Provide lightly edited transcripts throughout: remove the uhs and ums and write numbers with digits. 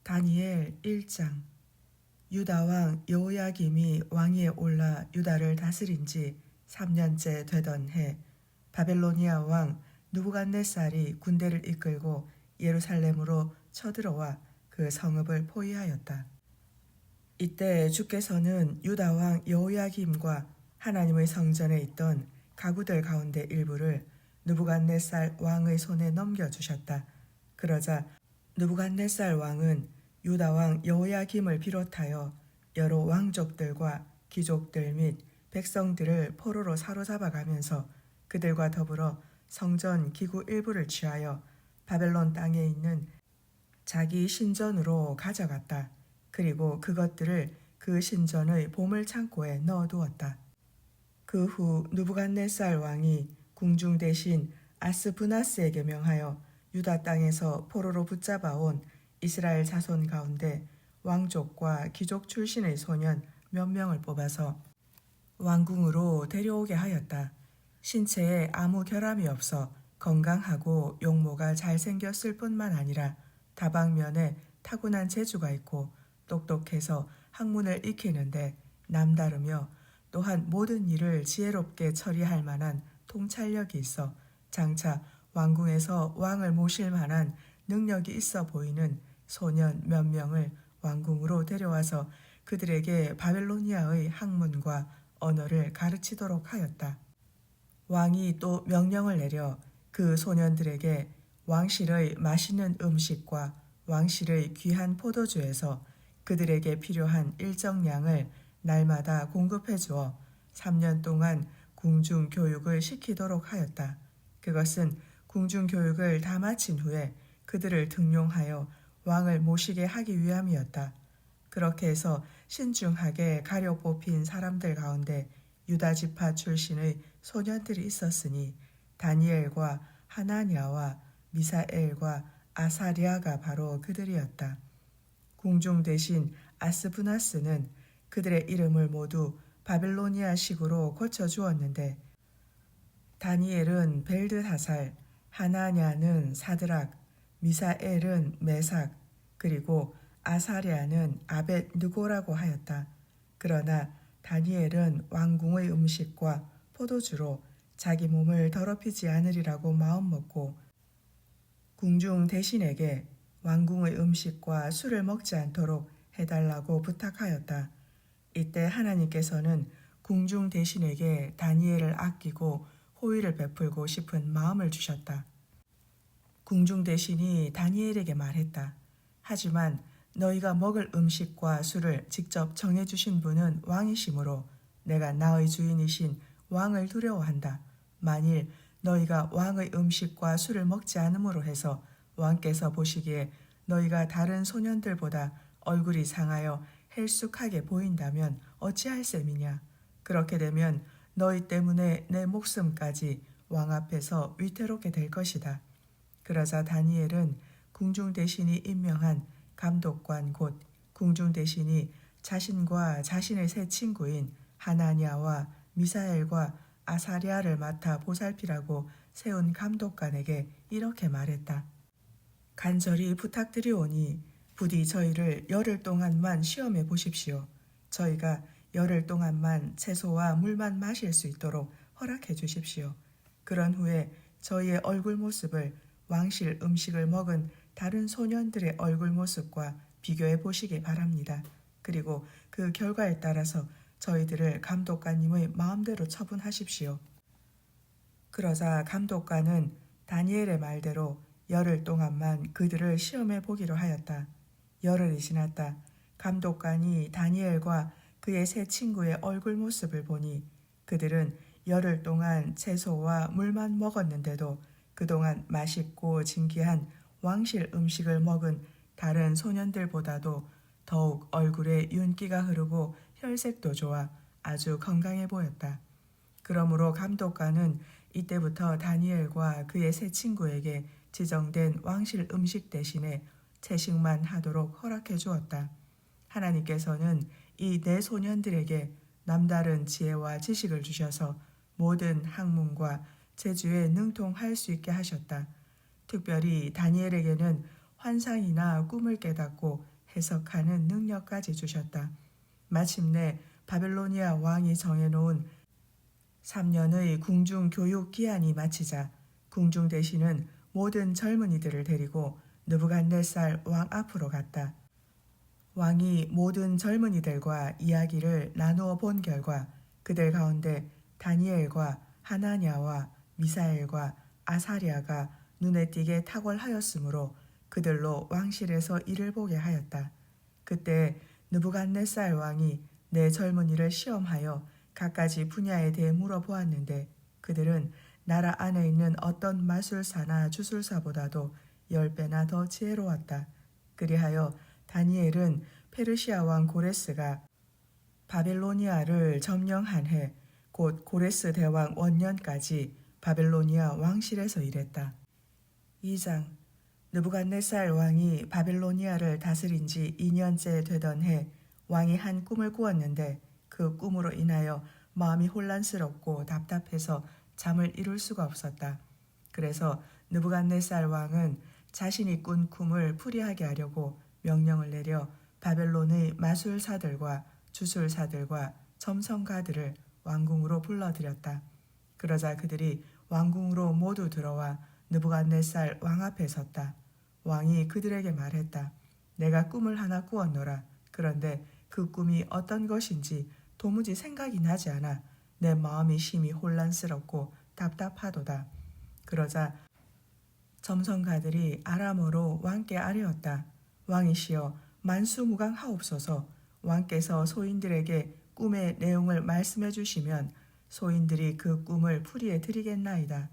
다니엘 1장. 유다 왕 여호야김이 왕위에 올라 유다를 다스린 지 3년째 되던 해, 바벨로니아 왕 느부갓네살이 군대를 이끌고 예루살렘으로 쳐들어와 그 성읍을 포위하였다. 이때 주께서는 유다 왕 여호야김과 하나님의 성전에 있던 가구들 가운데 일부를 느부갓네살 왕의 손에 넘겨주셨다. 그러자 느부갓네살 왕은 유다 왕 여호야김을 비롯하여 여러 왕족들과 귀족들 및 백성들을 포로로 사로잡아 가면서 그들과 더불어 성전 기구 일부를 취하여 바벨론 땅에 있는 자기 신전으로 가져갔다. 그리고 그것들을 그 신전의 보물 창고에 넣어두었다. 그 후 느부갓네살 왕이 궁중 대신 아스부나스에게 명하여 유다 땅에서 포로로 붙잡아온 이스라엘 자손 가운데 왕족과 귀족 출신의 소년 몇 명을 뽑아서 왕궁으로 데려오게 하였다. 신체에 아무 결함이 없어 건강하고 용모가 잘생겼을 뿐만 아니라 다방면에 타고난 재주가 있고 똑똑해서 학문을 익히는데 남다르며 또한 모든 일을 지혜롭게 처리할 만한 통찰력이 있어 장차 왕궁에서 왕을 모실 만한 능력이 있어 보이는 소년 몇 명을 왕궁으로 데려와서 그들에게 바벨로니아의 학문과 언어를 가르치도록 하였다. 왕이 또 명령을 내려 그 소년들에게 왕실의 맛있는 음식과 왕실의 귀한 포도주에서 그들에게 필요한 일정량을 날마다 공급해 주어 3년 동안 궁중 교육을 시키도록 하였다. 그것은 궁중 교육을 다 마친 후에 그들을 등용하여 왕을 모시게 하기 위함이었다. 그렇게 해서 신중하게 가려 뽑힌 사람들 가운데 유다 지파 출신의 소년들이 있었으니 다니엘과 하나냐와 미사엘과 아사리아가 바로 그들이었다. 궁중 대신 아스부나스는 그들의 이름을 모두 바벨로니아식으로 고쳐주었는데 다니엘은 벨드하살, 하나냐는 사드락, 미사엘은 메삭, 그리고 아사랴는 아벳느고라고 하였다. 그러나 다니엘은 왕궁의 음식과 포도주로 자기 몸을 더럽히지 않으리라고 마음먹고 궁중 대신에게 왕궁의 음식과 술을 먹지 않도록 해달라고 부탁하였다. 이때 하나님께서는 궁중 대신에게 다니엘을 아끼고 호의를 베풀고 싶은 마음을 주셨다. 궁중 대신이 다니엘에게 말했다. 하지만 너희가 먹을 음식과 술을 직접 정해주신 분은 왕이시므로 내가 나의 주인이신 왕을 두려워한다. 만일 너희가 왕의 음식과 술을 먹지 않음으로 해서 왕께서 보시기에 너희가 다른 소년들보다 얼굴이 상하여 헬쑥하게 보인다면 어찌할 셈이냐. 그렇게 되면 너희 때문에 내 목숨까지 왕 앞에서 위태롭게 될 것이다. 그러자 다니엘은 궁중 대신이 임명한 감독관 곧 궁중 대신이 자신과 자신의 세 친구인 하나냐와 미사엘과 아사랴를 맡아 보살피라고 세운 감독관에게 이렇게 말했다. 간절히 부탁드리오니 부디 저희를 열흘 동안만 시험해 보십시오. 저희가 열흘 동안만 채소와 물만 마실 수 있도록 허락해 주십시오. 그런 후에 저희의 얼굴 모습을 왕실 음식을 먹은 다른 소년들의 얼굴 모습과 비교해 보시기 바랍니다. 그리고 그 결과에 따라서 저희들을 감독관님의 마음대로 처분하십시오. 그러자 감독관은 다니엘의 말대로 열흘 동안만 그들을 시험해 보기로 하였다. 열흘이 지났다. 감독관이 다니엘과 그의 세 친구의 얼굴 모습을 보니 그들은 열흘 동안 채소와 물만 먹었는데도 그동안 맛있고 진귀한 왕실 음식을 먹은 다른 소년들보다도 더욱 얼굴에 윤기가 흐르고 혈색도 좋아 아주 건강해 보였다. 그러므로 감독관은 이때부터 다니엘과 그의 세 친구에게 지정된 왕실 음식 대신에 채식만 하도록 허락해 주었다. 하나님께서는 이 네 소년들에게 남다른 지혜와 지식을 주셔서 모든 학문과 재주에 능통할 수 있게 하셨다. 특별히 다니엘에게는 환상이나 꿈을 깨닫고 해석하는 능력까지 주셨다. 마침내 바벨로니아 왕이 정해놓은 3년의 궁중 교육 기한이 마치자 궁중 대신은 모든 젊은이들을 데리고 느부갓네살 왕 앞으로 갔다. 왕이 모든 젊은이들과 이야기를 나누어 본 결과 그들 가운데 다니엘과 하나냐와 미사엘과 아사랴가 눈에 띄게 탁월하였으므로 그들로 왕실에서 일을 보게 하였다. 그때 느부갓네살 왕이 내 젊은이를 시험하여 갖가지 분야에 대해 물어보았는데 그들은 나라 안에 있는 어떤 마술사나 주술사보다도 10배나 더 지혜로웠다. 그리하여 다니엘은 페르시아 왕 고레스가 바벨로니아를 점령한 해 곧 고레스 대왕 원년까지 바벨로니아 왕실에서 일했다. 2장 느부갓네살 왕이 바벨로니아를 다스린 지 2년째 되던 해 왕이 한 꿈을 꾸었는데 그 꿈으로 인하여 마음이 혼란스럽고 답답해서 잠을 이룰 수가 없었다. 그래서 느부갓네살 왕은 자신이 꾼 꿈을 풀이하게 하려고 명령을 내려 바벨론의 마술사들과 주술사들과 점성가들을 왕궁으로 불러들였다. 그러자 그들이 왕궁으로 모두 들어와 느부갓네살 왕 앞에 섰다. 왕이 그들에게 말했다. 내가 꿈을 하나 꾸었노라. 그런데 그 꿈이 어떤 것인지 도무지 생각이 나지 않아 내 마음이 심히 혼란스럽고 답답하도다. 그러자 점성가들이 아람어로 왕께 아뢰었다. 왕이시여 만수무강하옵소서. 왕께서 소인들에게 꿈의 내용을 말씀해 주시면 소인들이 그 꿈을 풀이해 드리겠나이다.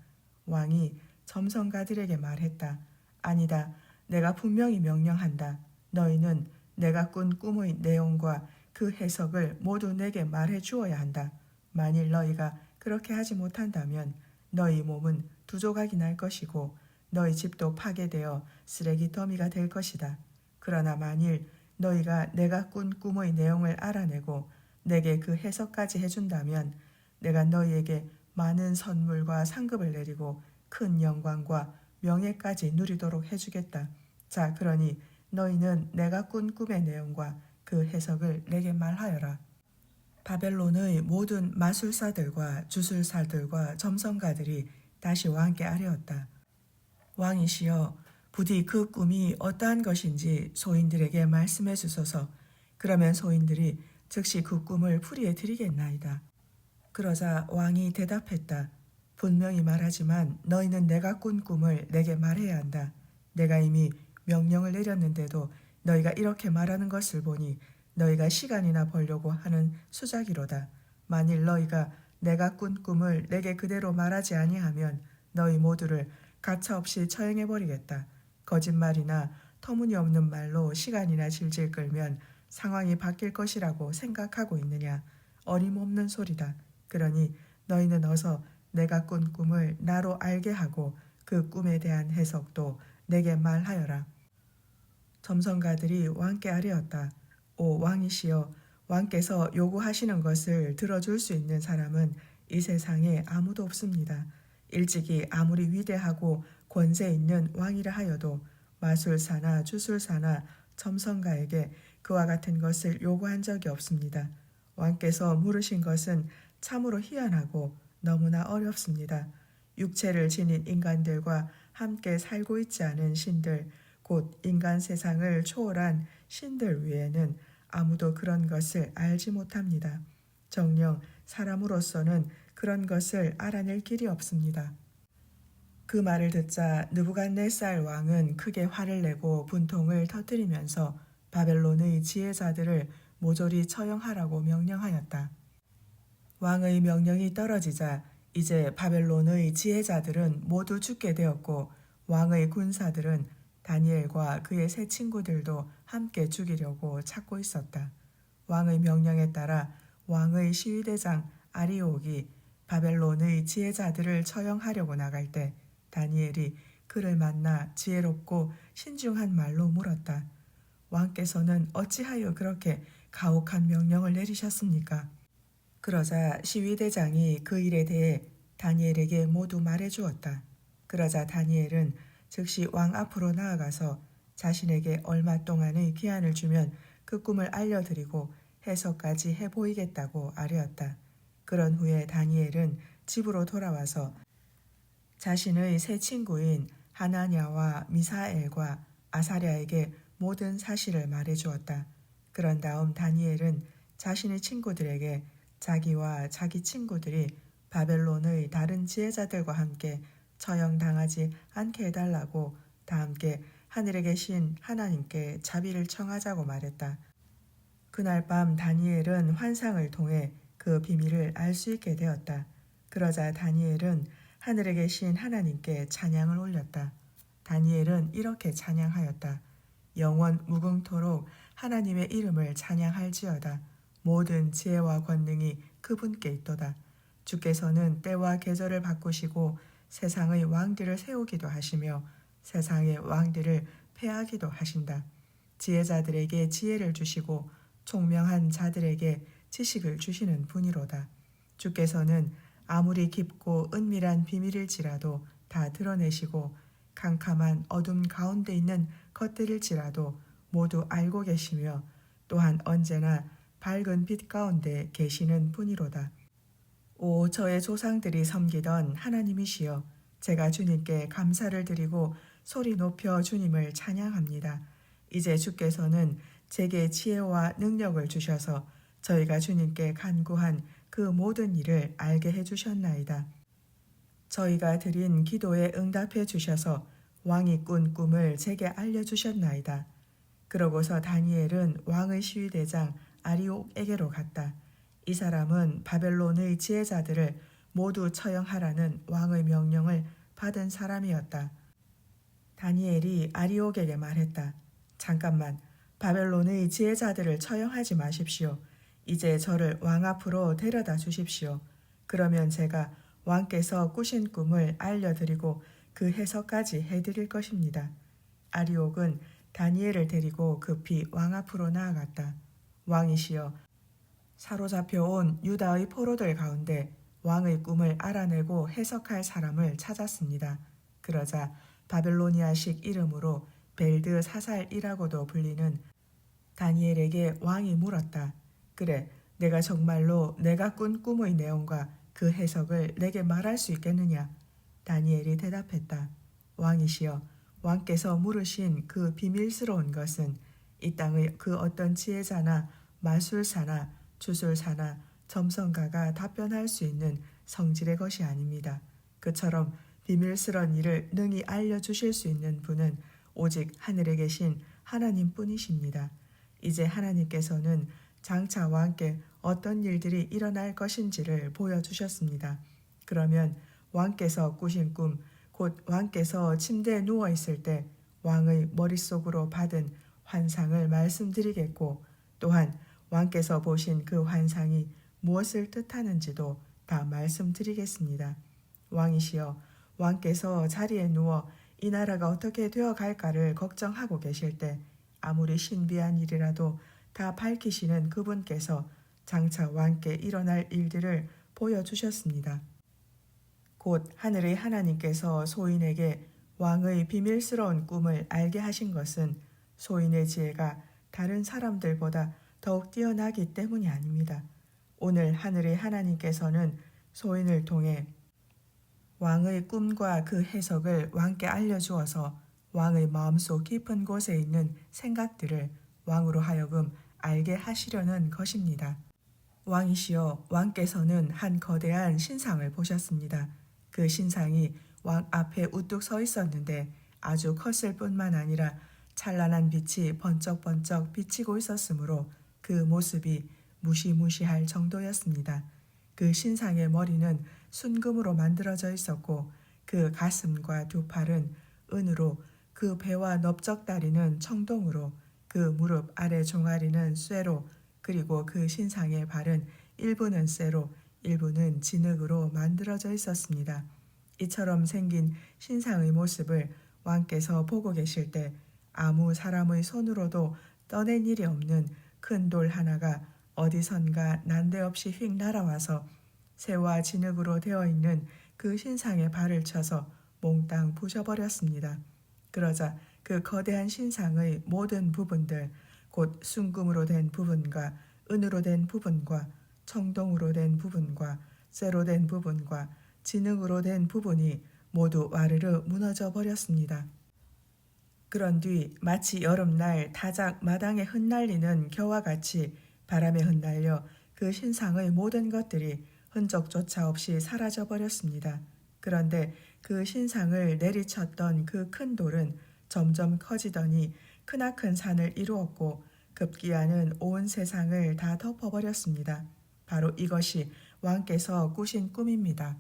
왕이 점성가들에게 말했다. 아니다. 내가 분명히 명령한다. 너희는 내가 꾼 꿈의 내용과 그 해석을 모두 내게 말해 주어야 한다. 만일 너희가 그렇게 하지 못한다면 너희 몸은 두 조각이 날 것이고 너희 집도 파괴되어 쓰레기 더미가 될 것이다. 그러나 만일 너희가 내가 꾼 꿈의 내용을 알아내고 내게 그 해석까지 해준다면 내가 너희에게 많은 선물과 상급을 내리고 큰 영광과 명예까지 누리도록 해주겠다. 자, 그러니 너희는 내가 꾼 꿈의 내용과 그 해석을 내게 말하여라. 바벨론의 모든 마술사들과 주술사들과 점성가들이 다시 왕께 아뢰었다. 왕이시여, 부디 그 꿈이 어떠한 것인지 소인들에게 말씀해 주소서. 그러면 소인들이 즉시 그 꿈을 풀이해 드리겠나이다. 그러자 왕이 대답했다. 분명히 말하지만 너희는 내가 꾼 꿈을 내게 말해야 한다. 내가 이미 명령을 내렸는데도 너희가 이렇게 말하는 것을 보니 너희가 시간이나 벌려고 하는 수작이로다. 만일 너희가 내가 꾼 꿈을 내게 그대로 말하지 아니하면 너희 모두를 가차없이 처형해버리겠다. 거짓말이나 터무니없는 말로 시간이나 질질 끌면 상황이 바뀔 것이라고 생각하고 있느냐. 어림없는 소리다. 그러니 너희는 어서 내가 꾼 꿈을 나로 알게 하고 그 꿈에 대한 해석도 내게 말하여라. 점성가들이 왕께 아뢰었다. 오 왕이시여, 왕께서 요구하시는 것을 들어줄 수 있는 사람은 이 세상에 아무도 없습니다. 일찍이 아무리 위대하고 권세 있는 왕이라 하여도 마술사나 주술사나 점성가에게 그와 같은 것을 요구한 적이 없습니다. 왕께서 물으신 것은 참으로 희한하고 너무나 어렵습니다. 육체를 지닌 인간들과 함께 살고 있지 않은 신들, 곧 인간 세상을 초월한 신들 외에는 아무도 그런 것을 알지 못합니다. 정녕 사람으로서는 그런 것을 알아낼 길이 없습니다. 그 말을 듣자 느부갓네살 왕은 크게 화를 내고 분통을 터뜨리면서 바벨론의 지혜자들을 모조리 처형하라고 명령하였다. 왕의 명령이 떨어지자 이제 바벨론의 지혜자들은 모두 죽게 되었고 왕의 군사들은 다니엘과 그의 세 친구들도 함께 죽이려고 찾고 있었다. 왕의 명령에 따라 왕의 시위대장 아리옥이 바벨론의 지혜자들을 처형하려고 나갈 때 다니엘이 그를 만나 지혜롭고 신중한 말로 물었다. 왕께서는 어찌하여 그렇게 가혹한 명령을 내리셨습니까? 그러자 시위대장이 그 일에 대해 다니엘에게 모두 말해 주었다. 그러자 다니엘은 즉시 왕 앞으로 나아가서 자신에게 얼마 동안의 기한을 주면 그 꿈을 알려드리고 해석까지 해보이겠다고 아뢰었다. 그런 후에 다니엘은 집으로 돌아와서 자신의 세 친구인 하나냐와 미사엘과 아사랴에게 모든 사실을 말해주었다. 그런 다음 다니엘은 자신의 친구들에게 자기와 자기 친구들이 바벨론의 다른 지혜자들과 함께 처형당하지 않게 해달라고 다 함께 하늘에 계신 하나님께 자비를 청하자고 말했다. 그날 밤 다니엘은 환상을 통해 그 비밀을 알 수 있게 되었다. 그러자 다니엘은 하늘에 계신 하나님께 찬양을 올렸다. 다니엘은 이렇게 찬양하였다. 영원 무궁토록 하나님의 이름을 찬양할지어다. 모든 지혜와 권능이 그분께 있도다. 주께서는 때와 계절을 바꾸시고 세상의 왕들을 세우기도 하시며 세상의 왕들을 패하기도 하신다. 지혜자들에게 지혜를 주시고 총명한 자들에게 지식을 주시는 분이로다. 주께서는 아무리 깊고 은밀한 비밀일지라도 다 드러내시고 캄캄한 어둠 가운데 있는 것들일지라도 모두 알고 계시며 또한 언제나 밝은 빛 가운데 계시는 분이로다. 오 저의 조상들이 섬기던 하나님이시여 제가 주님께 감사를 드리고 소리 높여 주님을 찬양합니다. 이제 주께서는 제게 지혜와 능력을 주셔서 저희가 주님께 간구한 그 모든 일을 알게 해주셨나이다. 저희가 드린 기도에 응답해 주셔서 왕이 꾼 꿈을 제게 알려주셨나이다. 그러고서 다니엘은 왕의 시위대장 아리옥에게로 갔다. 이 사람은 바벨론의 지혜자들을 모두 처형하라는 왕의 명령을 받은 사람이었다. 다니엘이 아리옥에게 말했다. 잠깐만, 바벨론의 지혜자들을 처형하지 마십시오. 이제 저를 왕 앞으로 데려다 주십시오. 그러면 제가 왕께서 꾸신 꿈을 알려드리고 그 해석까지 해드릴 것입니다. 아리옥은 다니엘을 데리고 급히 왕 앞으로 나아갔다. 왕이시여, 사로잡혀 온 유다의 포로들 가운데 왕의 꿈을 알아내고 해석할 사람을 찾았습니다. 그러자 바벨로니아식 이름으로 벨드사살이라고도 불리는 다니엘에게 왕이 물었다. 그래, 내가 정말로 내가 꾼 꿈의 내용과 그 해석을 내게 말할 수 있겠느냐? 다니엘이 대답했다. 왕이시여, 왕께서 물으신 그 비밀스러운 것은 이 땅의 그 어떤 지혜자나 마술사나 주술사나 점성가가 답변할 수 있는 성질의 것이 아닙니다. 그처럼 비밀스러운 일을 능히 알려주실 수 있는 분은 오직 하늘에 계신 하나님뿐이십니다. 이제 하나님께서는 장차 왕께 어떤 일들이 일어날 것인지를 보여주셨습니다. 그러면 왕께서 꾸신 꿈, 곧 왕께서 침대에 누워있을 때 왕의 머릿속으로 받은 환상을 말씀드리겠고 또한 왕께서 보신 그 환상이 무엇을 뜻하는지도 다 말씀드리겠습니다. 왕이시여, 왕께서 자리에 누워 이 나라가 어떻게 되어갈까를 걱정하고 계실 때 아무리 신비한 일이라도 다 밝히시는 그분께서 장차 왕께 일어날 일들을 보여주셨습니다. 곧 하늘의 하나님께서 소인에게 왕의 비밀스러운 꿈을 알게 하신 것은 소인의 지혜가 다른 사람들보다 더욱 뛰어나기 때문이 아닙니다. 오늘 하늘의 하나님께서는 소인을 통해 왕의 꿈과 그 해석을 왕께 알려주어서 왕의 마음속 깊은 곳에 있는 생각들을 왕으로 하여금 알게 하시려는 것입니다. 왕이시여, 왕께서는 한 거대한 신상을 보셨습니다. 그 신상이 왕 앞에 우뚝 서 있었는데 아주 컸을 뿐만 아니라 찬란한 빛이 번쩍번쩍 비치고 있었으므로 그 모습이 무시무시할 정도였습니다. 그 신상의 머리는 순금으로 만들어져 있었고 그 가슴과 두 팔은 은으로, 그 배와 넓적다리는 청동으로, 그 무릎 아래 종아리는 쇠로, 그리고 그 신상의 발은 일부는 쇠로 일부는 진흙으로 만들어져 있었습니다. 이처럼 생긴 신상의 모습을 왕께서 보고 계실 때 아무 사람의 손으로도 떠낸 일이 없는 큰 돌 하나가 어디선가 난데없이 휙 날아와서 쇠와 진흙으로 되어 있는 그 신상의 발을 쳐서 몽땅 부셔버렸습니다. 그러자 그 거대한 신상의 모든 부분들, 곧 순금으로 된 부분과 은으로 된 부분과 청동으로 된 부분과 쇠로 된 부분과 진흙으로 된 부분이 모두 와르르 무너져 버렸습니다. 그런 뒤 마치 여름날 다작 마당에 흩날리는 겨와 같이 바람에 흩날려 그 신상의 모든 것들이 흔적조차 없이 사라져 버렸습니다. 그런데 그 신상을 내리쳤던 그 큰 돌은 점점 커지더니 크나큰 산을 이루었고 급기야는 온 세상을 다 덮어버렸습니다. 바로 이것이 왕께서 꾸신 꿈입니다.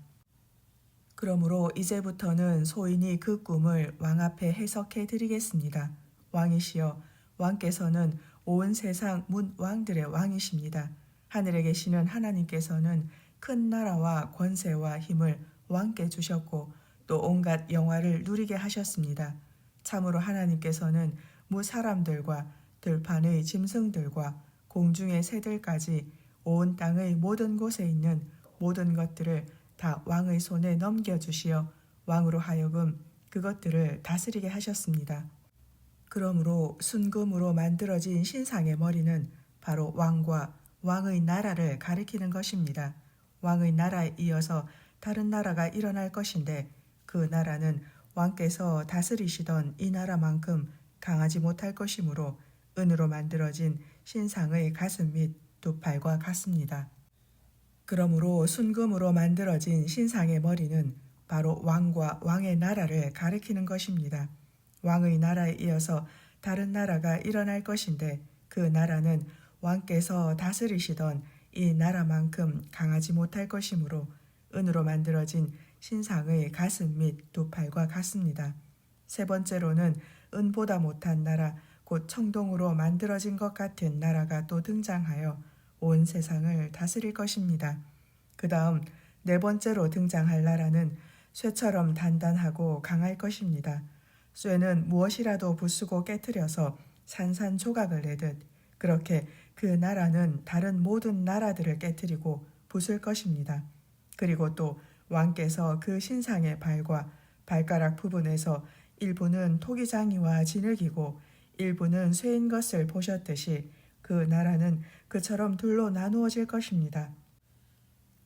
그러므로 이제부터는 소인이 그 꿈을 왕 앞에 해석해 드리겠습니다. 왕이시여, 왕께서는 온 세상 문왕들의 왕이십니다. 하늘에 계시는 하나님께서는 큰 나라와 권세와 힘을 왕께 주셨고 또 온갖 영화를 누리게 하셨습니다. 참으로 하나님께서는 무사람들과 들판의 짐승들과 공중의 새들까지 온 땅의 모든 곳에 있는 모든 것들을 다 왕의 손에 넘겨주시어 왕으로 하여금 그것들을 다스리게 하셨습니다. 그러므로 순금으로 만들어진 신상의 머리는 바로 왕과 왕의 나라를 가리키는 것입니다. 왕의 나라에 이어서 다른 나라가 일어날 것인데 그 나라는 왕께서 다스리시던 이 나라만큼 강하지 못할 것이므로 은으로 만들어진 신상의 가슴 및 두 팔과 같습니다. 그러므로 순금으로 만들어진 신상의 머리는 바로 왕과 왕의 나라를 가리키는 것입니다. 왕의 나라에 이어서 다른 나라가 일어날 것인데 그 나라는 왕께서 다스리시던 이 나라만큼 강하지 못할 것이므로 은으로 만들어진 신상의 가슴 및 두 팔과 같습니다. 세 번째로는 은보다 못한 나라, 곧 청동으로 만들어진 것 같은 나라가 또 등장하여 온 세상을 다스릴 것입니다. 그 다음 네 번째로 등장할 나라는 쇠처럼 단단하고 강할 것입니다. 쇠는 무엇이라도 부수고 깨트려서 산산조각을 내듯 그렇게 그 나라는 다른 모든 나라들을 깨트리고 부술 것입니다. 그리고 또 왕께서 그 신상의 발과 발가락 부분에서 일부는 토기장이와 진흙이고 일부는 쇠인 것을 보셨듯이 그 나라는 그처럼 둘로 나누어질 것입니다.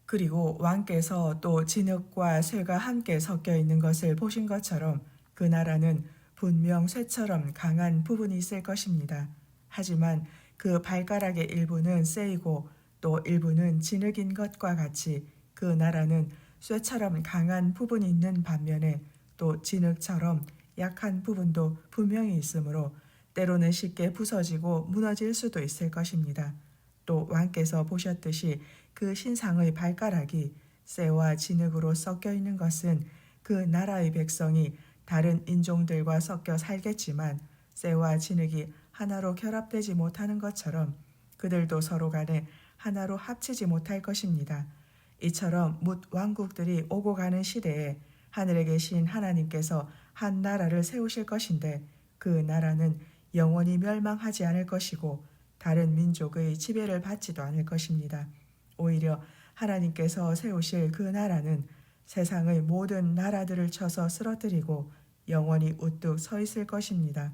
그리고 왕께서 또 진흙과 쇠가 함께 섞여 있는 것을 보신 것처럼 그 나라는 분명 쇠처럼 강한 부분이 있을 것입니다. 하지만 그 발가락의 일부는 쇠이고 또 일부는 진흙인 것과 같이 그 나라는 쇠처럼 강한 부분이 있는 반면에 또 진흙처럼 약한 부분도 분명히 있으므로 때로는 쉽게 부서지고 무너질 수도 있을 것입니다. 또 왕께서 보셨듯이 그 신상의 발가락이 쇠와 진흙으로 섞여 있는 것은 그 나라의 백성이 다른 인종들과 섞여 살겠지만 쇠와 진흙이 하나로 결합되지 못하는 것처럼 그들도 서로 간에 하나로 합치지 못할 것입니다. 이처럼 뭇 왕국들이 오고 가는 시대에 하늘에 계신 하나님께서 한 나라를 세우실 것인데 그 나라는 영원히 멸망하지 않을 것이고 다른 민족의 지배를 받지도 않을 것입니다. 오히려 하나님께서 세우실 그 나라는 세상의 모든 나라들을 쳐서 쓰러뜨리고 영원히 우뚝 서 있을 것입니다.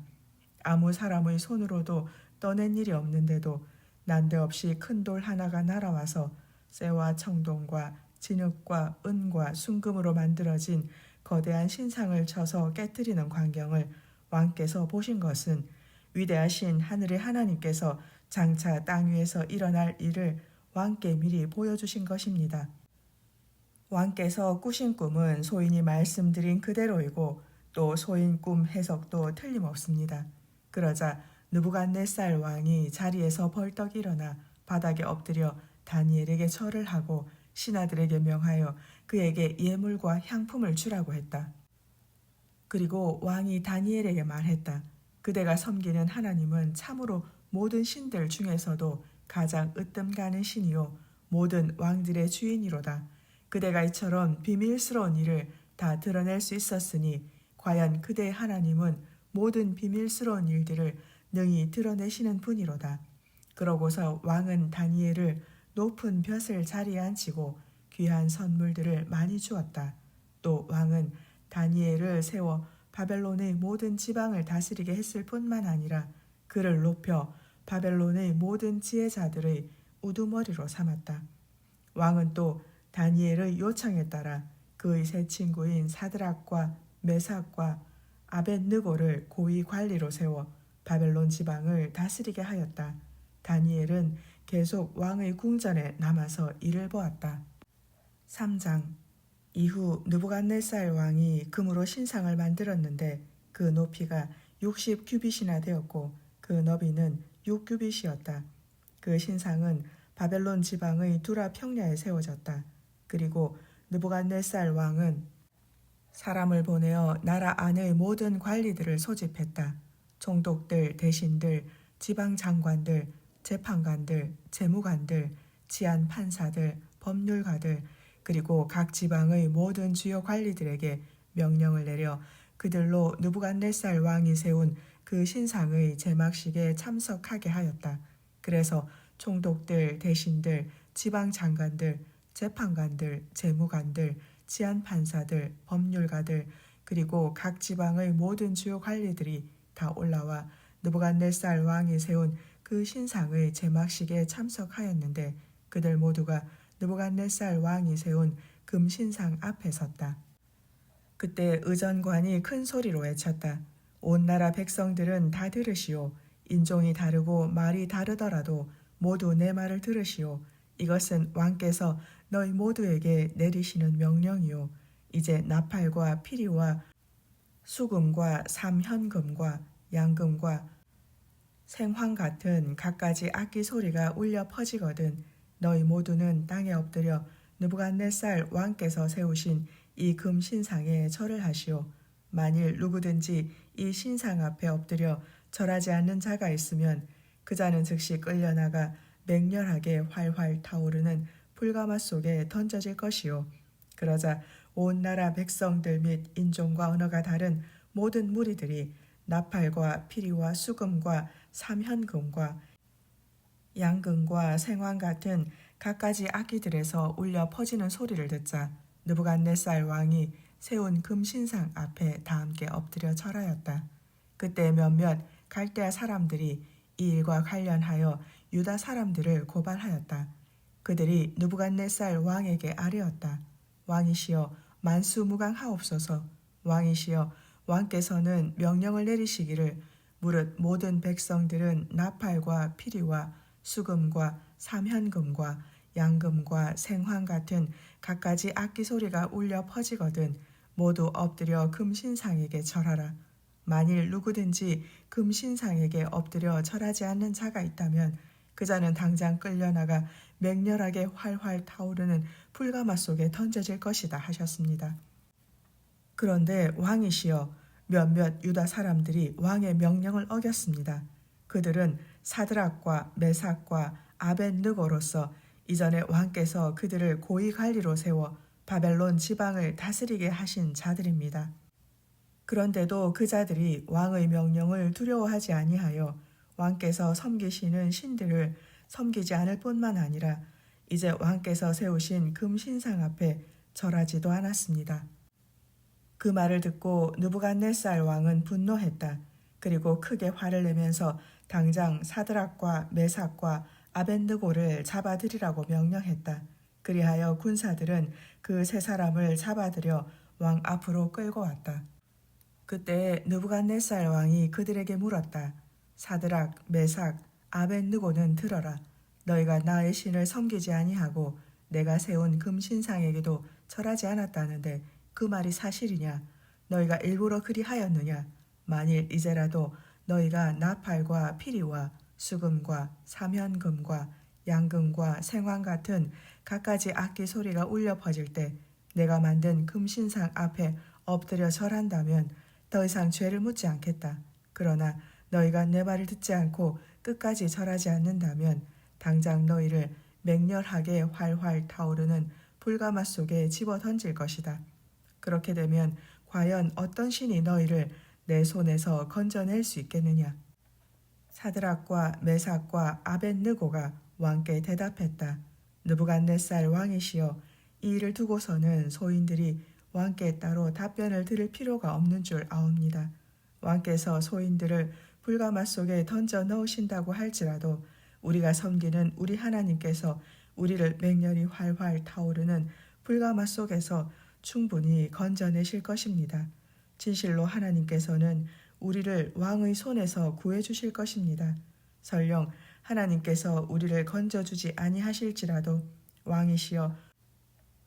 아무 사람의 손으로도 떠낸 일이 없는데도 난데없이 큰 돌 하나가 날아와서 쇠와 청동과 진흙과 은과 순금으로 만들어진 거대한 신상을 쳐서 깨뜨리는 광경을 왕께서 보신 것은 위대하신 하늘의 하나님께서 장차 땅 위에서 일어날 일을 왕께 미리 보여주신 것입니다. 왕께서 꾸신 꿈은 소인이 말씀드린 그대로이고 또 소인 꿈 해석도 틀림없습니다. 그러자 느부갓네살 왕이 자리에서 벌떡 일어나 바닥에 엎드려 다니엘에게 절을 하고 신하들에게 명하여 그에게 예물과 향품을 주라고 했다. 그리고 왕이 다니엘에게 말했다. 그대가 섬기는 하나님은 참으로 모든 신들 중에서도 가장 으뜸가는 신이요 모든 왕들의 주인이로다. 그대가 이처럼 비밀스러운 일을 다 드러낼 수 있었으니 과연 그대의 하나님은 모든 비밀스러운 일들을 능히 드러내시는 분이로다. 그러고서 왕은 다니엘을 높은 벼슬 자리에 앉히고 귀한 선물들을 많이 주었다. 또 왕은 다니엘을 세워 바벨론의 모든 지방을 다스리게 했을 뿐만 아니라 그를 높여 바벨론의 모든 지혜자들의 우두머리로 삼았다. 왕은 또 다니엘의 요청에 따라 그의 세 친구인 사드락과 메삭과 아벳느고를 고위 관리로 세워 바벨론 지방을 다스리게 하였다. 다니엘은 계속 왕의 궁전에 남아서 일을 보았다. 3장. 이후 느부갓네살 왕이 금으로 신상을 만들었는데 그 높이가 60규빗이나 되었고 그 너비는 6규빗이었다. 그 신상은 바벨론 지방의 두라 평야에 세워졌다. 그리고 느부갓네살 왕은 사람을 보내어 나라 안의 모든 관리들을 소집했다. 총독들, 대신들, 지방 장관들, 재판관들, 재무관들, 치안 판사들, 법률가들, 그리고 각 지방의 모든 주요 관리들에게 명령을 내려 그들로 느부갓네살 왕이 세운 그 신상의 제막식에 참석하게 하였다. 그래서 총독들, 대신들, 지방 장관들, 재판관들, 재무관들, 치안 판사들, 법률가들, 그리고 각 지방의 모든 주요 관리들이 다 올라와 느부갓네살 왕이 세운 그 신상의 제막식에 참석하였는데 그들 모두가 느부갓네살 왕이 세운 금신상 앞에 섰다. 그때 의전관이 큰 소리로 외쳤다. 온 나라 백성들은 다 들으시오. 인종이 다르고 말이 다르더라도 모두 내 말을 들으시오. 이것은 왕께서 너희 모두에게 내리시는 명령이오. 이제 나팔과 피리와 수금과 삼현금과 양금과 생황 같은 갖가지 악기 소리가 울려 퍼지거든 너희 모두는 땅에 엎드려 느부갓네살 왕께서 세우신 이 금신상에 절을 하시오. 만일 누구든지 이 신상 앞에 엎드려 절하지 않는 자가 있으면 그 자는 즉시 끌려나가 맹렬하게 활활 타오르는 불가마 속에 던져질 것이요. 그러자 온 나라 백성들 및 인종과 언어가 다른 모든 무리들이 나팔과 피리와 수금과 삼현금과 양금과 생황 같은 갖가지 악기들에서 울려 퍼지는 소리를 듣자 느부갓네살 왕이 세운 금신상 앞에 다 함께 엎드려 절하였다. 그때 몇몇 갈대아 사람들이 이 일과 관련하여 유다 사람들을 고발하였다. 그들이 느부갓네살 왕에게 아뢰었다. 왕이시여 만수무강하옵소서. 왕이시여 왕께서는 명령을 내리시기를 무릇 모든 백성들은 나팔과 피리와 수금과 삼현금과 양금과 생황 같은 갖가지 악기 소리가 울려 퍼지거든 모두 엎드려 금신상에게 절하라. 만일 누구든지 금신상에게 엎드려 절하지 않는 자가 있다면 그 자는 당장 끌려나가 맹렬하게 활활 타오르는 불가마 속에 던져질 것이다 하셨습니다. 그런데 왕이시여 몇몇 유다 사람들이 왕의 명령을 어겼습니다. 그들은 사드락과 메삭과 아벳느고로서 이전에 왕께서 그들을 고위 관리로 세워 바벨론 지방을 다스리게 하신 자들입니다. 그런데도 그 자들이 왕의 명령을 두려워하지 아니하여 왕께서 섬기시는 신들을 섬기지 않을 뿐만 아니라 이제 왕께서 세우신 금신상 앞에 절하지도 않았습니다. 그 말을 듣고 느부갓네살 왕은 분노했다. 그리고 크게 화를 내면서 당장 사드락과 메삭과 아벳느고를 잡아들이라고 명령했다. 그리하여 군사들은 그 세 사람을 잡아들여 왕 앞으로 끌고 왔다. 그때 느부갓네살 왕이 그들에게 물었다. 사드락, 메삭, 아벳느고는 들어라. 너희가 나의 신을 섬기지 아니하고 내가 세운 금신상에게도 절하지 않았다는데 그 말이 사실이냐? 너희가 일부러 그리하였느냐? 만일 이제라도 너희가 나팔과 피리와 수금과 삼현금과 양금과 생황 같은 갖가지 악기 소리가 울려 퍼질 때 내가 만든 금신상 앞에 엎드려 절한다면 더 이상 죄를 묻지 않겠다. 그러나 너희가 내 말을 듣지 않고 끝까지 절하지 않는다면 당장 너희를 맹렬하게 활활 타오르는 불가마 속에 집어 던질 것이다. 그렇게 되면 과연 어떤 신이 너희를 내 손에서 건져낼 수 있겠느냐? 사드락과 메삭과 아벳느고가 왕께 대답했다. 느부갓네살 왕이시여 이 일을 두고서는 소인들이 왕께 따로 답변을 들을 필요가 없는 줄 아옵니다. 왕께서 소인들을 불가마 속에 던져 넣으신다고 할지라도 우리가 섬기는 우리 하나님께서 우리를 맹렬히 활활 타오르는 불가마 속에서 충분히 건져내실 것입니다. 진실로 하나님께서는 우리를 왕의 손에서 구해주실 것입니다. 설령 하나님께서 우리를 건져주지 아니하실지라도 왕이시여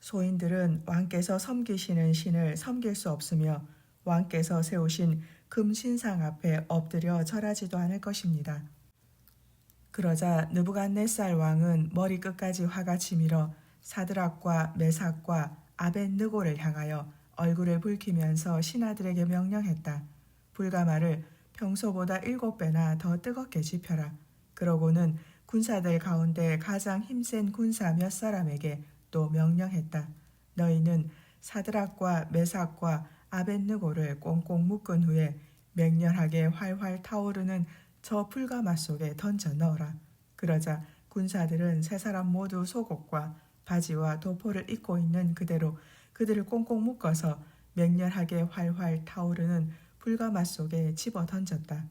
소인들은 왕께서 섬기시는 신을 섬길 수 없으며 왕께서 세우신 금신상 앞에 엎드려 절하지도 않을 것입니다. 그러자 느부갓네살 왕은 머리끝까지 화가 치밀어 사드락과 메삭과 아벳느고를 향하여 얼굴을 붉히면서 신하들에게 명령했다. 불가마를 평소보다 7배나 더 뜨겁게 지펴라. 그러고는 군사들 가운데 가장 힘센 군사 몇 사람에게 또 명령했다. 너희는 사드락과 메삭과 아벳느고를 꽁꽁 묶은 후에 맹렬하게 활활 타오르는 저 불가마 속에 던져 넣어라. 그러자 군사들은 세 사람 모두 속옷과 바지와 도포를 입고 있는 그대로 그들을 꽁꽁 묶어서 맹렬하게 활활 타오르는 불가마 속에 집어 던졌다.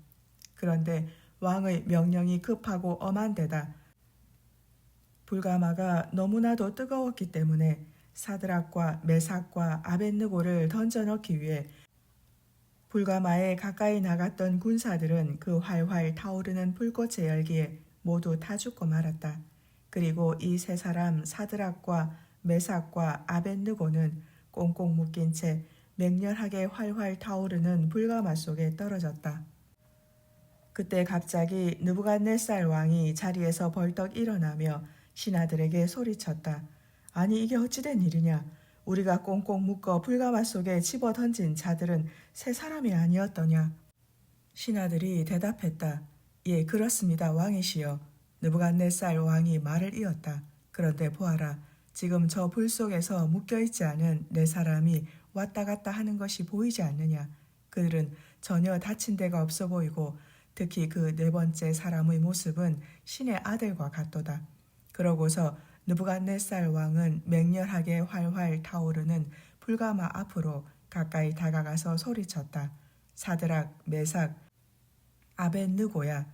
그런데 왕의 명령이 급하고 엄한 데다 불가마가 너무나도 뜨거웠기 때문에 사드락과 메삭과 아벳느고를 던져 넣기 위해 불가마에 가까이 나갔던 군사들은 그 활활 타오르는 불꽃의 열기에 모두 타 죽고 말았다. 그리고 이 세 사람 사드락과 메삭과 아벳느고는 꽁꽁 묶인 채 맹렬하게 활활 타오르는 불가마 속에 떨어졌다. 그때 갑자기 느부갓네살 왕이 자리에서 벌떡 일어나며 신하들에게 소리쳤다. 아니 이게 어찌된 일이냐? 우리가 꽁꽁 묶어 불가마 속에 집어 던진 자들은 세 사람이 아니었더냐? 신하들이 대답했다. 예, 그렇습니다, 왕이시여. 느부갓네살 왕이 말을 이었다. 그런데 보아라. 지금 저 불 속에서 묶여있지 않은 네 사람이 왔다 갔다 하는 것이 보이지 않느냐? 그들은 전혀 다친 데가 없어 보이고 특히 그 네 번째 사람의 모습은 신의 아들과 같도다. 그러고서 느부갓네살 왕은 맹렬하게 활활 타오르는 불가마 앞으로 가까이 다가가서 소리쳤다. 사드락, 메삭, 아벳느고야.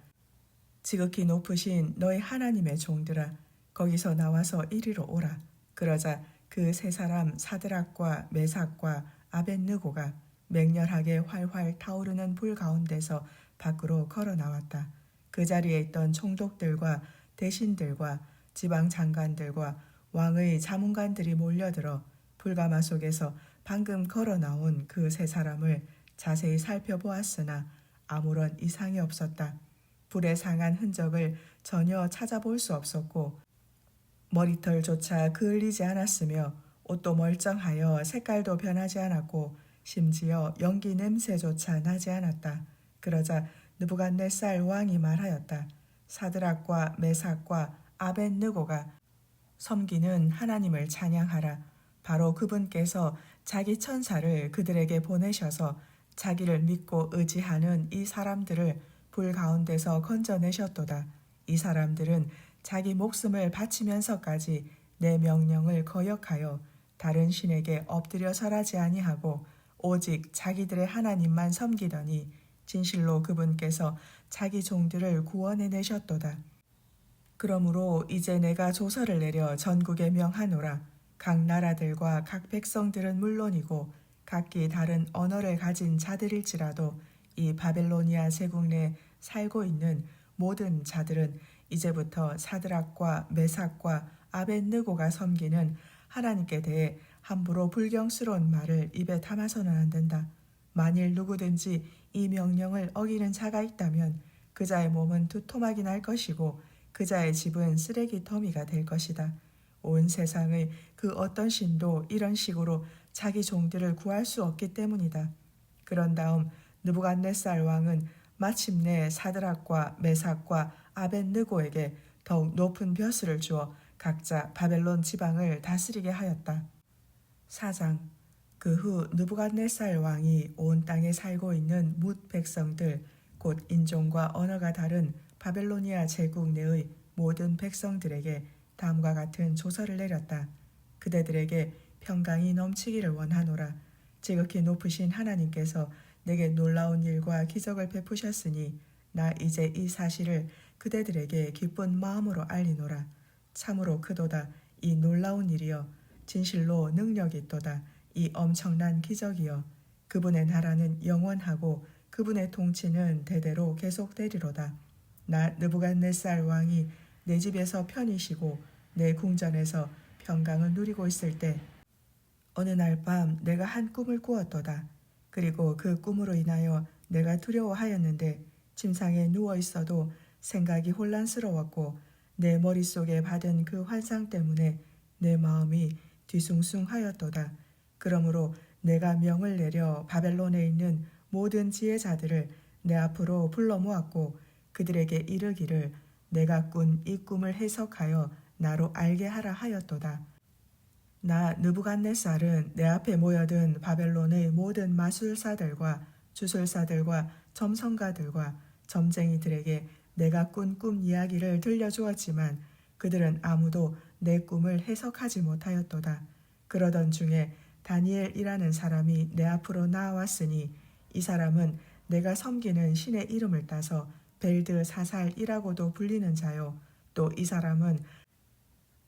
지극히 높으신 너희 하나님의 종들아, 거기서 나와서 이리로 오라. 그러자 그 세 사람 사드락과 메삭과 아벳느고가 맹렬하게 활활 타오르는 불 가운데서 밖으로 걸어 나왔다. 그 자리에 있던 총독들과 대신들과 지방 장관들과 왕의 자문관들이 몰려들어 불가마 속에서 방금 걸어 나온 그 세 사람을 자세히 살펴보았으나 아무런 이상이 없었다. 불에 상한 흔적을 전혀 찾아볼 수 없었고 머리털조차 그을리지 않았으며 옷도 멀쩡하여 색깔도 변하지 않았고 심지어 연기 냄새조차 나지 않았다. 그러자 느부갓네살 왕이 말하였다. 사드락과 메삭과 아벳느고가 섬기는 하나님을 찬양하라. 바로 그분께서 자기 천사를 그들에게 보내셔서 자기를 믿고 의지하는 이 사람들을 불 가운데서 건져내셨도다. 이 사람들은 자기 목숨을 바치면서까지 내 명령을 거역하여 다른 신에게 엎드려 절하지 아니하고 오직 자기들의 하나님만 섬기더니 진실로 그분께서 자기 종들을 구원해내셨도다. 그러므로 이제 내가 조서를 내려 전국에 명하노라. 각 나라들과 각 백성들은 물론이고 각기 다른 언어를 가진 자들일지라도 이 바벨로니아 제국 내에 살고 있는 모든 자들은 이제부터 사드락과 메삭과 아벳느고가 섬기는 하나님께 대해 함부로 불경스러운 말을 입에 담아서는 안 된다. 만일 누구든지 이 명령을 어기는 자가 있다면 그 자의 몸은 두토막이 날 것이고 그 자의 집은 쓰레기 더미가 될 것이다. 온 세상의 그 어떤 신도 이런 식으로 자기 종들을 구할 수 없기 때문이다. 그런 다음 느부갓네살 왕은 마침내 사드락과 메삭과 아벳느고에게 더욱 높은 벼슬을 주어 각자 바벨론 지방을 다스리게 하였다. 4장. 그 후 느부갓네살 왕이 온 땅에 살고 있는 뭇 백성들 곧 인종과 언어가 다른 바벨로니아 제국 내의 모든 백성들에게 다음과 같은 조서를 내렸다. 그대들에게 평강이 넘치기를 원하노라. 지극히 높으신 하나님께서 내게 놀라운 일과 기적을 베푸셨으니 나 이제 이 사실을 그대들에게 기쁜 마음으로 알리노라. 참으로 크도다 이 놀라운 일이여. 진실로 능력이 있도다 이 엄청난 기적이여. 그분의 나라는 영원하고 그분의 통치는 대대로 계속되리로다. 나 느부갓네살 왕이 내 집에서 편히 쉬고 내 궁전에서 평강을 누리고 있을 때 어느 날 밤 내가 한 꿈을 꾸었도다. 그리고 그 꿈으로 인하여 내가 두려워하였는데 침상에 누워 있어도 생각이 혼란스러웠고 내 머릿속에 받은 그 환상 때문에 내 마음이 뒤숭숭하였도다. 그러므로 내가 명을 내려 바벨론에 있는 모든 지혜자들을 내 앞으로 불러 모았고 그들에게 이르기를 내가 꾼 이 꿈을 해석하여 나로 알게 하라 하였도다. 나 느부갓네살은 내 앞에 모여든 바벨론의 모든 마술사들과 주술사들과 점성가들과 점쟁이들에게 내가 꾼 꿈 이야기를 들려주었지만 그들은 아무도 내 꿈을 해석하지 못하였도다. 그러던 중에 다니엘이라는 사람이 내 앞으로 나아왔으니 이 사람은 내가 섬기는 신의 이름을 따서 벨드사살이라고도 불리는 자요. 또 이 사람은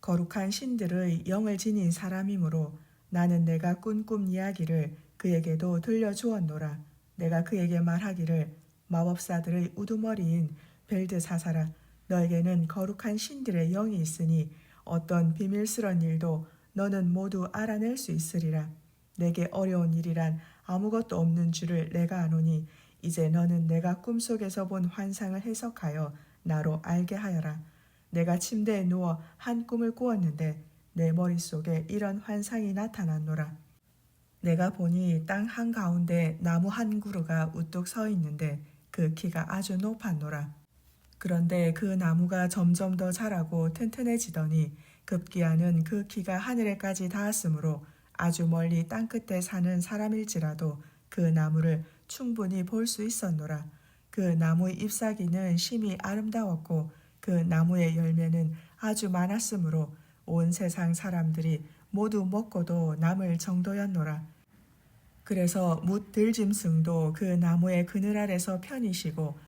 거룩한 신들의 영을 지닌 사람이므로 나는 내가 꾼 꿈 이야기를 그에게도 들려주었노라. 내가 그에게 말하기를 마법사들의 우두머리인 벨드사살아, 너에게는 거룩한 신들의 영이 있으니 어떤 비밀스런 일도 너는 모두 알아낼 수 있으리라. 내게 어려운 일이란 아무것도 없는 줄을 내가 아노니 이제 너는 내가 꿈속에서 본 환상을 해석하여 나로 알게 하여라. 내가 침대에 누워 한 꿈을 꾸었는데 내 머릿속에 이런 환상이 나타났노라. 내가 보니 땅 한가운데 나무 한 그루가 우뚝 서 있는데 그 키가 아주 높았노라. 그런데 그 나무가 점점 더 자라고 튼튼해지더니 급기야는 그 키가 하늘에까지 닿았으므로 아주 멀리 땅끝에 사는 사람일지라도 그 나무를 충분히 볼 수 있었노라. 그 나무의 잎사귀는 심히 아름다웠고 그 나무의 열매는 아주 많았으므로 온 세상 사람들이 모두 먹고도 남을 정도였노라. 그래서 뭇 들짐승도 그 나무의 그늘 아래서 편히 쉬고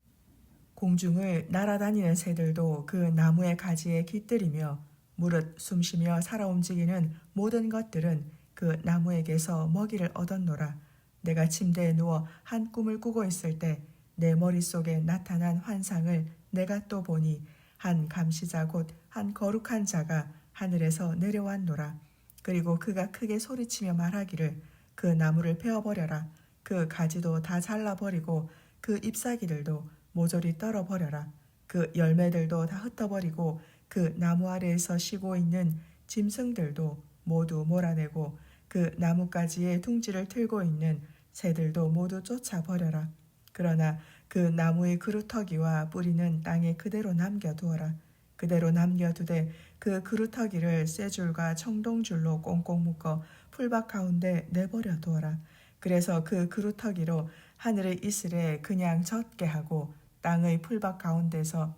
공중을 날아다니는 새들도 그 나무의 가지에 깃들이며 무릇 숨쉬며 살아 움직이는 모든 것들은 그 나무에게서 먹이를 얻었노라. 내가 침대에 누워 한 꿈을 꾸고 있을 때 내 머릿속에 나타난 환상을 내가 또 보니 한 감시자 곧 한 거룩한 자가 하늘에서 내려왔노라. 그리고 그가 크게 소리치며 말하기를 그 나무를 베어버려라. 그 가지도 다 잘라버리고 그 잎사귀들도 모조리 떨어버려라. 그 열매들도 다 흩어버리고 그 나무 아래에서 쉬고 있는 짐승들도 모두 몰아내고 그 나뭇가지에 둥지를 틀고 있는 새들도 모두 쫓아버려라. 그러나 그 나무의 그루터기와 뿌리는 땅에 그대로 남겨두어라. 그대로 남겨두되 그 그루터기를 쇠줄과 청동줄로 꽁꽁 묶어 풀밭 가운데 내버려 두어라. 그래서 그 그루터기로 하늘의 이슬에 그냥 젖게 하고 땅의 풀밭 가운데서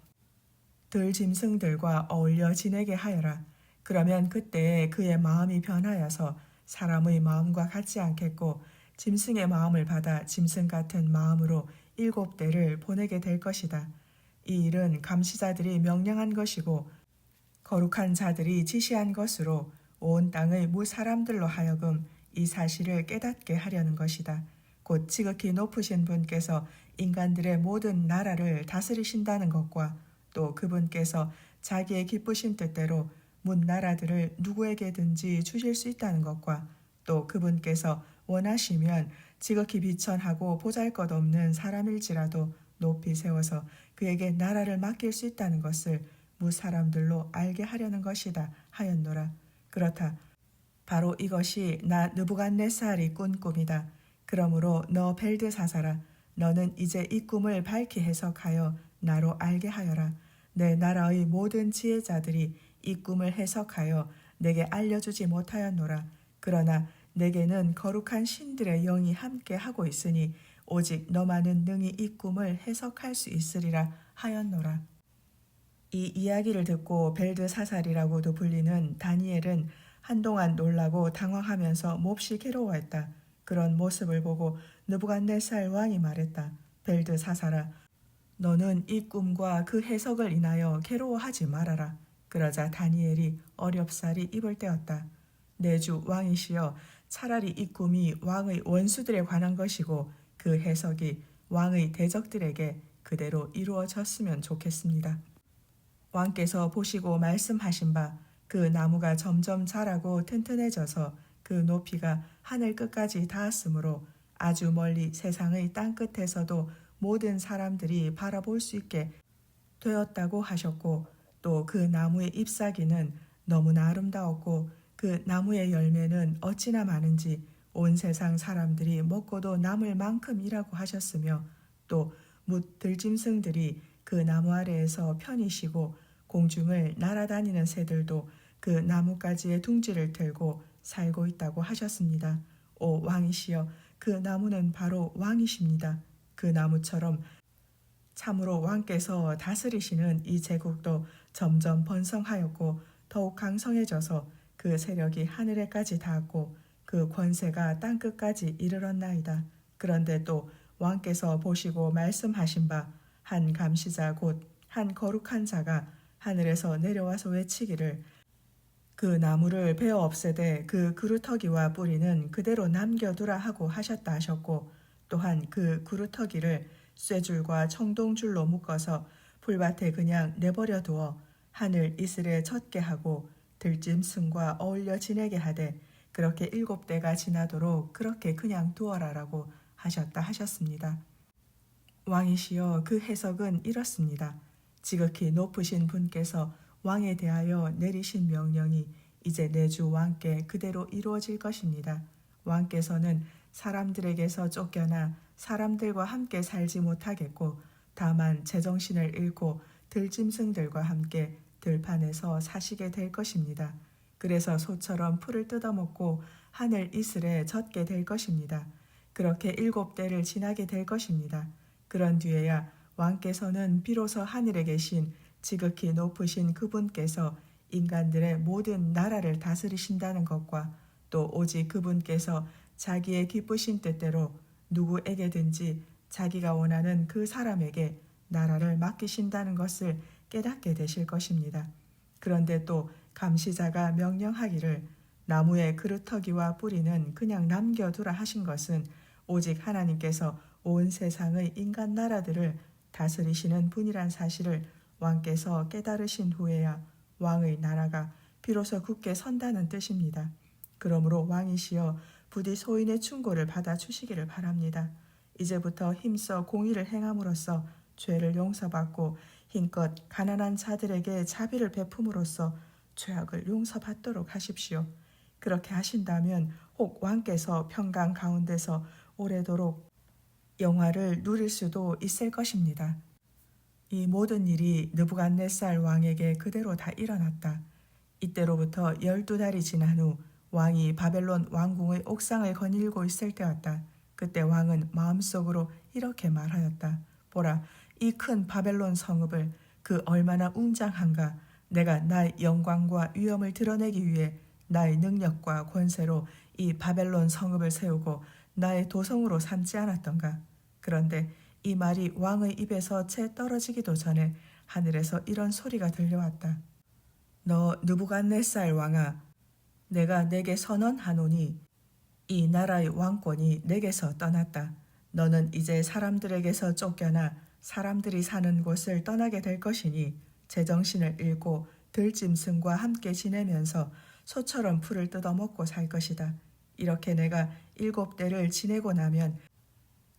들짐승들과 어울려 지내게 하여라. 그러면 그때에 그의 마음이 변하여서 사람의 마음과 같지 않겠고 짐승의 마음을 받아 짐승 같은 마음으로 7대를 보내게 될 것이다. 이 일은 감시자들이 명령한 것이고 거룩한 자들이 지시한 것으로 온 땅의 무사람들로 하여금 이 사실을 깨닫게 하려는 것이다. 곧 지극히 높으신 분께서 인간들의 모든 나라를 다스리신다는 것과 또 그분께서 자기의 기쁘신 뜻대로 문나라들을 누구에게든지 주실 수 있다는 것과 또 그분께서 원하시면 지극히 비천하고 보잘것없는 사람일지라도 높이 세워서 그에게 나라를 맡길 수 있다는 것을 무사람들로 알게 하려는 것이다 하였노라. 그렇다. 바로 이것이 나 느부갓네살이 꾼 꿈이다. 그러므로 너 벨드사살아, 너는 이제 이 꿈을 밝히 해석하여 나로 알게 하여라. 내 나라의 모든 지혜자들이 이 꿈을 해석하여 내게 알려주지 못하였노라. 그러나 내게는 거룩한 신들의 영이 함께 하고 있으니 오직 너만은 능히 이 꿈을 해석할 수 있으리라 하였노라. 이 이야기를 듣고 벨드사살이라고도 불리는 다니엘은 한동안 놀라고 당황하면서 몹시 괴로워했다. 그런 모습을 보고 느부갓네살 왕이 말했다. 벨드사살아, 너는 이 꿈과 그 해석을 인하여 괴로워하지 말아라. 그러자 다니엘이 어렵사리 입을 떼었다. 내주 왕이시여, 차라리 이 꿈이 왕의 원수들에 관한 것이고 그 해석이 왕의 대적들에게 그대로 이루어졌으면 좋겠습니다. 왕께서 보시고 말씀하신 바 그 나무가 점점 자라고 튼튼해져서 그 높이가 하늘 끝까지 닿았으므로 아주 멀리 세상의 땅끝에서도 모든 사람들이 바라볼 수 있게 되었다고 하셨고, 또 그 나무의 잎사귀는 너무나 아름다웠고 그 나무의 열매는 어찌나 많은지 온 세상 사람들이 먹고도 남을 만큼이라고 하셨으며, 또 뭇 들짐승들이 그 나무 아래에서 편히 쉬고 공중을 날아다니는 새들도 그 나뭇가지의 둥지를 틀고 살고 있다고 하셨습니다. 오 왕이시여, 그 나무는 바로 왕이십니다. 그 나무처럼 참으로 왕께서 다스리시는 이 제국도 점점 번성하였고 더욱 강성해져서 그 세력이 하늘에까지 닿았고 그 권세가 땅끝까지 이르렀나이다. 그런데 또 왕께서 보시고 말씀하신 바 한 감시자 곧 한 거룩한 자가 하늘에서 내려와서 외치기를, 그 나무를 베어 없애되 그 그루터기와 뿌리는 그대로 남겨두라 하고 하셨다 하셨고, 또한 그 그루터기를 쇠줄과 청동줄로 묶어서 풀밭에 그냥 내버려 두어 하늘 이슬에 젖게 하고 들짐승과 어울려 지내게 하되 그렇게 7대가 지나도록 그렇게 그냥 두어라라고 하셨다 하셨습니다. 왕이시여, 그 해석은 이렇습니다. 지극히 높으신 분께서 왕에 대하여 내리신 명령이 이제 내주 왕께 그대로 이루어질 것입니다. 왕께서는 사람들에게서 쫓겨나 사람들과 함께 살지 못하겠고 다만 제정신을 잃고 들짐승들과 함께 들판에서 사시게 될 것입니다. 그래서 소처럼 풀을 뜯어먹고 하늘 이슬에 젖게 될 것입니다. 그렇게 7대를 지나게 될 것입니다. 그런 뒤에야 왕께서는 비로소 하늘에 계신 지극히 높으신 그분께서 인간들의 모든 나라를 다스리신다는 것과 또 오직 그분께서 자기의 기쁘신 뜻대로 누구에게든지 자기가 원하는 그 사람에게 나라를 맡기신다는 것을 깨닫게 되실 것입니다. 그런데 또 감시자가 명령하기를 나무의 그루터기와 뿌리는 그냥 남겨두라 하신 것은 오직 하나님께서 온 세상의 인간 나라들을 다스리시는 분이란 사실을 왕께서 깨달으신 후에야 왕의 나라가 비로소 굳게 선다는 뜻입니다. 그러므로 왕이시여, 부디 소인의 충고를 받아 주시기를 바랍니다. 이제부터 힘써 공의를 행함으로써 죄를 용서받고 힘껏 가난한 자들에게 자비를 베품으로써 죄악을 용서받도록 하십시오. 그렇게 하신다면 혹 왕께서 평강 가운데서 오래도록 영화를 누릴 수도 있을 것입니다. 이 모든 일이 느부갓네살 왕에게 그대로 다 일어났다. 이때로부터 12달이 지난 후 왕이 바벨론 왕궁의 옥상을 거닐고 있을 때였다. 그때 왕은 마음속으로 이렇게 말하였다. 보라, 이 큰 바벨론 성읍을 그 얼마나 웅장한가. 내가 나의 영광과 위엄을 드러내기 위해 나의 능력과 권세로 이 바벨론 성읍을 세우고 나의 도성으로 삼지 않았던가. 그런데 이 말이 왕의 입에서 채 떨어지기도 전에 하늘에서 이런 소리가 들려왔다. 너 느부갓네살 왕아, 내가 내게 선언하노니 이 나라의 왕권이 내게서 떠났다. 너는 이제 사람들에게서 쫓겨나 사람들이 사는 곳을 떠나게 될 것이니 제정신을 잃고 들짐승과 함께 지내면서 소처럼 풀을 뜯어먹고 살 것이다. 이렇게 내가 7대를 지내고 나면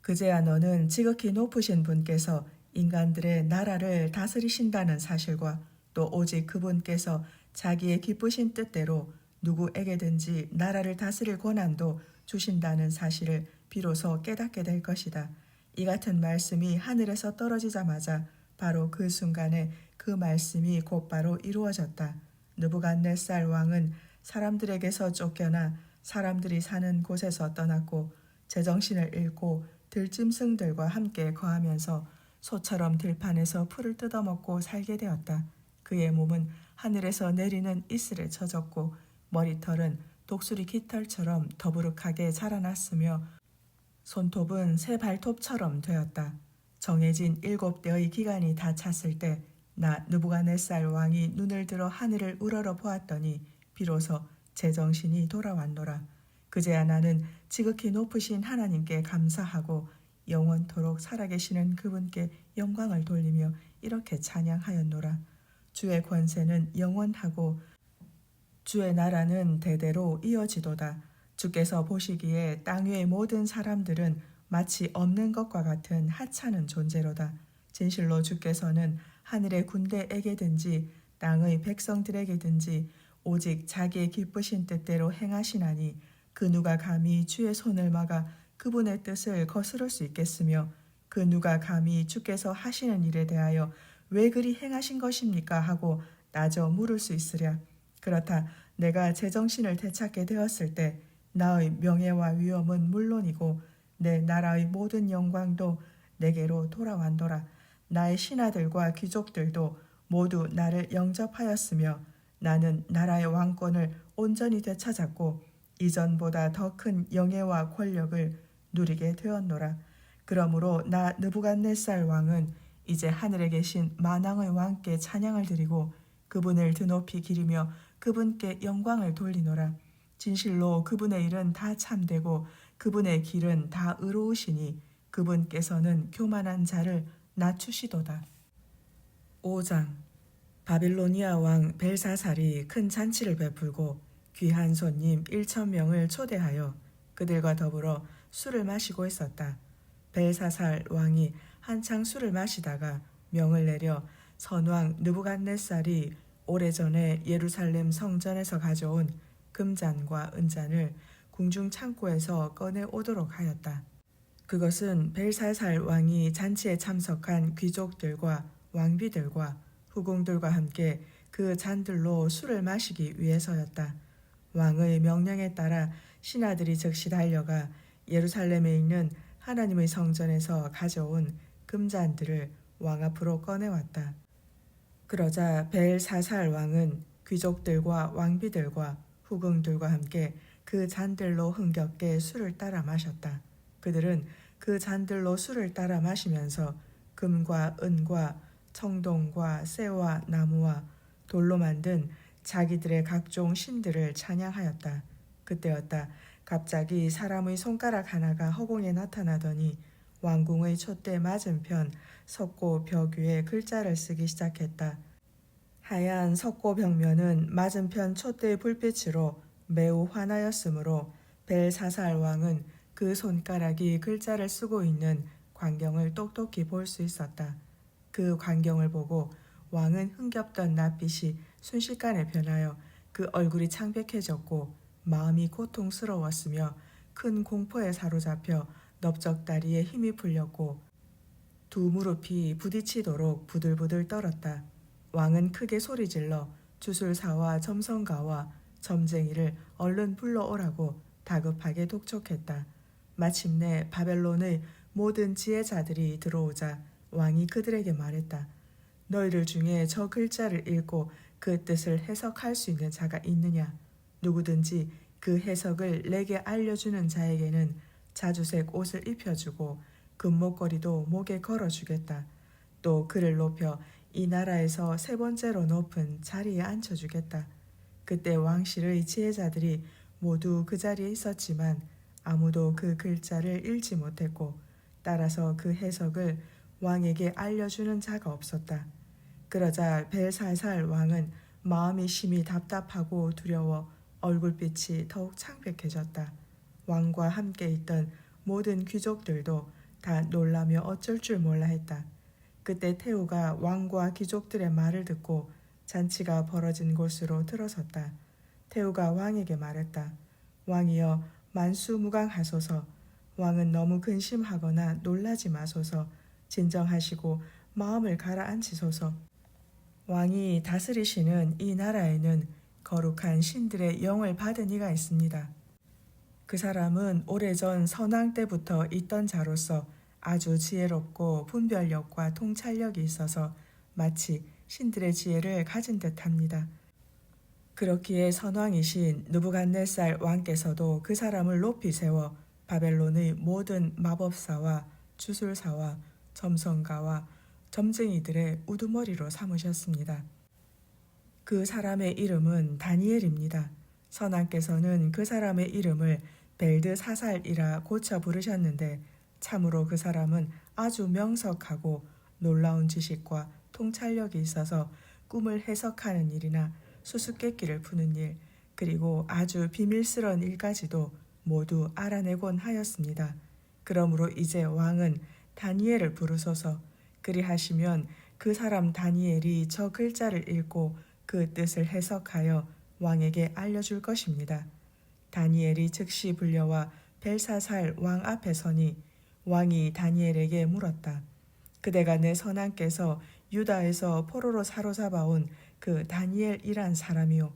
그제야 너는 지극히 높으신 분께서 인간들의 나라를 다스리신다는 사실과 또 오직 그분께서 자기의 기쁘신 뜻대로 누구에게든지 나라를 다스릴 권한도 주신다는 사실을 비로소 깨닫게 될 것이다. 이 같은 말씀이 하늘에서 떨어지자마자 바로 그 순간에 그 말씀이 곧바로 이루어졌다. 느부갓네살 왕은 사람들에게서 쫓겨나 사람들이 사는 곳에서 떠났고 제정신을 잃고 들짐승들과 함께 거하면서 소처럼 들판에서 풀을 뜯어먹고 살게 되었다. 그의 몸은 하늘에서 내리는 이슬에 젖었고 머리털은 독수리 깃털처럼 더부룩하게 자라났으며 손톱은 새 발톱처럼 되었다. 정해진 7대의 기간이 다 찼을 때 나 느부갓네살 왕이 눈을 들어 하늘을 우러러 보았더니 비로소 제정신이 돌아왔노라. 그제야 나는 지극히 높으신 하나님께 감사하고 영원토록 살아계시는 그분께 영광을 돌리며 이렇게 찬양하였노라. 주의 권세는 영원하고 주의 나라는 대대로 이어지도다. 주께서 보시기에 땅 위의 모든 사람들은 마치 없는 것과 같은 하찮은 존재로다. 진실로 주께서는 하늘의 군대에게든지 땅의 백성들에게든지 오직 자기의 기쁘신 뜻대로 행하시나니 그 누가 감히 주의 손을 막아 그분의 뜻을 거스를 수 있겠으며 그 누가 감히 주께서 하시는 일에 대하여 왜 그리 행하신 것입니까 하고 따져 물을 수 있으랴. 그렇다 내가 제정신을 되찾게 되었을 때 나의 명예와 위엄은 물론이고 내 나라의 모든 영광도 내게로 돌아왔노라. 나의 신하들과 귀족들도 모두 나를 영접하였으며 나는 나라의 왕권을 온전히 되찾았고 이전보다 더 큰 영예와 권력을 누리게 되었노라. 그러므로 나 느부갓네살 왕은 이제 하늘에 계신 만왕의 왕께 찬양을 드리고 그분을 드높이 기리며 그분께 영광을 돌리노라. 진실로 그분의 일은 다 참되고 그분의 길은 다 의로우시니 그분께서는 교만한 자를 낮추시도다. 5장 바빌로니아 왕 벨사살이 큰 잔치를 베풀고 귀한 손님 1,000명을 초대하여 그들과 더불어 술을 마시고 있었다. 벨사살 왕이 한창 술을 마시다가 명을 내려 선왕 느부갓네살이 오래전에 예루살렘 성전에서 가져온 금잔과 은잔을 궁중 창고에서 꺼내 오도록 하였다. 그것은 벨사살 왕이 잔치에 참석한 귀족들과 왕비들과 후궁들과 함께 그 잔들로 술을 마시기 위해서였다. 왕의 명령에 따라 신하들이 즉시 달려가 예루살렘에 있는 하나님의 성전에서 가져온 금잔들을 왕 앞으로 꺼내왔다. 그러자 벨사살 왕은 귀족들과 왕비들과 후궁들과 함께 그 잔들로 흥겹게 술을 따라 마셨다. 그들은 그 잔들로 술을 따라 마시면서 금과 은과 청동과 쇠와 나무와 돌로 만든 자기들의 각종 신들을 찬양하였다. 그때였다. 갑자기 사람의 손가락 하나가 허공에 나타나더니 왕궁의 촛대 맞은편 석고 벽 위에 글자를 쓰기 시작했다. 하얀 석고 벽면은 맞은편 촛대의 불빛으로 매우 환하였으므로 벨사살 왕은 그 손가락이 글자를 쓰고 있는 광경을 똑똑히 볼 수 있었다. 그 광경을 보고 왕은 흥겹던 낯빛이 순식간에 변하여 그 얼굴이 창백해졌고 마음이 고통스러웠으며 큰 공포에 사로잡혀 넓적다리에 힘이 풀렸고 두 무릎이 부딪히도록 부들부들 떨었다. 왕은 크게 소리질러 주술사와 점성가와 점쟁이를 얼른 불러오라고 다급하게 독촉했다. 마침내 바벨론의 모든 지혜자들이 들어오자 왕이 그들에게 말했다. 너희들 중에 저 글자를 읽고 그 뜻을 해석할 수 있는 자가 있느냐? 누구든지 그 해석을 내게 알려주는 자에게는 자주색 옷을 입혀주고 금목걸이도 목에 걸어주겠다. 또 그를 높여 이 나라에서 3번째로 높은 자리에 앉혀주겠다. 그때 왕실의 지혜자들이 모두 그 자리에 있었지만 아무도 그 글자를 읽지 못했고 따라서 그 해석을 왕에게 알려주는 자가 없었다. 그러자 벨사살 왕은 마음이 심히 답답하고 두려워 얼굴빛이 더욱 창백해졌다. 왕과 함께 있던 모든 귀족들도 다 놀라며 어쩔 줄 몰라 했다. 그때 태우가 왕과 귀족들의 말을 듣고 잔치가 벌어진 곳으로 들어섰다. 태우가 왕에게 말했다. 왕이여 만수무강하소서. 왕은 너무 근심하거나 놀라지 마소서. 진정하시고 마음을 가라앉히소서. 왕이 다스리시는 이 나라에는 거룩한 신들의 영을 받은 이가 있습니다. 그 사람은 오래전 선왕 때부터 있던 자로서 아주 지혜롭고 분별력과 통찰력이 있어서 마치 신들의 지혜를 가진 듯합니다. 그렇기에 선왕이신 느부갓네살 왕께서도 그 사람을 높이 세워 바벨론의 모든 마법사와 주술사와 점성가와 점쟁이들의 우두머리로 삼으셨습니다. 그 사람의 이름은 다니엘입니다. 선왕께서는 그 사람의 이름을 벨드사살이라 고쳐 부르셨는데 참으로 그 사람은 아주 명석하고 놀라운 지식과 통찰력이 있어서 꿈을 해석하는 일이나 수수께끼를 푸는 일, 그리고 아주 비밀스러운 일까지도 모두 알아내곤 하였습니다. 그러므로 이제 왕은 다니엘을 부르소서. 그리하시면 그 사람 다니엘이 저 글자를 읽고 그 뜻을 해석하여 왕에게 알려줄 것입니다. 다니엘이 즉시 불려와 벨사살 왕 앞에 서니 왕이 다니엘에게 물었다. 그대가 내 선왕께서 유다에서 포로로 사로잡아온 그 다니엘이란 사람이요.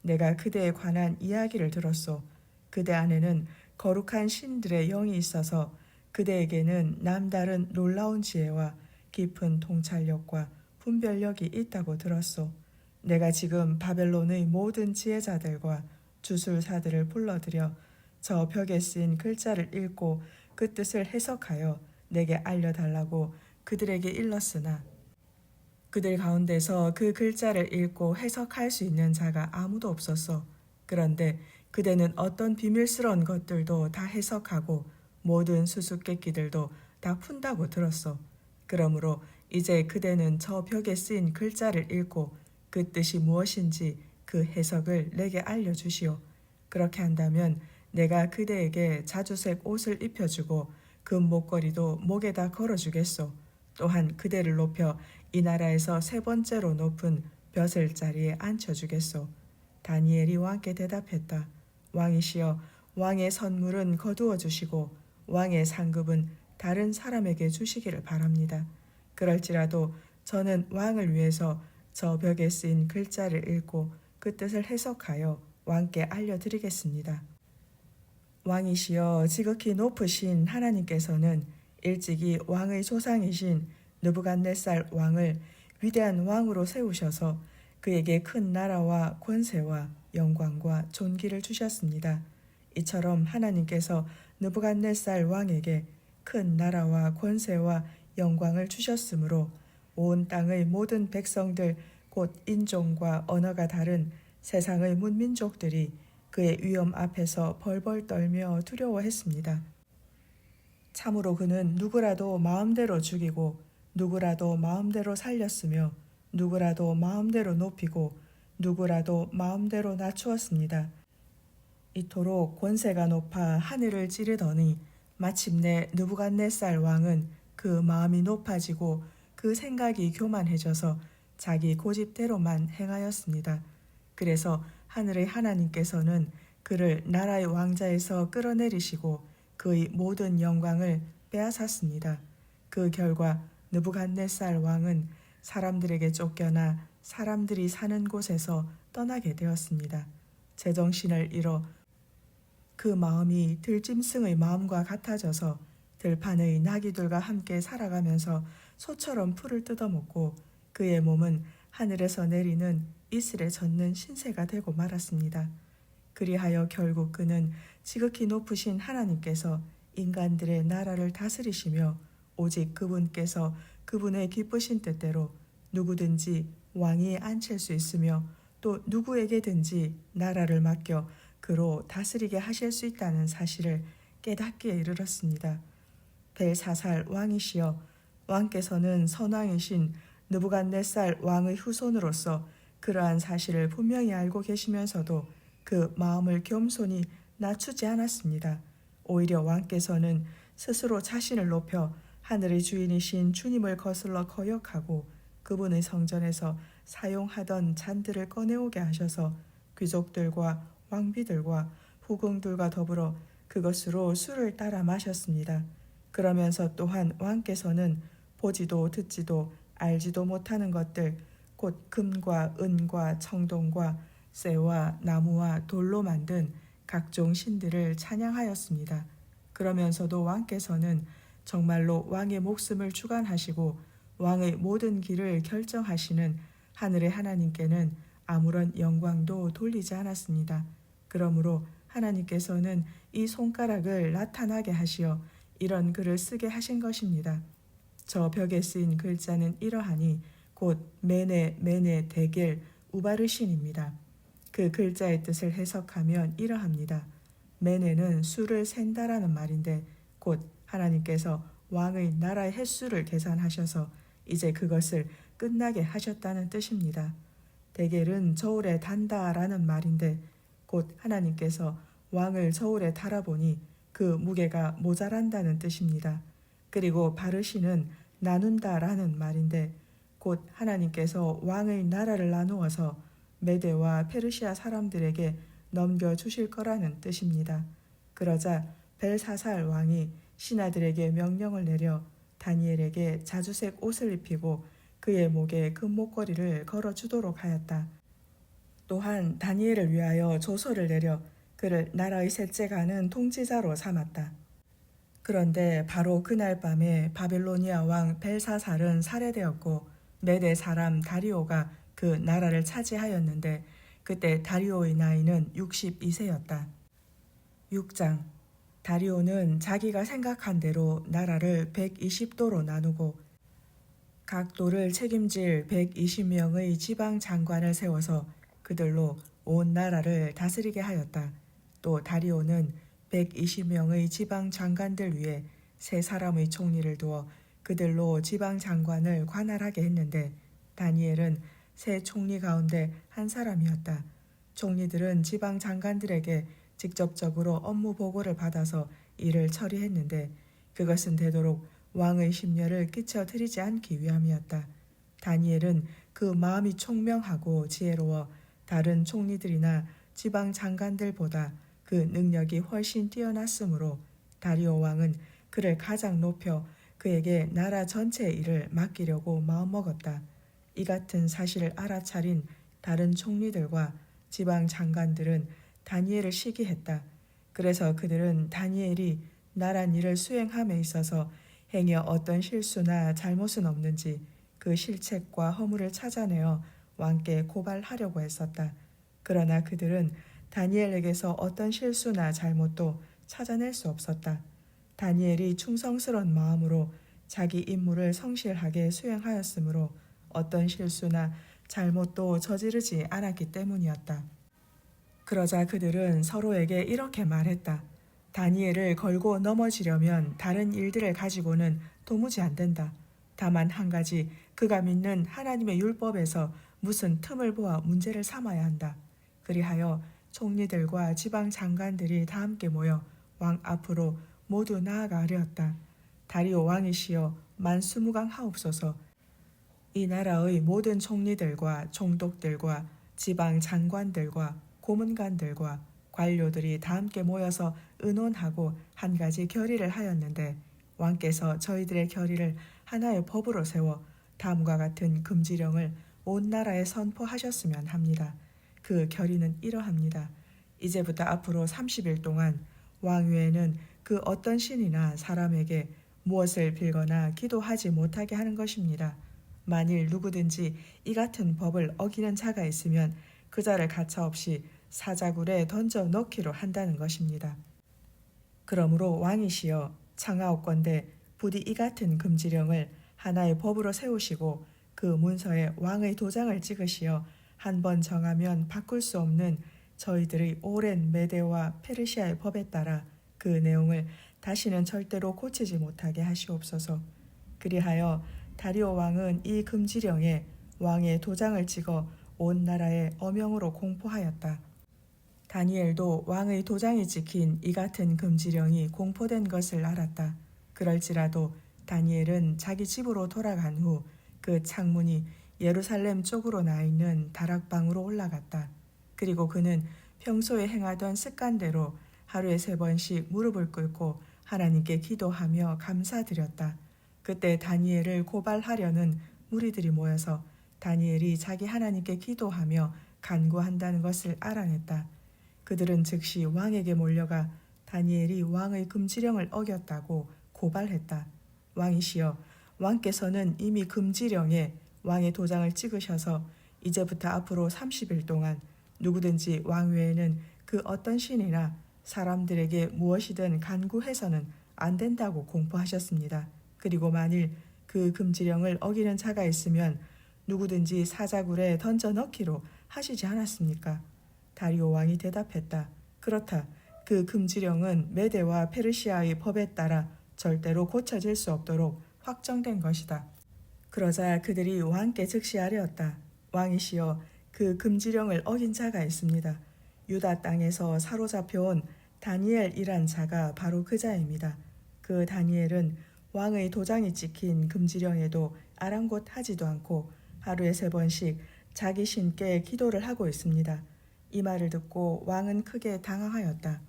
내가 그대에 관한 이야기를 들었소. 그대 안에는 거룩한 신들의 영이 있어서 그대에게는 남다른 놀라운 지혜와 깊은 통찰력과 분별력이 있다고 들었소. 내가 지금 바벨론의 모든 지혜자들과 주술사들을 불러들여 저 벽에 쓰인 글자를 읽고 그 뜻을 해석하여 내게 알려달라고 그들에게 일렀으나 그들 가운데서 그 글자를 읽고 해석할 수 있는 자가 아무도 없었어. 그런데 그대는 어떤 비밀스러운 것들도 다 해석하고 모든 수수께끼들도 다 푼다고 들었어. 그러므로 이제 그대는 저 벽에 쓰인 글자를 읽고 그 뜻이 무엇인지 그 해석을 내게 알려주시오. 그렇게 한다면 내가 그대에게 자주색 옷을 입혀주고 금 목걸이도 목에다 걸어주겠소. 또한 그대를 높여 이 나라에서 세 번째로 높은 벼슬 자리에 앉혀주겠소. 다니엘이 왕께 대답했다. 왕이시여, 왕의 선물은 거두어 주시고 왕의 상급은 다른 사람에게 주시기를 바랍니다. 그럴지라도 저는 왕을 위해서 저 벽에 쓰인 글자를 읽고 그 뜻을 해석하여 왕께 알려드리겠습니다. 왕이시여, 지극히 높으신 하나님께서는 일찍이 왕의 조상이신 느부갓네살 왕을 위대한 왕으로 세우셔서 그에게 큰 나라와 권세와 영광과 존귀를 주셨습니다. 이처럼 하나님께서 느부갓네살 왕에게 큰 나라와 권세와 영광을 주셨으므로 온 땅의 모든 백성들 곧 인종과 언어가 다른 세상의 문민족들이 그의 위엄 앞에서 벌벌 떨며 두려워했습니다. 참으로 그는 누구라도 마음대로 죽이고 누구라도 마음대로 살렸으며 누구라도 마음대로 높이고 누구라도 마음대로 낮추었습니다. 이토록 권세가 높아 하늘을 찌르더니 마침내 느부갓네살 왕은 그 마음이 높아지고 그 생각이 교만해져서 자기 고집대로만 행하였습니다. 그래서 하늘의 하나님께서는 그를 나라의 왕자에서 끌어내리시고 그의 모든 영광을 빼앗았습니다. 그 결과 느부갓네살 왕은 사람들에게 쫓겨나 사람들이 사는 곳에서 떠나게 되었습니다. 제정신을 잃어 그 마음이 들짐승의 마음과 같아져서 들판의 나귀들과 함께 살아가면서 소처럼 풀을 뜯어먹고 그의 몸은 하늘에서 내리는 이슬에 젖는 신세가 되고 말았습니다. 그리하여 결국 그는 지극히 높으신 하나님께서 인간들의 나라를 다스리시며 오직 그분께서 그분의 기쁘신 뜻대로 누구든지 왕위에 앉힐 수 있으며 또 누구에게든지 나라를 맡겨 그로 다스리게 하실 수 있다는 사실을 깨닫기에 이르렀습니다. 벨사살 왕이시여, 왕께서는 선왕이신 느부갓네살 왕의 후손으로서 그러한 사실을 분명히 알고 계시면서도 그 마음을 겸손히 낮추지 않았습니다. 오히려 왕께서는 스스로 자신을 높여 하늘의 주인이신 주님을 거슬러 거역하고 그분의 성전에서 사용하던 잔들을 꺼내오게 하셔서 귀족들과 왕비들과 후궁들과 더불어 그것으로 술을 따라 마셨습니다. 그러면서 또한 왕께서는 보지도 듣지도 알지도 못하는 것들 곧 금과 은과 청동과 쇠와 나무와 돌로 만든 각종 신들을 찬양하였습니다. 그러면서도 왕께서는 정말로 왕의 목숨을 주관하시고 왕의 모든 길을 결정하시는 하늘의 하나님께는 아무런 영광도 돌리지 않았습니다. 그러므로 하나님께서는 이 손가락을 나타나게 하시어 이런 글을 쓰게 하신 것입니다. 저 벽에 쓰인 글자는 이러하니 곧 메네 메네 데겔 우바르신입니다. 그 글자의 뜻을 해석하면 이러합니다. 메네는 수를 센다라는 말인데 곧 하나님께서 왕의 나라의 횟수를 계산하셔서 이제 그것을 끝나게 하셨다는 뜻입니다. 데겔은 저울에 단다라는 말인데 곧 하나님께서 왕을 저울에 달아보니 그 무게가 모자란다는 뜻입니다. 그리고 바르시는 나눈다라는 말인데 곧 하나님께서 왕의 나라를 나누어서 메대와 페르시아 사람들에게 넘겨주실 거라는 뜻입니다. 그러자 벨사살 왕이 신하들에게 명령을 내려 다니엘에게 자주색 옷을 입히고 그의 목에 금목걸이를 걸어주도록 하였다. 또한 다니엘을 위하여 조서를 내려 그를 나라의 셋째 가는 통치자로 삼았다. 그런데 바로 그날 밤에 바벨로니아 왕 벨사살은 살해되었고 메대 사람 다리오가 그 나라를 차지하였는데 그때 다리오의 나이는 62세였다. 6장 다리오는 자기가 생각한 대로 나라를 120도로 나누고 각 도를 책임질 120명의 지방 장관을 세워서 그들로 온 나라를 다스리게 하였다. 또 다리오는 120명의 지방 장관들 위에 세 사람의 총리를 두어 그들로 지방 장관을 관할하게 했는데 다니엘은 세 총리 가운데 한 사람이었다. 총리들은 지방 장관들에게 직접적으로 업무 보고를 받아서 일을 처리했는데 그것은 되도록 왕의 심려를 끼쳐드리지 않기 위함이었다. 다니엘은 그 마음이 총명하고 지혜로워 다른 총리들이나 지방 장관들보다 그 능력이 훨씬 뛰어났으므로 다리오 왕은 그를 가장 높여 그에게 나라 전체의 일을 맡기려고 마음먹었다. 이 같은 사실을 알아차린 다른 총리들과 지방 장관들은 다니엘을 시기했다. 그래서 그들은 다니엘이 나란 일을 수행함에 있어서 행여 어떤 실수나 잘못은 없는지 그 실책과 허물을 찾아내어 왕께 고발하려고 했었다. 그러나 그들은 다니엘에게서 어떤 실수나 잘못도 찾아낼 수 없었다. 다니엘이 충성스러운 마음으로 자기 임무를 성실하게 수행하였으므로 어떤 실수나 잘못도 저지르지 않았기 때문이었다. 그러자 그들은 서로에게 이렇게 말했다. 다니엘을 걸고 넘어지려면 다른 일들을 가지고는 도무지 안 된다. 다만 한 가지 그가 믿는 하나님의 율법에서 무슨 틈을 보아 문제를 삼아야 한다. 그리하여 총리들과 지방 장관들이 다 함께 모여 왕 앞으로 모두 나아가려었다. 다리오 왕이시여 만수무강하옵소서. 이 나라의 모든 총리들과 총독들과 지방 장관들과 고문관들과 관료들이 다 함께 모여서 의논하고 한 가지 결의를 하였는데 왕께서 저희들의 결의를 하나의 법으로 세워 다음과 같은 금지령을 온 나라에 선포하셨으면 합니다. 그 결의는 이러합니다. 이제부터 앞으로 30일 동안 왕 외에는 그 어떤 신이나 사람에게 무엇을 빌거나 기도하지 못하게 하는 것입니다. 만일 누구든지 이 같은 법을 어기는 자가 있으면 그 자를 가차없이 사자굴에 던져 넣기로 한다는 것입니다. 그러므로 왕이시여 청하옵건대 부디 이 같은 금지령을 하나의 법으로 세우시고 그 문서에 왕의 도장을 찍으시어 한 번 정하면 바꿀 수 없는 저희들의 오랜 메대와 페르시아의 법에 따라 그 내용을 다시는 절대로 고치지 못하게 하시옵소서. 그리하여 다리오 왕은 이 금지령에 왕의 도장을 찍어 온 나라에 어명으로 공포하였다. 다니엘도 왕의 도장이 찍힌 이 같은 금지령이 공포된 것을 알았다. 그럴지라도 다니엘은 자기 집으로 돌아간 후 그 창문이 예루살렘 쪽으로 나 있는 다락방으로 올라갔다. 그리고 그는 평소에 행하던 습관대로 하루에 3번씩 무릎을 꿇고 하나님께 기도하며 감사드렸다. 그때 다니엘을 고발하려는 무리들이 모여서 다니엘이 자기 하나님께 기도하며 간구한다는 것을 알아냈다. 그들은 즉시 왕에게 몰려가 다니엘이 왕의 금지령을 어겼다고 고발했다. 왕이시여, 왕께서는 이미 금지령에 왕의 도장을 찍으셔서 이제부터 앞으로 30일 동안 누구든지 왕 외에는 그 어떤 신이나 사람들에게 무엇이든 간구해서는 안 된다고 공포하셨습니다. 그리고 만일 그 금지령을 어기는 자가 있으면 누구든지 사자굴에 던져 넣기로 하시지 않았습니까? 다리오 왕이 대답했다. 그렇다. 그 금지령은 메대와 페르시아의 법에 따라 절대로 고쳐질 수 없도록 확정된 것이다. 그러자 그들이 왕께 즉시 아뢰었다. 왕이시여, 그 금지령을 어긴 자가 있습니다. 유다 땅에서 사로잡혀온 다니엘이란 자가 바로 그 자입니다. 그 다니엘은 왕의 도장이 찍힌 금지령에도 아랑곳하지도 않고 하루에 3번씩 자기 신께 기도를 하고 있습니다. 이 말을 듣고 왕은 크게 당황하였다.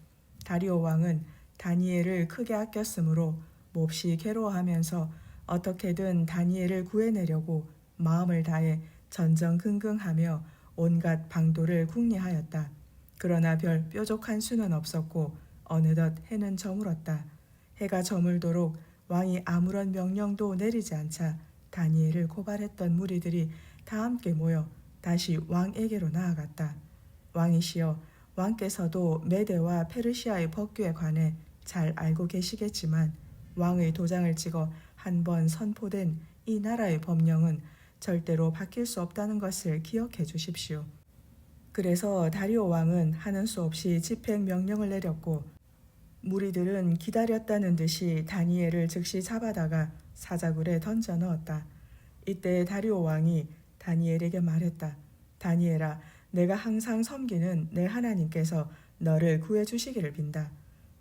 다리오 왕은 다니엘을 크게 아꼈으므로 몹시 괴로워하면서 어떻게든 다니엘을 구해내려고 마음을 다해 전전긍긍하며 온갖 방도를 궁리하였다. 그러나 별 뾰족한 수는 없었고 어느덧 해는 저물었다. 해가 저물도록 왕이 아무런 명령도 내리지 않자 다니엘을 고발했던 무리들이 다 함께 모여 다시 왕에게로 나아갔다. 왕이시여, 왕께서도 메대와 페르시아의 법규에 관해 잘 알고 계시겠지만 왕의 도장을 찍어 한 번 선포된 이 나라의 법령은 절대로 바뀔 수 없다는 것을 기억해 주십시오. 그래서 다리오 왕은 하는 수 없이 집행 명령을 내렸고 무리들은 기다렸다는 듯이 다니엘을 즉시 잡아다가 사자굴에 던져 넣었다. 이때 다리오 왕이 다니엘에게 말했다. 다니엘아, 내가 항상 섬기는 내 하나님께서 너를 구해 주시기를 빈다.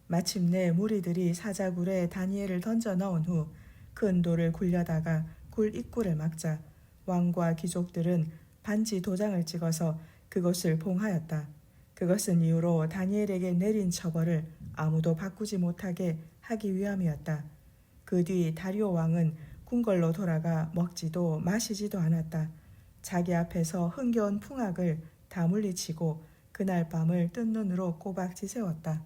마침내 무리들이 사자굴에 다니엘을 던져 넣은 후 큰 돌을 굴려다가 굴 입구를 막자 왕과 귀족들은 반지 도장을 찍어서 그것을 봉하였다. 그것은 이후로 다니엘에게 내린 처벌을 아무도 바꾸지 못하게 하기 위함이었다. 그 뒤 다리오 왕은 궁궐로 돌아가 먹지도 마시지도 않았다. 자기 앞에서 흥겨운 풍악을 다 물리치고 그날 밤을 뜬 눈으로 꼬박 지새웠다.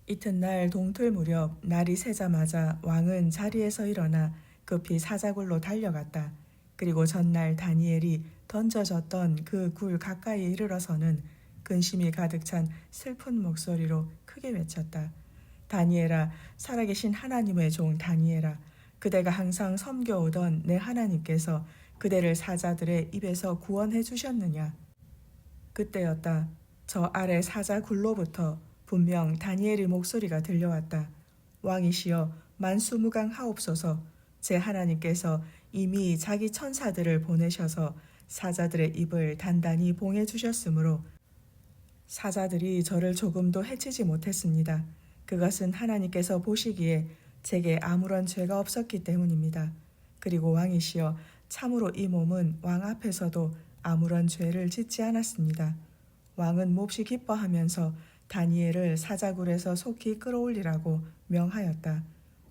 이튿날 동틀 무렵 날이 새자마자 왕은 자리에서 일어나 급히 사자굴로 달려갔다. 그리고 전날 다니엘이 던져졌던 그 굴 가까이에 이르러서는 근심이 가득 찬 슬픈 목소리로 크게 외쳤다. 다니엘아, 살아계신 하나님의 종 다니엘아, 그대가 항상 섬겨오던 내 하나님께서 그대를 사자들의 입에서 구원해 주셨느냐? 그때였다. 저 아래 사자굴로부터 분명 다니엘의 목소리가 들려왔다. 왕이시여, 만수무강하옵소서. 제 하나님께서 이미 자기 천사들을 보내셔서 사자들의 입을 단단히 봉해 주셨으므로 사자들이 저를 조금도 해치지 못했습니다. 그것은 하나님께서 보시기에 제게 아무런 죄가 없었기 때문입니다. 그리고 왕이시여, 참으로 이 몸은 왕 앞에서도 아무런 죄를 짓지 않았습니다. 왕은 몹시 기뻐하면서 다니엘을 사자굴에서 속히 끌어올리라고 명하였다.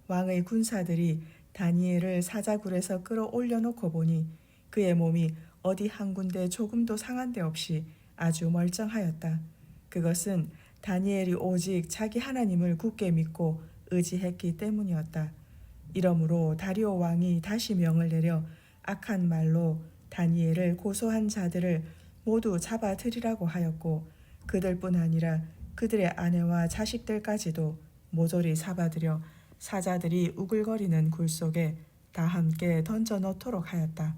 왕의 군사들이 다니엘을 사자굴에서 끌어올려 놓고 보니 그의 몸이 어디 한 군데 조금도 상한 데 없이 아주 멀쩡하였다. 그것은 다니엘이 오직 자기 하나님을 굳게 믿고 의지했기 때문이었다. 이러므로 다리오 왕이 다시 명을 내려 악한 말로 다니엘을 고소한 자들을 모두 잡아들이라고 하였고 그들뿐 아니라 그들의 아내와 자식들까지도 모조리 잡아들여 사자들이 우글거리는 굴 속에 다 함께 던져 넣도록 하였다.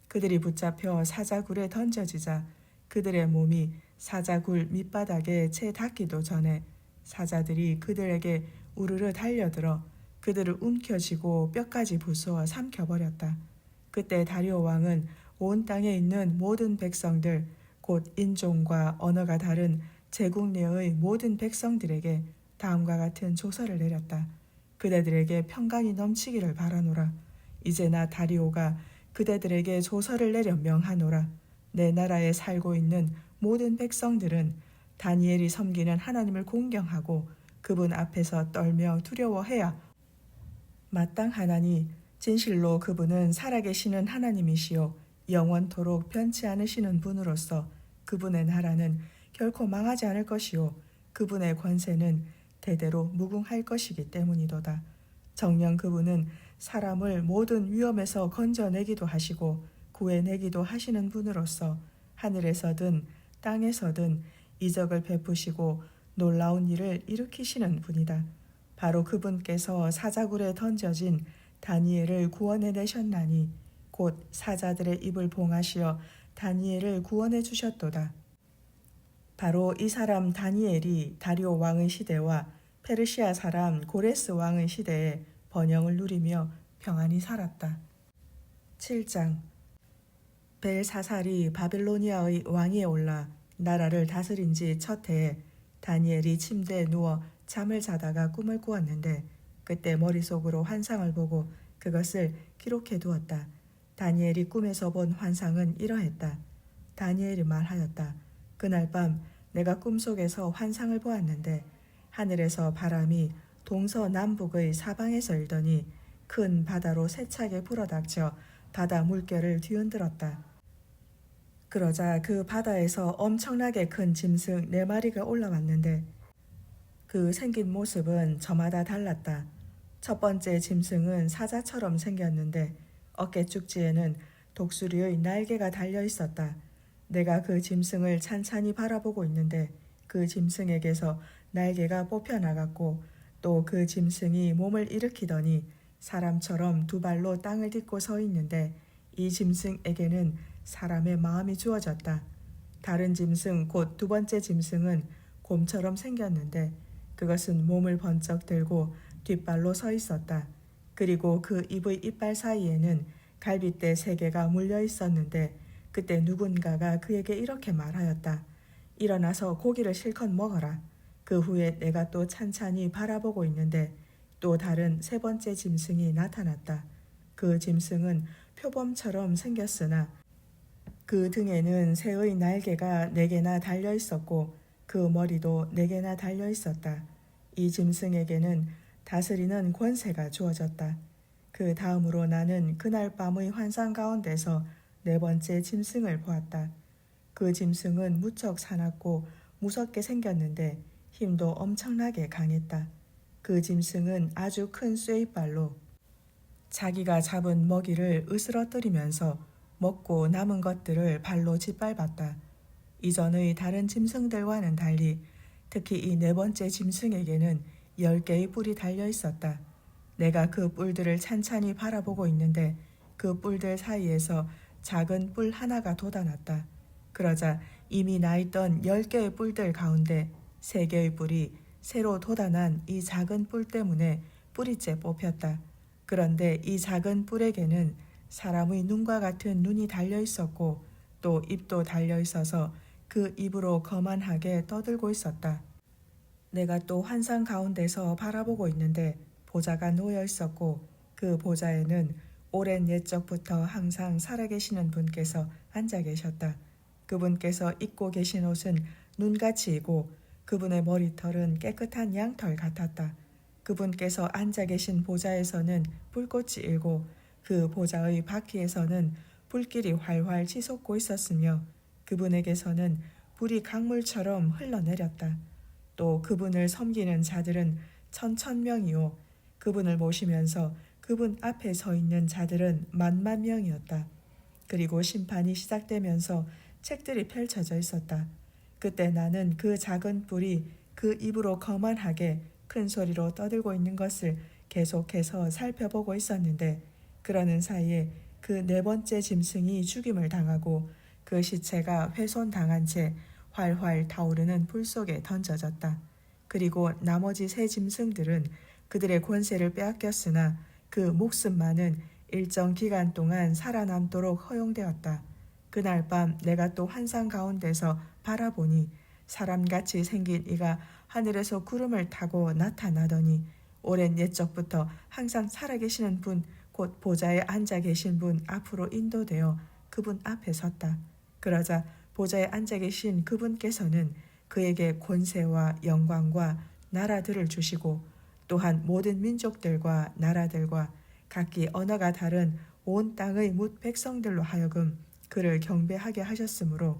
그들이 붙잡혀 사자굴에 던져지자 그들의 몸이 사자굴 밑바닥에 채 닿기도 전에 사자들이 그들에게 우르르 달려들어 그들을 움켜쥐고 뼈까지 부수어 삼켜버렸다. 그때 다리오 왕은 온 땅에 있는 모든 백성들, 곧 인종과 언어가 다른 제국 내의 모든 백성들에게 다음과 같은 조서를 내렸다. 그대들에게 평강이 넘치기를 바라노라. 이제 나 다리오가 그대들에게 조서를 내려 명하노라. 내 나라에 살고 있는 모든 백성들은 다니엘이 섬기는 하나님을 공경하고 그분 앞에서 떨며 두려워해야 마땅하나니 진실로 그분은 살아계시는 하나님이시요 영원토록 변치 않으시는 분으로서 그분의 나라는 결코 망하지 않을 것이요 그분의 권세는 대대로 무궁할 것이기 때문이도다. 정녕 그분은 사람을 모든 위험에서 건져내기도 하시고 구해내기도 하시는 분으로서 하늘에서든 땅에서든 이적을 베푸시고 놀라운 일을 일으키시는 분이다. 바로 그분께서 사자굴에 던져진 다니엘을 구원해내셨나니 곧 사자들의 입을 봉하시어 다니엘을 구원해 주셨도다. 바로 이 사람 다니엘이 다리오 왕의 시대와 페르시아 사람 고레스 왕의 시대에 번영을 누리며 평안히 살았다. 7장. 벨사살이 바빌로니아의 왕위에 올라 나라를 다스린 지 첫 해에 다니엘이 침대에 누워 잠을 자다가 꿈을 꾸었는데 그때 머릿속으로 환상을 보고 그것을 기록해 두었다. 다니엘이 꿈에서 본 환상은 이러했다. 다니엘이 말하였다. 그날 밤 내가 꿈속에서 환상을 보았는데 하늘에서 바람이 동서남북의 사방에서 일더니 큰 바다로 세차게 불어닥쳐 바다 물결을 뒤흔들었다. 그러자 그 바다에서 엄청나게 큰 짐승 4마리가 올라왔는데 그 생긴 모습은 저마다 달랐다. 첫 번째 짐승은 사자처럼 생겼는데 어깨 쭉지에는 독수리의 날개가 달려 있었다. 내가 그 짐승을 찬찬히 바라보고 있는데 그 짐승에게서 날개가 뽑혀나갔고 또 그 짐승이 몸을 일으키더니 사람처럼 2발로 땅을 딛고 서 있는데 이 짐승에게는 사람의 마음이 주어졌다. 다른 짐승 곧 2번째 짐승은 곰처럼 생겼는데 그것은 몸을 번쩍 들고 뒷발로 서 있었다. 그리고 그 입의 이빨 사이에는 갈빗대 3개가 물려 있었는데 그때 누군가가 그에게 이렇게 말하였다. 일어나서 고기를 실컷 먹어라. 그 후에 내가 또 찬찬히 바라보고 있는데 또 다른 3번째 짐승이 나타났다. 그 짐승은 표범처럼 생겼으나 그 등에는 새의 날개가 4개나 달려 있었고 그 머리도 4개나 달려 있었다. 이 짐승에게는 다스리는 권세가 주어졌다. 그 다음으로 나는 그날 밤의 환상 가운데서 4번째 짐승을 보았다. 그 짐승은 무척 사납고 무섭게 생겼는데 힘도 엄청나게 강했다. 그 짐승은 아주 큰 쇠이빨로 자기가 잡은 먹이를 으스러뜨리면서 먹고 남은 것들을 발로 짓밟았다. 이전의 다른 짐승들과는 달리 특히 이 4번째 짐승에게는 10개의 뿔이 달려 있었다. 내가 그 뿔들을 찬찬히 바라보고 있는데 그 뿔들 사이에서 작은 뿔 하나가 돋아났다. 그러자 이미 나 있던 10개의 뿔들 가운데 3개의 뿔이 새로 돋아난 이 작은 뿔 때문에 뿌리째 뽑혔다. 그런데 이 작은 뿔에게는 사람의 눈과 같은 눈이 달려 있었고 또 입도 달려 있어서 그 입으로 거만하게 떠들고 있었다. 내가 또 환상 가운데서 바라보고 있는데 보좌가 놓여 있었고 그 보좌에는 오랜 옛적부터 항상 살아계시는 분께서 앉아 계셨다. 그분께서 입고 계신 옷은 눈같이 이고 그분의 머리털은 깨끗한 양털 같았다. 그분께서 앉아 계신 보좌에서는 불꽃이 일고 그 보좌의 바퀴에서는 불길이 활활 치솟고 있었으며 그분에게서는 불이 강물처럼 흘러내렸다. 또 그분을 섬기는 자들은 천천명이요 그분을 모시면서 그분 앞에 서 있는 자들은 만만 명이었다. 그리고 심판이 시작되면서 책들이 펼쳐져 있었다. 그때 나는 그 작은 뿔이 그 입으로 거만하게 큰 소리로 떠들고 있는 것을 계속해서 살펴보고 있었는데 그러는 사이에 그 4번째 짐승이 죽임을 당하고 그 시체가 훼손당한 채 활활 타오르는 불 속에 던져졌다. 그리고 나머지 3 짐승들은 그들의 권세를 빼앗겼으나 그 목숨만은 일정 기간 동안 살아남도록 허용되었다. 그날 밤 내가 또 환상 가운데서 바라보니 사람같이 생긴 이가 하늘에서 구름을 타고 나타나더니 오랜 옛적부터 항상 살아계시는 분 곧 보좌에 앉아 계신 분 앞으로 인도되어 그분 앞에 섰다. 그러자 보좌에 앉아 계신 그분께서는 그에게 권세와 영광과 나라들을 주시고 또한 모든 민족들과 나라들과 각기 언어가 다른 온 땅의 뭇 백성들로 하여금 그를 경배하게 하셨으므로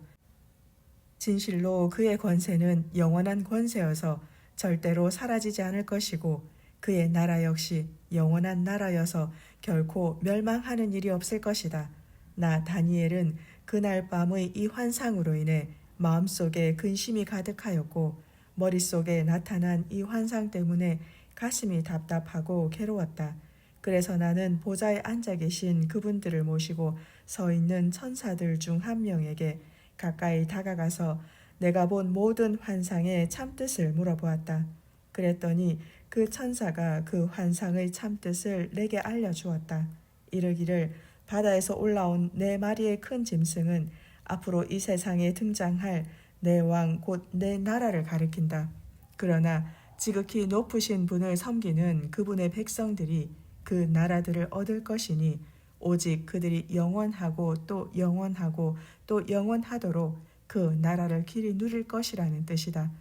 진실로 그의 권세는 영원한 권세여서 절대로 사라지지 않을 것이고 그의 나라 역시 영원한 나라여서 결코 멸망하는 일이 없을 것이다. 나 다니엘은 그날 밤의 이 환상으로 인해 마음속에 근심이 가득하였고 머릿속에 나타난 이 환상 때문에 가슴이 답답하고 괴로웠다. 그래서 나는 보좌에 앉아 계신 그분들을 모시고 서 있는 천사들 중 한 명에게 가까이 다가가서 내가 본 모든 환상의 참뜻을 물어보았다. 그랬더니 그 천사가 그 환상의 참뜻을 내게 알려주었다. 이르기를 바다에서 올라온 네 마리의 큰 짐승은 앞으로 이 세상에 등장할 내 왕 곧 내 나라를 가리킨다. 그러나 지극히 높으신 분을 섬기는 그분의 백성들이 그 나라들을 얻을 것이니 오직 그들이 영원하고 또 영원하고 또 영원하도록 그 나라를 길이 누릴 것이라는 뜻이다.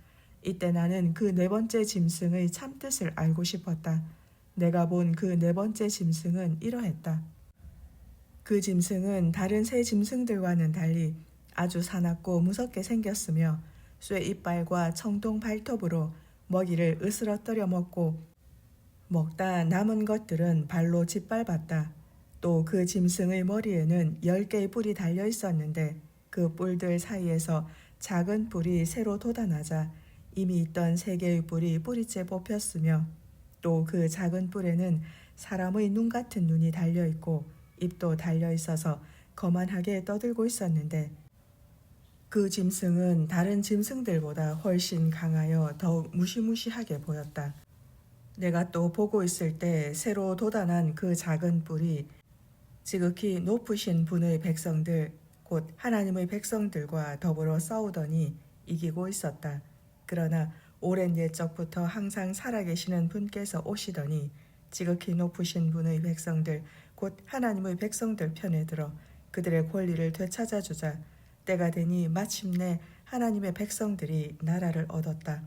이때 나는 그 네 번째 짐승의 참뜻을 알고 싶었다. 내가 본 그 네 번째 짐승은 이러했다. 그 짐승은 다른 새 짐승들과는 달리 아주 사납고 무섭게 생겼으며 쇠 이빨과 청동 발톱으로 먹이를 으스러뜨려 먹다 남은 것들은 발로 짓밟았다. 또 그 짐승의 머리에는 10개의 뿔이 달려 있었는데 그 뿔들 사이에서 작은 뿔이 새로 돋아나자 이미 있던 3개의 뿔이 뿌리째 뽑혔으며 또 그 작은 뿔에는 사람의 눈 같은 눈이 달려 있고 입도 달려 있어서 거만하게 떠들고 있었는데 그 짐승은 다른 짐승들보다 훨씬 강하여 더욱 무시무시하게 보였다. 내가 또 보고 있을 때 새로 돋아난 그 작은 뿔이 지극히 높으신 분의 백성들 곧 하나님의 백성들과 더불어 싸우더니 이기고 있었다. 그러나 오랜 옛적부터 항상 살아계시는 분께서 오시더니 지극히 높으신 분의 백성들 곧 하나님의 백성들 편에 들어 그들의 권리를 되찾아주자 때가 되니 마침내 하나님의 백성들이 나라를 얻었다.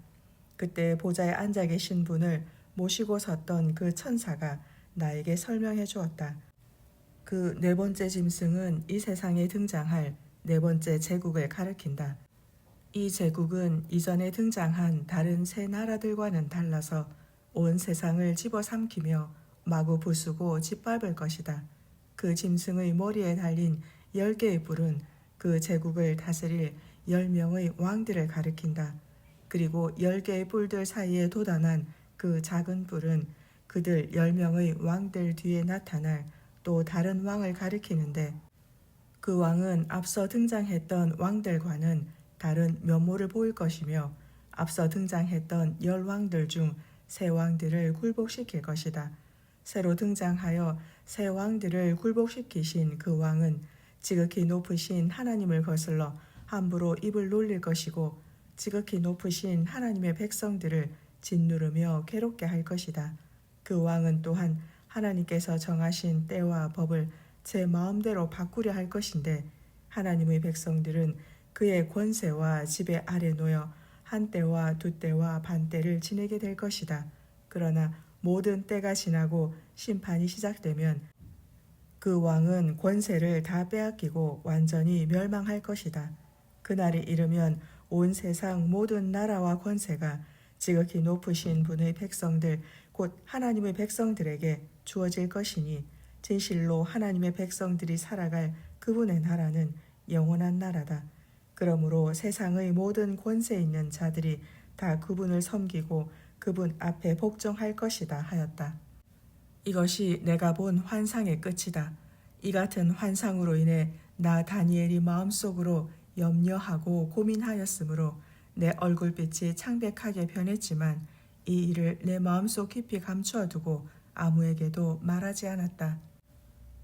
그때 보좌에 앉아 계신 분을 모시고 섰던 그 천사가 나에게 설명해 주었다. 그 네 번째 짐승은 이 세상에 등장할 네 번째 제국을 가리킨다. 이 제국은 이전에 등장한 다른 세 나라들과는 달라서 온 세상을 집어삼키며 마구 부수고 짓밟을 것이다. 그 짐승의 머리에 달린 10개의 뿔은 그 제국을 다스릴 10명의 왕들을 가리킨다. 그리고 10개의 뿔들 사이에 돋아난 그 작은 뿔은 그들 10명의 왕들 뒤에 나타날 또 다른 왕을 가리키는데 그 왕은 앞서 등장했던 왕들과는 다른 면모를 보일 것이며 앞서 등장했던 10왕들 중 세 왕들을 굴복시킬 것이다. 새로 등장하여 세 왕들을 굴복시키신 그 왕은 지극히 높으신 하나님을 거슬러 함부로 입을 놀릴 것이고 지극히 높으신 하나님의 백성들을 짓누르며 괴롭게 할 것이다. 그 왕은 또한 하나님께서 정하신 때와 법을 제 마음대로 바꾸려 할 것인데 하나님의 백성들은 그의 권세와 지배 아래 놓여 한 때와 두 때와 반 때를 지내게 될 것이다. 그러나 모든 때가 지나고 심판이 시작되면 그 왕은 권세를 다 빼앗기고 완전히 멸망할 것이다. 그날이 이르면 온 세상 모든 나라와 권세가 지극히 높으신 분의 백성들 곧 하나님의 백성들에게 주어질 것이니 진실로 하나님의 백성들이 살아갈 그분의 나라는 영원한 나라다. 그러므로 세상의 모든 권세 있는 자들이 다 그분을 섬기고 그분 앞에 복종할 것이다 하였다. 이것이 내가 본 환상의 끝이다. 이 같은 환상으로 인해 나 다니엘이 마음속으로 염려하고 고민하였으므로 내 얼굴빛이 창백하게 변했지만 이 일을 내 마음속 깊이 감추어 두고 아무에게도 말하지 않았다.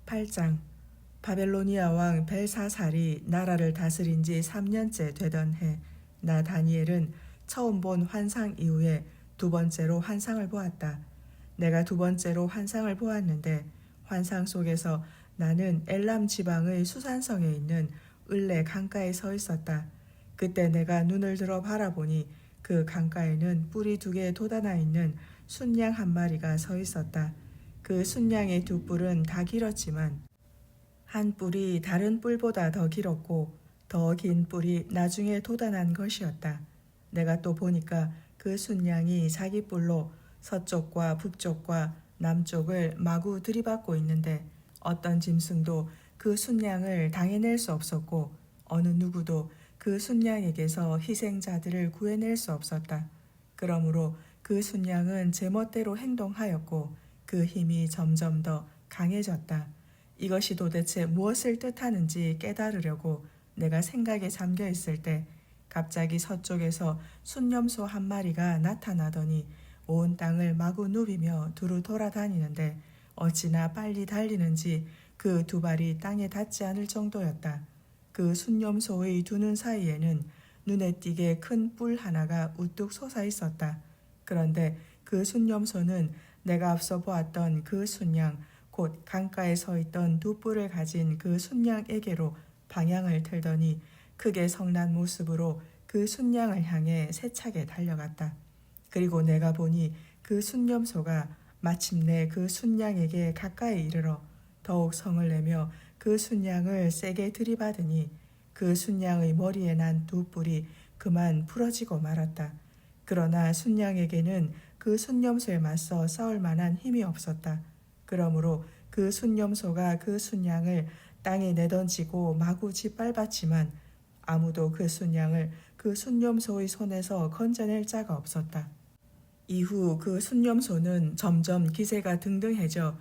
8장 바벨로니아 왕 벨사살이 나라를 다스린 지 3년째 되던 해 나 다니엘은 처음 본 환상 이후에 두 번째로 환상을 보았다. 내가 두 번째로 환상을 보았는데 환상 속에서 나는 엘람 지방의 수산성에 있는 을레 강가에 서 있었다. 그때 내가 눈을 들어 바라보니 그 강가에는 뿔이 2개 돋아나 있는 순양 한 마리가 서 있었다. 그 순양의 2뿔은 다 길었지만 한 뿔이 다른 뿔보다 더 길었고 더 긴 뿔이 나중에 돋아난 것이었다. 내가 또 보니까 그 순양이 자기 뿔로 서쪽과 북쪽과 남쪽을 마구 들이받고 있는데 어떤 짐승도 그 순양을 당해낼 수 없었고 어느 누구도 그 순양에게서 희생자들을 구해낼 수 없었다. 그러므로 그 순양은 제멋대로 행동하였고 그 힘이 점점 더 강해졌다. 이것이 도대체 무엇을 뜻하는지 깨달으려고 내가 생각에 잠겨 있을 때 갑자기 서쪽에서 순념소 한 마리가 나타나더니 온 땅을 마구 누비며 두루 돌아다니는데 어찌나 빨리 달리는지 그 두 발이 땅에 닿지 않을 정도였다. 그 순념소의 두 눈 사이에는 눈에 띄게 큰 뿔 하나가 우뚝 솟아 있었다. 그런데 그 순념소는 내가 앞서 보았던 그 순양, 곧 강가에 서 있던 두 뿔을 가진 그 순양에게로 방향을 틀더니 크게 성난 모습으로 그 순양을 향해 세차게 달려갔다. 그리고 내가 보니 그 순념소가 마침내 그 순양에게 가까이 이르러 더욱 성을 내며 그 순양을 세게 들이받으니 그 순양의 머리에 난 두 뿔이 그만 부러지고 말았다. 그러나 순양에게는 그 순념소에 맞서 싸울 만한 힘이 없었다. 그러므로 그 순념소가 그 순양을 땅에 내던지고 마구 짓밟았지만 아무도 그 순양을 그 순념소의 손에서 건져낼 자가 없었다. 이후 그 순념소는 점점 기세가 등등해져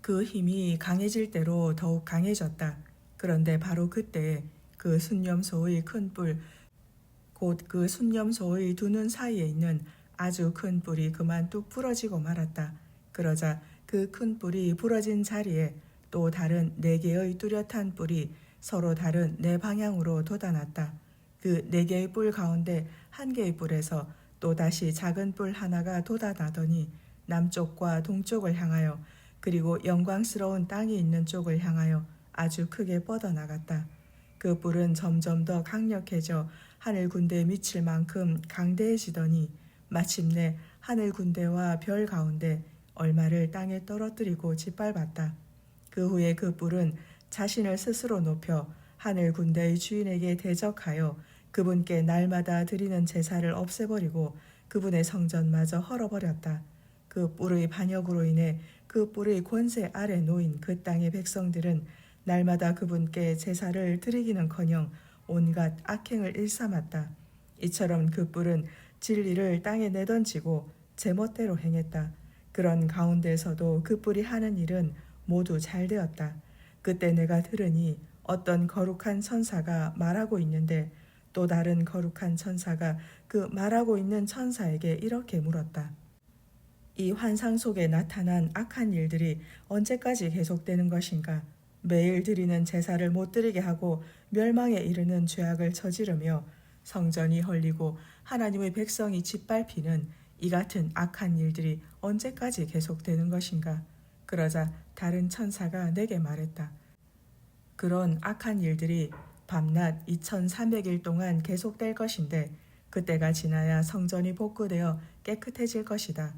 그 힘이 강해질 대로 더욱 강해졌다. 그런데 바로 그때 그 순념소의 큰 뿔, 곧 그 순념소의 두 눈 사이에 있는 아주 큰 뿔이 그만 뚝 부러지고 말았다. 그러자 그 큰 뿔이 부러진 자리에 또 다른 네 개의 뚜렷한 뿔이 서로 다른 네 방향으로 돋아났다. 그 네 개의 뿔 가운데 한 개의 뿔에서 또 다시 작은 뿔 하나가 돋아나더니 남쪽과 동쪽을 향하여 그리고 영광스러운 땅이 있는 쪽을 향하여 아주 크게 뻗어나갔다. 그 뿔은 점점 더 강력해져 하늘 군대에 미칠 만큼 강대해지더니 마침내 하늘 군대와 별 가운데 얼마를 땅에 떨어뜨리고 짓밟았다. 그 후에 그 뿔은 자신을 스스로 높여 하늘 군대의 주인에게 대적하여 그분께 날마다 드리는 제사를 없애버리고 그분의 성전마저 헐어버렸다. 그 뿔의 반역으로 인해 그 뿔의 권세 아래 놓인 그 땅의 백성들은 날마다 그분께 제사를 드리기는커녕 온갖 악행을 일삼았다. 이처럼 그 뿔은 진리를 땅에 내던지고 제멋대로 행했다. 그런 가운데서도 그 뿔이 하는 일은 모두 잘 되었다. 그때 내가 들으니 어떤 거룩한 천사가 말하고 있는데 또 다른 거룩한 천사가 그 말하고 있는 천사에게 이렇게 물었다. 이 환상 속에 나타난 악한 일들이 언제까지 계속되는 것인가? 매일 드리는 제사를 못 드리게 하고 멸망에 이르는 죄악을 저지르며 성전이 헐리고 하나님의 백성이 짓밟히는 이 같은 악한 일들이 언제까지 계속되는 것인가? 그러자 다른 천사가 내게 말했다. 그런 악한 일들이 밤낮 2300일 동안 계속될 것인데 그때가 지나야 성전이 복구되어 깨끗해질 것이다.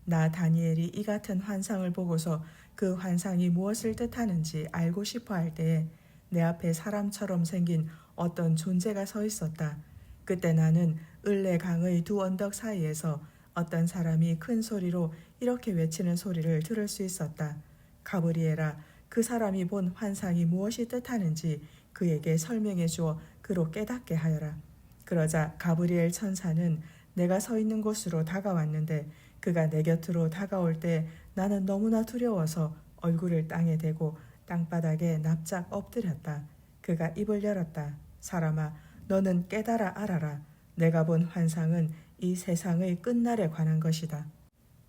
나 다니엘이 이 같은 환상을 보고서 그 환상이 무엇을 뜻하는지 알고 싶어 할 때에 내 앞에 사람처럼 생긴 어떤 존재가 서 있었다. 그때 나는 을레 강의 두 언덕 사이에서 어떤 사람이 큰 소리로 이렇게 외치는 소리를 들을 수 있었다. 가브리엘아, 그 사람이 본 환상이 무엇이 뜻하는지 그에게 설명해 주어 그로 깨닫게 하여라. 그러자 가브리엘 천사는 내가 서 있는 곳으로 다가왔는데 그가 내 곁으로 다가올 때 나는 너무나 두려워서 얼굴을 땅에 대고 땅바닥에 납작 엎드렸다. 그가 입을 열었다. 사람아, 너는 깨달아 알아라. 내가 본 환상은 이 세상의 끝날에 관한 것이다.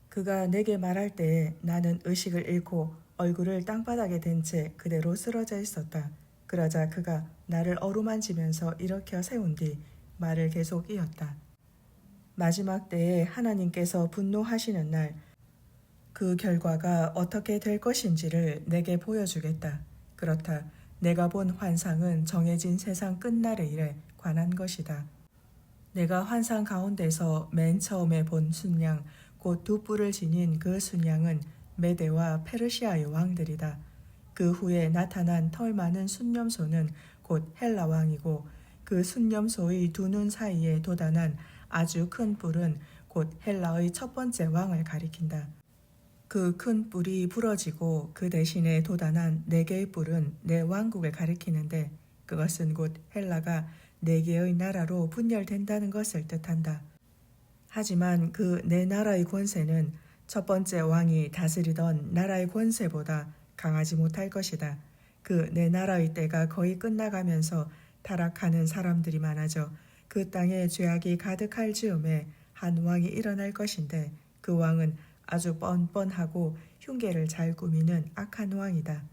그가 내게 말할 때에 나는 의식을 잃고 얼굴을 땅바닥에 댄 채 그대로 쓰러져 있었다. 그러자 그가 나를 어루만지면서 일으켜 세운 뒤 말을 계속 이었다. 마지막 때에 하나님께서 분노하시는 날, 그 결과가 어떻게 될 것인지를 내게 보여주겠다. 그렇다. 내가 본 환상은 정해진 세상 끝날의 일에 관한 것이다. 내가 환상 가운데서 맨 처음에 본 순양, 곧 두 뿔을 지닌 그 순양은 메대와 페르시아의 왕들이다. 그 후에 나타난 털 많은 순념소는 곧 헬라 왕이고 그 순념소의 두 눈 사이에 돋아난 아주 큰 뿔은 곧 헬라의 첫 번째 왕을 가리킨다. 그 큰 뿔이 부러지고 그 대신에 돋아난 네 개의 뿔은 내 왕국을 가리키는데 그것은 곧 헬라가 네 개의 나라로 분열된다는 것을 뜻한다. 하지만 그 네 나라의 권세는 첫 번째 왕이 다스리던 나라의 권세보다 강하지 못할 것이다. 그 네 나라의 때가 거의 끝나가면서 타락하는 사람들이 많아져 그 땅에 죄악이 가득할 즈음에 한 왕이 일어날 것인데 그 왕은 아주 뻔뻔하고 흉계를 잘 꾸미는 악한 왕이다.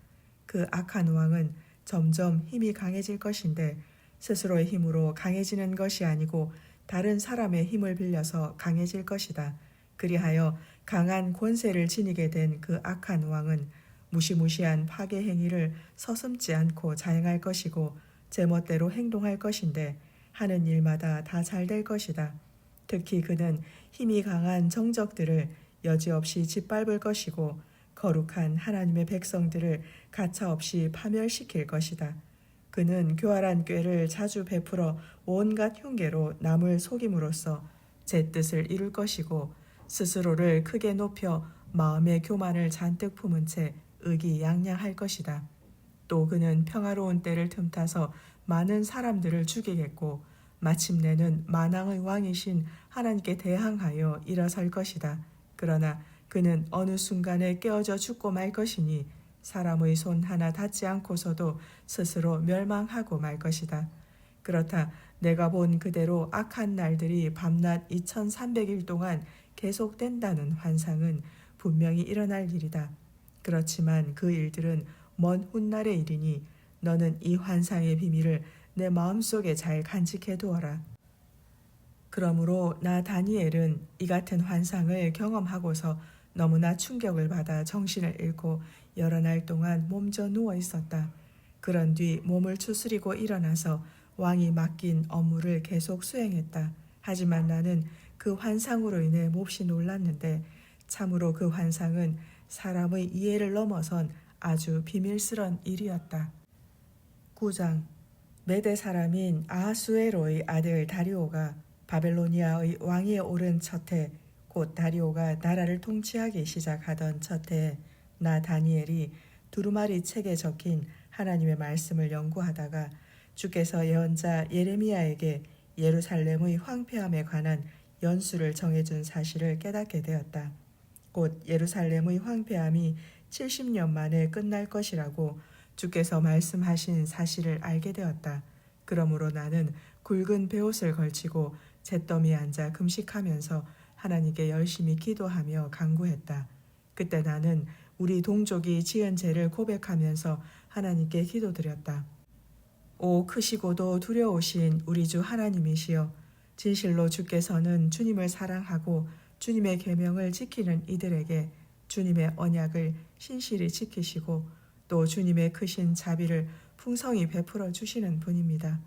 그 악한 왕은 점점 힘이 강해질 것인데 스스로의 힘으로 강해지는 것이 아니고 다른 사람의 힘을 빌려서 강해질 것이다. 그리하여 강한 권세를 지니게 된 그 악한 왕은 무시무시한 파괴 행위를 서슴지 않고 자행할 것이고 제멋대로 행동할 것인데 하는 일마다 다 잘 될 것이다. 특히 그는 힘이 강한 정적들을 여지없이 짓밟을 것이고 거룩한 하나님의 백성들을 가차없이 파멸시킬 것이다. 그는 교활한 꾀를 자주 베풀어 온갖 흉계로 남을 속임으로써 제 뜻을 이룰 것이고 스스로를 크게 높여 마음의 교만을 잔뜩 품은 채 의기양양할 것이다. 또 그는 평화로운 때를 틈타서 많은 사람들을 죽이겠고 마침내는 만왕의 왕이신 하나님께 대항하여 일어설 것이다. 그러나 그는 어느 순간에 깨어져 죽고 말 것이니 사람의 손 하나 닿지 않고서도 스스로 멸망하고 말 것이다. 그렇다 내가 본 그대로 악한 날들이 밤낮 2300일 동안 계속된다는 환상은 분명히 일어날 일이다. 그렇지만 그 일들은 먼 훗날의 일이니 너는 이 환상의 비밀을 내 마음속에 잘 간직해 두어라. 그러므로 나 다니엘은 이 같은 환상을 경험하고서 너무나 충격을 받아 정신을 잃고 여러 날 동안 몸져 누워 있었다. 그런 뒤 몸을 추스리고 일어나서 왕이 맡긴 업무를 계속 수행했다. 하지만 나는 그 환상으로 인해 몹시 놀랐는데 참으로 그 환상은 사람의 이해를 넘어선 아주 비밀스런 일이었다. 9장 메대 사람인 아하수에로의 아들 다리오가 바벨로니아의 왕위에 오른 첫 해, 곧 다리오가 나라를 통치하기 시작하던 첫 해에 나 다니엘이 두루마리 책에 적힌 하나님의 말씀을 연구하다가 주께서 예언자 예레미야에게 예루살렘의 황폐함에 관한 연수를 정해준 사실을 깨닫게 되었다. 곧 예루살렘의 황폐함이 70년 만에 끝날 것이라고 주께서 말씀하신 사실을 알게 되었다. 그러므로 나는 굵은 베옷을 걸치고 잿더미에 앉아 금식하면서 하나님께 열심히 기도하며 간구했다. 그때 나는 우리 동족이 지은 죄를 고백하면서 하나님께 기도드렸다. 오 크시고도 두려우신 우리 주 하나님이시여, 진실로 주께서는 주님을 사랑하고 주님의 계명을 지키는 이들에게 주님의 언약을 신실히 지키시고 또 주님의 크신 자비를 풍성히 베풀어 주시는 분입니다.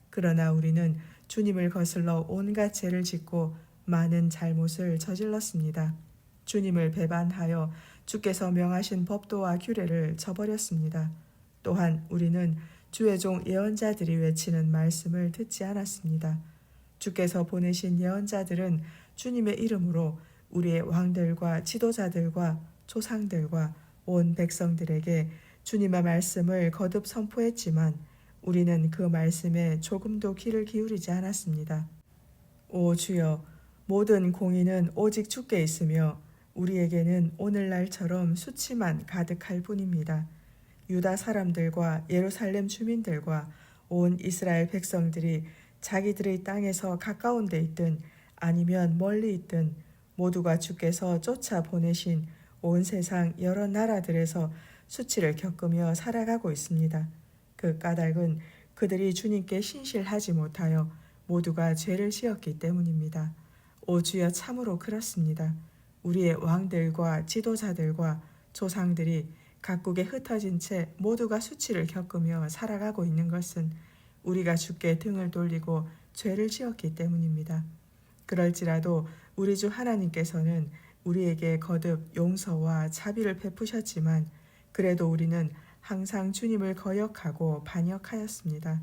그러나 우리는 주님을 거슬러 온갖 죄를 짓고 많은 잘못을 저질렀습니다. 주님을 배반하여 주께서 명하신 법도와 규례를 저버렸습니다. 또한 우리는 주의 종 예언자들이 외치는 말씀을 듣지 않았습니다. 주께서 보내신 예언자들은 주님의 이름으로 우리의 왕들과 지도자들과 조상들과 온 백성들에게 주님의 말씀을 거듭 선포했지만 우리는 그 말씀에 조금도 귀를 기울이지 않았습니다. 오 주여, 모든 공의는 오직 주께 있으며 우리에게는 오늘날처럼 수치만 가득할 뿐입니다. 유다 사람들과 예루살렘 주민들과 온 이스라엘 백성들이 자기들의 땅에서 가까운 데 있든 아니면 멀리 있든 모두가 주께서 쫓아 보내신 온 세상 여러 나라들에서 수치를 겪으며 살아가고 있습니다. 그 까닭은 그들이 주님께 신실하지 못하여 모두가 죄를 지었기 때문입니다. 오 주여, 참으로 그렇습니다. 우리의 왕들과 지도자들과 조상들이 각국에 흩어진 채 모두가 수치를 겪으며 살아가고 있는 것은 우리가 주께 등을 돌리고 죄를 지었기 때문입니다. 그럴지라도 우리 주 하나님께서는 우리에게 거듭 용서와 자비를 베푸셨지만 그래도 우리는 항상 주님을 거역하고 반역하였습니다.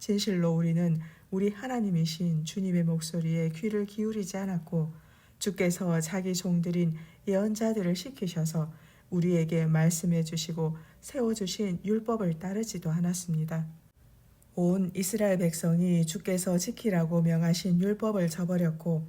진실로 우리는 우리 하나님이신 주님의 목소리에 귀를 기울이지 않았고 주께서 자기 종들인 예언자들을 시키셔서 우리에게 말씀해 주시고 세워주신 율법을 따르지도 않았습니다. 온 이스라엘 백성이 주께서 지키라고 명하신 율법을 저버렸고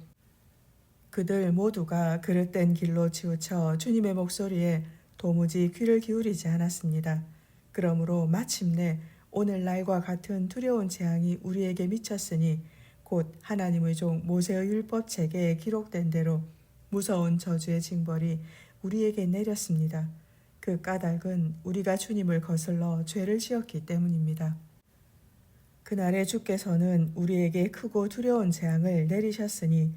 그들 모두가 그릇된 길로 치우쳐 주님의 목소리에 도무지 귀를 기울이지 않았습니다. 그러므로 마침내 오늘날과 같은 두려운 재앙이 우리에게 미쳤으니 곧 하나님의 종 모세의 율법책에 기록된 대로 무서운 저주의 징벌이 우리에게 내렸습니다. 그 까닭은 우리가 주님을 거슬러 죄를 지었기 때문입니다. 그날에 주께서는 우리에게 크고 두려운 재앙을 내리셨으니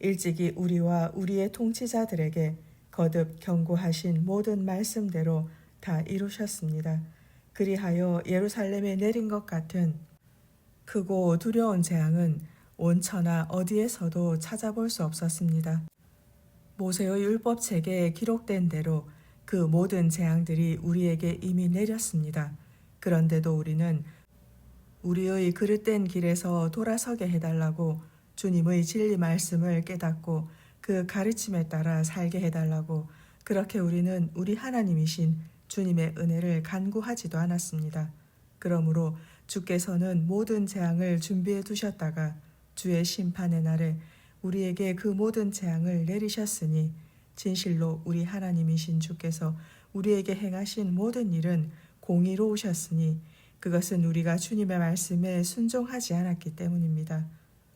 일찍이 우리와 우리의 통치자들에게 거듭 경고하신 모든 말씀대로 다 이루셨습니다. 그리하여 예루살렘에 내린 것 같은 크고 두려운 재앙은 온 천하 어디에서도 찾아볼 수 없었습니다. 모세의 율법책에 기록된 대로 그 모든 재앙들이 우리에게 이미 내렸습니다. 그런데도 우리는 우리의 그릇된 길에서 돌아서게 해달라고 주님의 진리 말씀을 깨닫고 그 가르침에 따라 살게 해달라고 그렇게 우리는 우리 하나님이신 주님의 은혜를 간구하지도 않았습니다. 그러므로 주께서는 모든 재앙을 준비해 두셨다가 주의 심판의 날에 우리에게 그 모든 재앙을 내리셨으니 진실로 우리 하나님이신 주께서 우리에게 행하신 모든 일은 공의로우셨으니 그것은 우리가 주님의 말씀에 순종하지 않았기 때문입니다.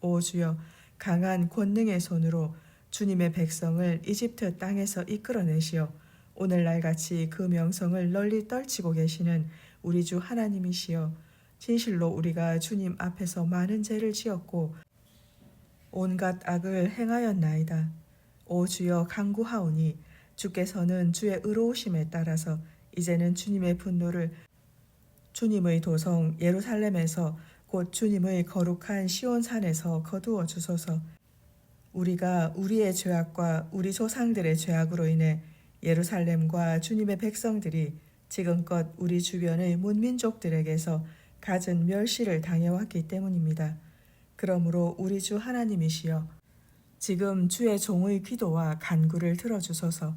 오 주여, 강한 권능의 손으로 주님의 백성을 이집트 땅에서 이끌어내시어 오늘날같이 그 명성을 널리 떨치고 계시는 우리 주 하나님이시여, 진실로 우리가 주님 앞에서 많은 죄를 지었고 온갖 악을 행하였나이다. 오 주여, 간구하오니 주께서는 주의 의로우심에 따라서 이제는 주님의 분노를 주님의 도성 예루살렘에서 곧 주님의 거룩한 시온산에서 거두어 주소서. 우리가 우리의 죄악과 우리 조상들의 죄악으로 인해 예루살렘과 주님의 백성들이 지금껏 우리 주변의 문민족들에게서 갖은 멸시를 당해왔기 때문입니다. 그러므로 우리 주 하나님이시여, 지금 주의 종의 기도와 간구를 들어주소서.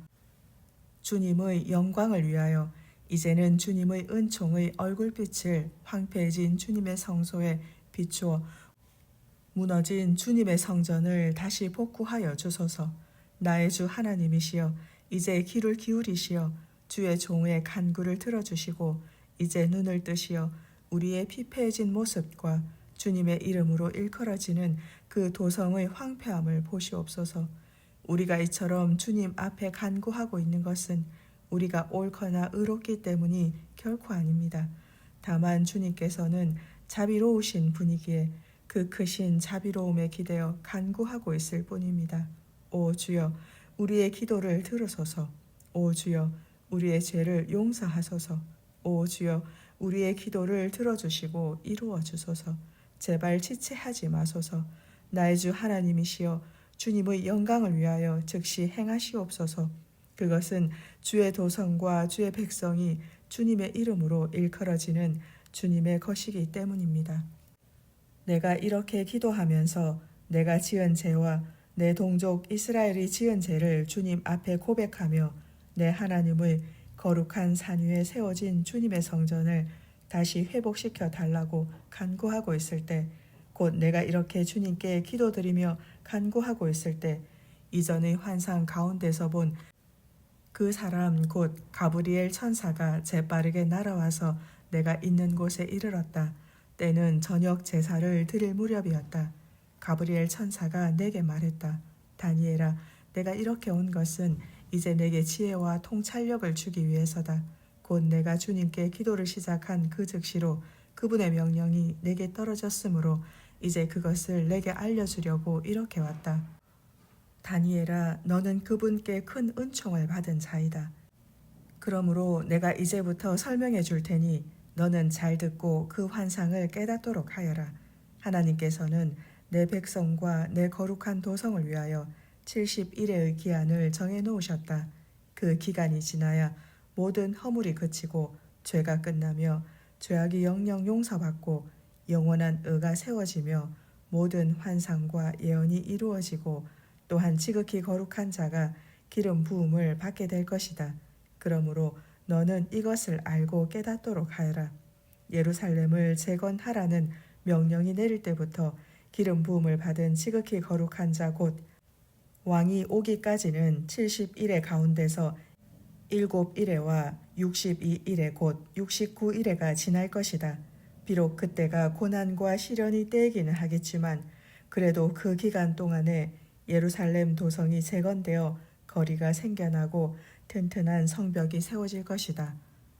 주님의 영광을 위하여 이제는 주님의 은총의 얼굴빛을 황폐해진 주님의 성소에 비추어 무너진 주님의 성전을 다시 복구하여 주소서. 나의 주 하나님이시여, 이제 귀를 기울이시어 주의 종의 간구를 들어주시고 이제 눈을 뜨시어 우리의 피폐해진 모습과 주님의 이름으로 일컬어지는 그 도성의 황폐함을 보시옵소서. 우리가 이처럼 주님 앞에 간구하고 있는 것은 우리가 옳거나 의롭기 때문이 결코 아닙니다. 다만 주님께서는 자비로우신 분이기에 그 크신 자비로움에 기대어 간구하고 있을 뿐입니다. 오 주여, 우리의 기도를 들으소서. 오 주여, 우리의 죄를 용서하소서. 오 주여, 우리의 기도를 들어주시고 이루어 주소서. 제발 지체하지 마소서. 나의 주 하나님이시여, 주님의 영광을 위하여 즉시 행하시옵소서. 그것은 주의 도성과 주의 백성이 주님의 이름으로 일컬어지는 주님의 것이기 때문입니다. 내가 이렇게 기도하면서 내가 지은 죄와 내 동족 이스라엘이 지은 죄를 주님 앞에 고백하며 내 하나님의 거룩한 산 위에 세워진 주님의 성전을 다시 회복시켜 달라고 간구하고 있을 때, 곧 내가 이렇게 주님께 기도드리며 간구하고 있을 때 이전의 환상 가운데서 본 그 사람 곧 가브리엘 천사가 재빠르게 날아와서 내가 있는 곳에 이르렀다. 때는 저녁 제사를 드릴 무렵이었다. 가브리엘 천사가 내게 말했다. 다니엘아, 내가 이렇게 온 것은 이제 내게 지혜와 통찰력을 주기 위해서다. 곧 내가 주님께 기도를 시작한 그 즉시로 그분의 명령이 내게 떨어졌으므로 이제 그것을 내게 알려주려고 이렇게 왔다. 다니엘아, 너는 그분께 큰 은총을 받은 자이다. 그러므로 내가 이제부터 설명해 줄 테니 너는 잘 듣고 그 환상을 깨닫도록 하여라. 하나님께서는 내 백성과 내 거룩한 도성을 위하여 70일의 기한을 정해 놓으셨다. 그 기간이 지나야 모든 허물이 그치고 죄가 끝나며 죄악이 영영 용서받고 영원한 의가 세워지며 모든 환상과 예언이 이루어지고 또한 지극히 거룩한 자가 기름 부음을 받게 될 것이다. 그러므로 너는 이것을 알고 깨닫도록 하여라. 예루살렘을 재건하라는 명령이 내릴 때부터 기름 부음을 받은 지극히 거룩한 자 곧 왕이 오기까지는 70일의 가운데서 7일에와 62일에 곧 69일에가 지날 것이다. 비록 그때가 고난과 시련이 때이기는 하겠지만 그래도 그 기간 동안에 예루살렘 도성이 재건되어 거리가 생겨나고 튼튼한 성벽이 세워질 것이다.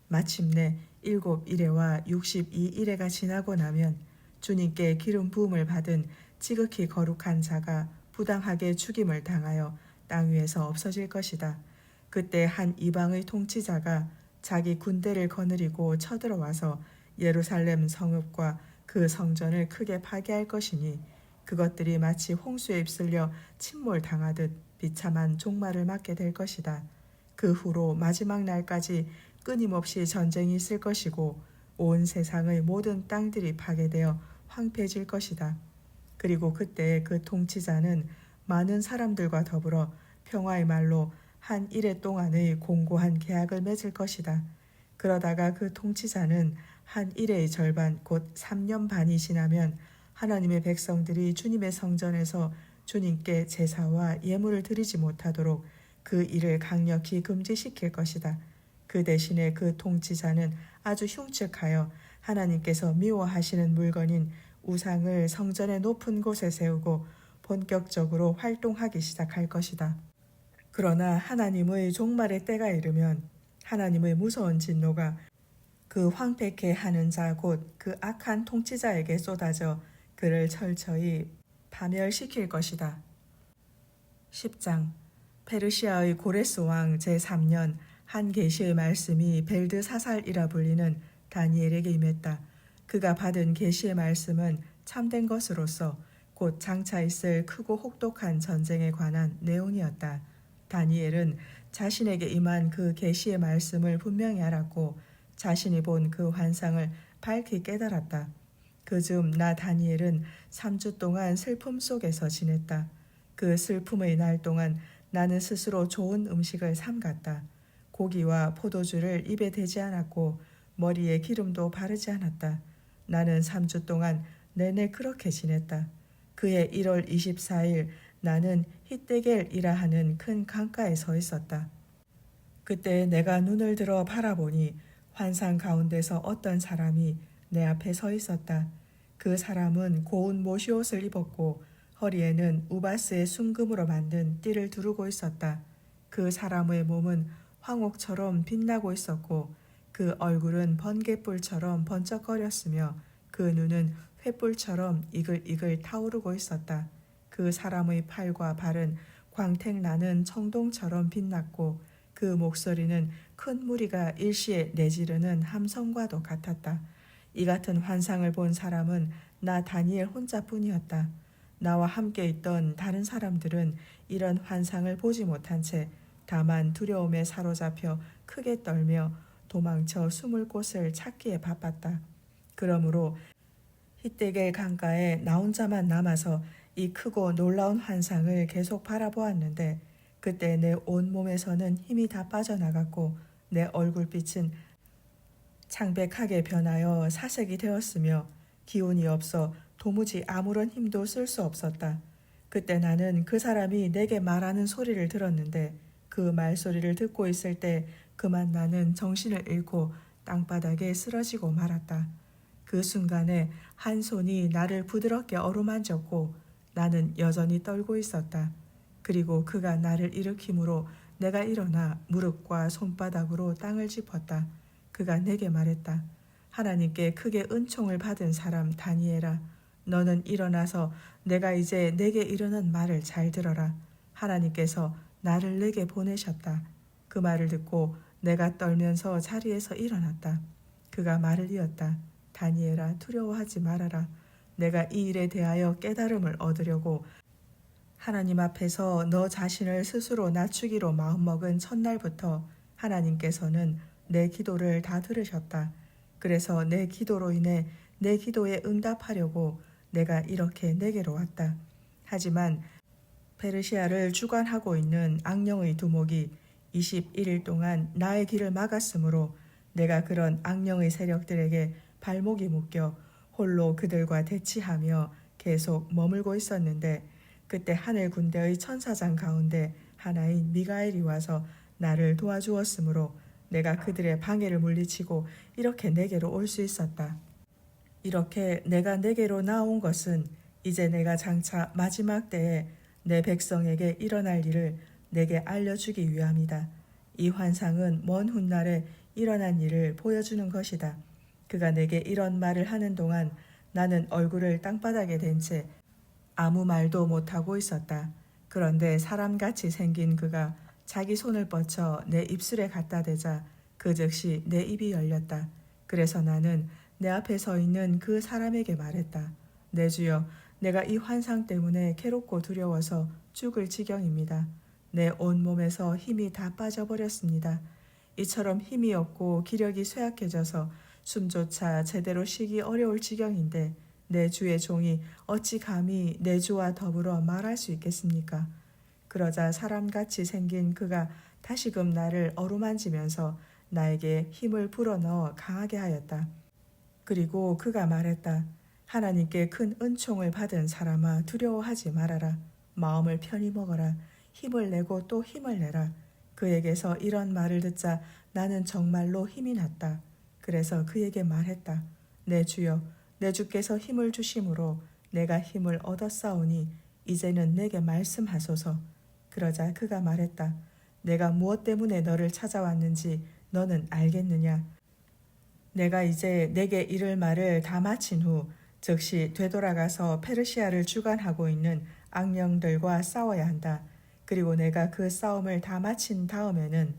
마침내 7일에와 62일에가 지나고 나면 주님께 기름 부음을 받은 지극히 거룩한 자가 부당하게 죽임을 당하여 땅 위에서 없어질 것이다. 그때 한 이방의 통치자가 자기 군대를 거느리고 쳐들어와서 예루살렘 성읍과 그 성전을 크게 파괴할 것이니 그것들이 마치 홍수에 휩쓸려 침몰당하듯 비참한 종말을 맞게 될 것이다. 그 후로 마지막 날까지 끊임없이 전쟁이 있을 것이고 온 세상의 모든 땅들이 파괴되어 황폐해질 것이다. 그리고 그때 그 통치자는 많은 사람들과 더불어 평화의 말로 한 일해 동안의 공고한 계약을 맺을 것이다. 그러다가 그 통치자는 한 일해의 절반 곧 3년 반이 지나면 하나님의 백성들이 주님의 성전에서 주님께 제사와 예물을 드리지 못하도록 그 일을 강력히 금지시킬 것이다. 그 대신에 그 통치자는 아주 흉측하여 하나님께서 미워하시는 물건인 우상을 성전의 높은 곳에 세우고 본격적으로 활동하기 시작할 것이다. 그러나 하나님의 종말의 때가 이르면 하나님의 무서운 진노가 그 황폐케 하는 자 곧 그 악한 통치자에게 쏟아져 그를 철저히 파멸시킬 것이다. 10장 페르시아의 고레스 왕 제3년 한 계시의 말씀이 벨드사살이라 불리는 다니엘에게 임했다. 그가 받은 계시의 말씀은 참된 것으로서 곧 장차 있을 크고 혹독한 전쟁에 관한 내용이었다. 다니엘은 자신에게 임한 그 계시의 말씀을 분명히 알았고 자신이 본 그 환상을 밝히 깨달았다. 그즈음 나 다니엘은 3주 동안 슬픔 속에서 지냈다. 그 슬픔의 날 동안 나는 스스로 좋은 음식을 삼갔다. 고기와 포도주를 입에 대지 않았고 머리에 기름도 바르지 않았다. 나는 3주 동안 내내 그렇게 지냈다. 그해 1월 24일 나는 히데겔이라 하는 큰 강가에 서 있었다. 그때 내가 눈을 들어 바라보니 환상 가운데서 어떤 사람이 내 앞에 서 있었다. 그 사람은 고운 모시옷을 입었고 허리에는 우바스의 순금으로 만든 띠를 두르고 있었다. 그 사람의 몸은 황옥처럼 빛나고 있었고 그 얼굴은 번갯불처럼 번쩍거렸으며 그 눈은 횃불처럼 이글이글 타오르고 있었다. 그 사람의 팔과 발은 광택나는 청동처럼 빛났고 그 목소리는 큰 무리가 일시에 내지르는 함성과도 같았다. 이 같은 환상을 본 사람은 나 다니엘 혼자뿐이었다. 나와 함께 있던 다른 사람들은 이런 환상을 보지 못한 채 다만 두려움에 사로잡혀 크게 떨며 도망쳐 숨을 곳을 찾기에 바빴다. 그러므로 히데겔 강가에 나 혼자만 남아서 이 크고 놀라운 환상을 계속 바라보았는데 그때 내 온몸에서는 힘이 다 빠져나갔고 내 얼굴빛은 창백하게 변하여 사색이 되었으며 기운이 없어 도무지 아무런 힘도 쓸 수 없었다. 그때 나는 그 사람이 내게 말하는 소리를 들었는데 그 말소리를 듣고 있을 때 그만 나는 정신을 잃고 땅바닥에 쓰러지고 말았다. 그 순간에 한 손이 나를 부드럽게 어루만졌고 나는 여전히 떨고 있었다. 그리고 그가 나를 일으키므로 내가 일어나 무릎과 손바닥으로 땅을 짚었다. 그가 내게 말했다. 하나님께 크게 은총을 받은 사람 다니엘아, 너는 일어나서 내가 이제 내게 이르는 말을 잘 들어라. 하나님께서 나를 내게 보내셨다. 그 말을 듣고 내가 떨면서 자리에서 일어났다. 그가 말을 이었다. 다니엘아, 두려워하지 말아라. 내가 이 일에 대하여 깨달음을 얻으려고 하나님 앞에서 너 자신을 스스로 낮추기로 마음먹은 첫날부터 하나님께서는 내 기도를 다 들으셨다. 그래서 내 기도로 인해 내 기도에 응답하려고 내가 이렇게 내게로 왔다. 하지만 페르시아를 주관하고 있는 악령의 두목이 21일 동안 나의 길을 막았으므로 내가 그런 악령의 세력들에게 발목이 묶여 홀로 그들과 대치하며 계속 머물고 있었는데, 그때 하늘 군대의 천사장 가운데 하나인 미가엘이 와서 나를 도와주었으므로 내가 그들의 방해를 물리치고 이렇게 내게로 올 수 있었다. 이렇게 내가 내게로 나온 것은 이제 내가 장차 마지막 때에 내 백성에게 일어날 일을 내게 알려주기 위함이다. 이 환상은 먼 훗날에 일어난 일을 보여주는 것이다. 그가 내게 이런 말을 하는 동안 나는 얼굴을 땅바닥에 댄 채 아무 말도 못하고 있었다. 그런데 사람같이 생긴 그가 자기 손을 뻗쳐 내 입술에 갖다 대자 그 즉시 내 입이 열렸다. 그래서 나는 내 앞에 서 있는 그 사람에게 말했다. 내 주여, 내가 이 환상 때문에 괴롭고 두려워서 죽을 지경입니다. 내 온몸에서 힘이 다 빠져버렸습니다. 이처럼 힘이 없고 기력이 쇠약해져서 숨조차 제대로 쉬기 어려울 지경인데 내 주의 종이 어찌 감히 내 주와 더불어 말할 수 있겠습니까? 그러자 사람같이 생긴 그가 다시금 나를 어루만지면서 나에게 힘을 불어넣어 강하게 하였다. 그리고 그가 말했다. 하나님께 큰 은총을 받은 사람아, 두려워하지 말아라. 마음을 편히 먹어라. 힘을 내고 또 힘을 내라. 그에게서 이런 말을 듣자 나는 정말로 힘이 났다. 그래서 그에게 말했다. 내 주여, 내 주께서 힘을 주심으로 내가 힘을 얻었사오니 이제는 내게 말씀하소서. 그러자 그가 말했다. 내가 무엇 때문에 너를 찾아왔는지 너는 알겠느냐? 내가 이제 내게 이를 말을 다 마친 후 즉시 되돌아가서 페르시아를 주관하고 있는 악령들과 싸워야 한다. 그리고 내가 그 싸움을 다 마친 다음에는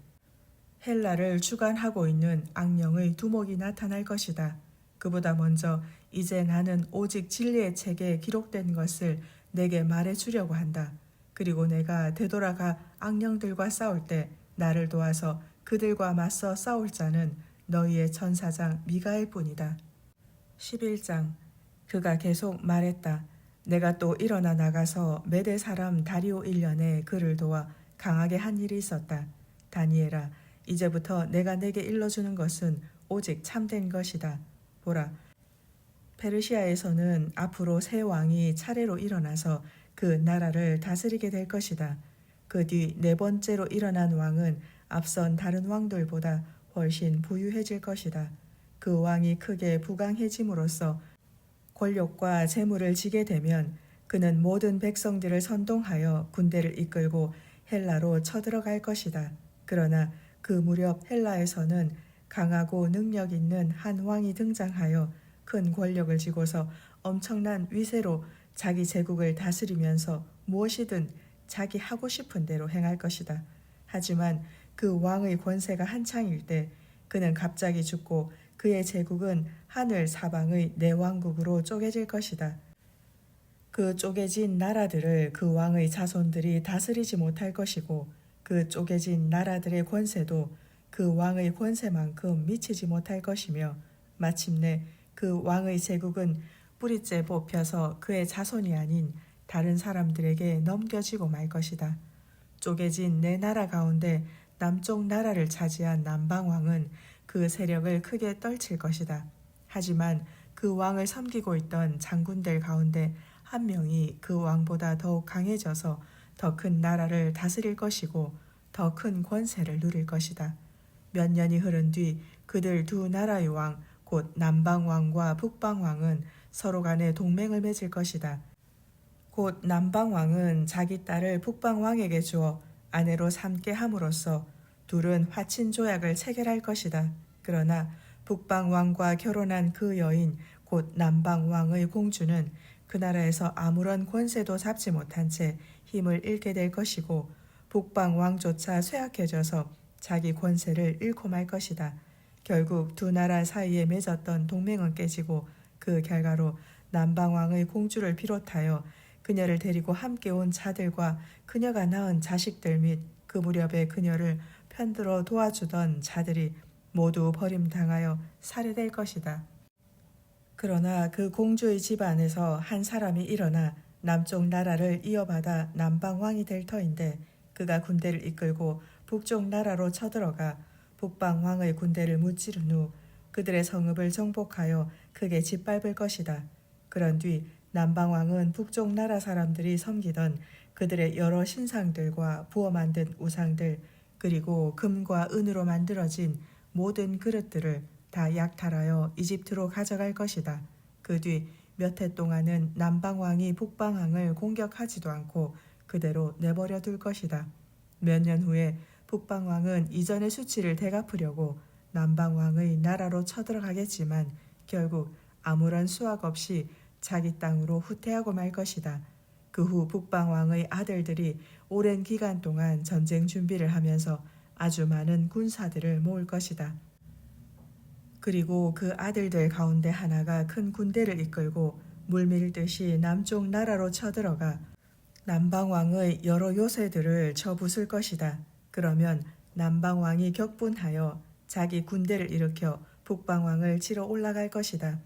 헬라를 주관하고 있는 악령의 두목이 나타날 것이다. 그보다 먼저 이제 나는 오직 진리의 책에 기록된 것을 내게 말해주려고 한다. 그리고 내가 되돌아가 악령들과 싸울 때 나를 도와서 그들과 맞서 싸울 자는 너희의 천사장 미가엘 뿐이다. 11장. 그가 계속 말했다. 내가 또 일어나 나가서 메대 사람 다리오 1년에 그를 도와 강하게 한 일이 있었다. 다니엘아, 이제부터 내가 내게 일러주는 것은 오직 참된 것이다. 보라, 페르시아에서는 앞으로 새 왕이 차례로 일어나서 그 나라를 다스리게 될 것이다. 그 뒤 네 번째로 일어난 왕은 앞선 다른 왕들보다 훨씬 부유해질 것이다. 그 왕이 크게 부강해짐으로써 권력과 재물을 지게 되면 그는 모든 백성들을 선동하여 군대를 이끌고 헬라로 쳐들어갈 것이다. 그러나 그 무렵 헬라에서는 강하고 능력 있는 한 왕이 등장하여 큰 권력을 쥐고서 엄청난 위세로 자기 제국을 다스리면서 무엇이든 자기 하고 싶은 대로 행할 것이다. 하지만 그 왕의 권세가 한창일 때 그는 갑자기 죽고 그의 제국은 하늘 사방의 네 왕국으로 쪼개질 것이다. 그 쪼개진 나라들을 그 왕의 자손들이 다스리지 못할 것이고 그 쪼개진 나라들의 권세도 그 왕의 권세만큼 미치지 못할 것이며 마침내 그 왕의 제국은 뿌리째 뽑혀서 그의 자손이 아닌 다른 사람들에게 넘겨지고 말 것이다. 쪼개진 네 나라 가운데 남쪽 나라를 차지한 남방왕은 그 세력을 크게 떨칠 것이다. 하지만 그 왕을 섬기고 있던 장군들 가운데 한 명이 그 왕보다 더욱 강해져서 더 큰 나라를 다스릴 것이고 더 큰 권세를 누릴 것이다. 몇 년이 흐른 뒤 그들 두 나라의 왕, 곧 남방왕과 북방왕은 서로 간에 동맹을 맺을 것이다. 곧 남방왕은 자기 딸을 북방왕에게 주어 아내로 삼게 함으로써 둘은 화친 조약을 체결할 것이다. 그러나 북방왕과 결혼한 그 여인 곧 남방왕의 공주는 그 나라에서 아무런 권세도 잡지 못한 채 힘을 잃게 될 것이고 북방왕조차 쇠약해져서 자기 권세를 잃고 말 것이다. 결국 두 나라 사이에 맺었던 동맹은 깨지고 그 결과로 남방왕의 공주를 비롯하여 그녀를 데리고 함께 온 자들과 그녀가 낳은 자식들 및 그 무렵에 그녀를 편들어 도와주던 자들이 모두 버림당하여 살해될 것이다. 그러나 그 공주의 집안에서 한 사람이 일어나 남쪽 나라를 이어받아 남방왕이 될 터인데 그가 군대를 이끌고 북쪽 나라로 쳐들어가 북방왕의 군대를 무찌른 후 그들의 성읍을 정복하여 크게 짓밟을 것이다. 그런 뒤 남방왕은 북쪽 나라 사람들이 섬기던 그들의 여러 신상들과 부어 만든 우상들 그리고 금과 은으로 만들어진 모든 그릇들을 다 약탈하여 이집트로 가져갈 것이다. 그 뒤 몇 해 동안은 남방왕이 북방왕을 공격하지도 않고 그대로 내버려 둘 것이다. 몇 년 후에 북방왕은 이전의 수치를 되갚으려고 남방왕의 나라로 쳐들어가겠지만 결국 아무런 수확 없이 자기 땅으로 후퇴하고 말 것이다. 그 후 북방왕의 아들들이 오랜 기간 동안 전쟁 준비를 하면서 아주 많은 군사들을 모을 것이다. 그리고 그 아들들 가운데 하나가 큰 군대를 이끌고 물밀듯이 남쪽 나라로 쳐들어가 남방왕의 여러 요새들을 쳐부술 것이다. 그러면 남방왕이 격분하여 자기 군대를 일으켜 북방왕을 치러 올라갈 것이다.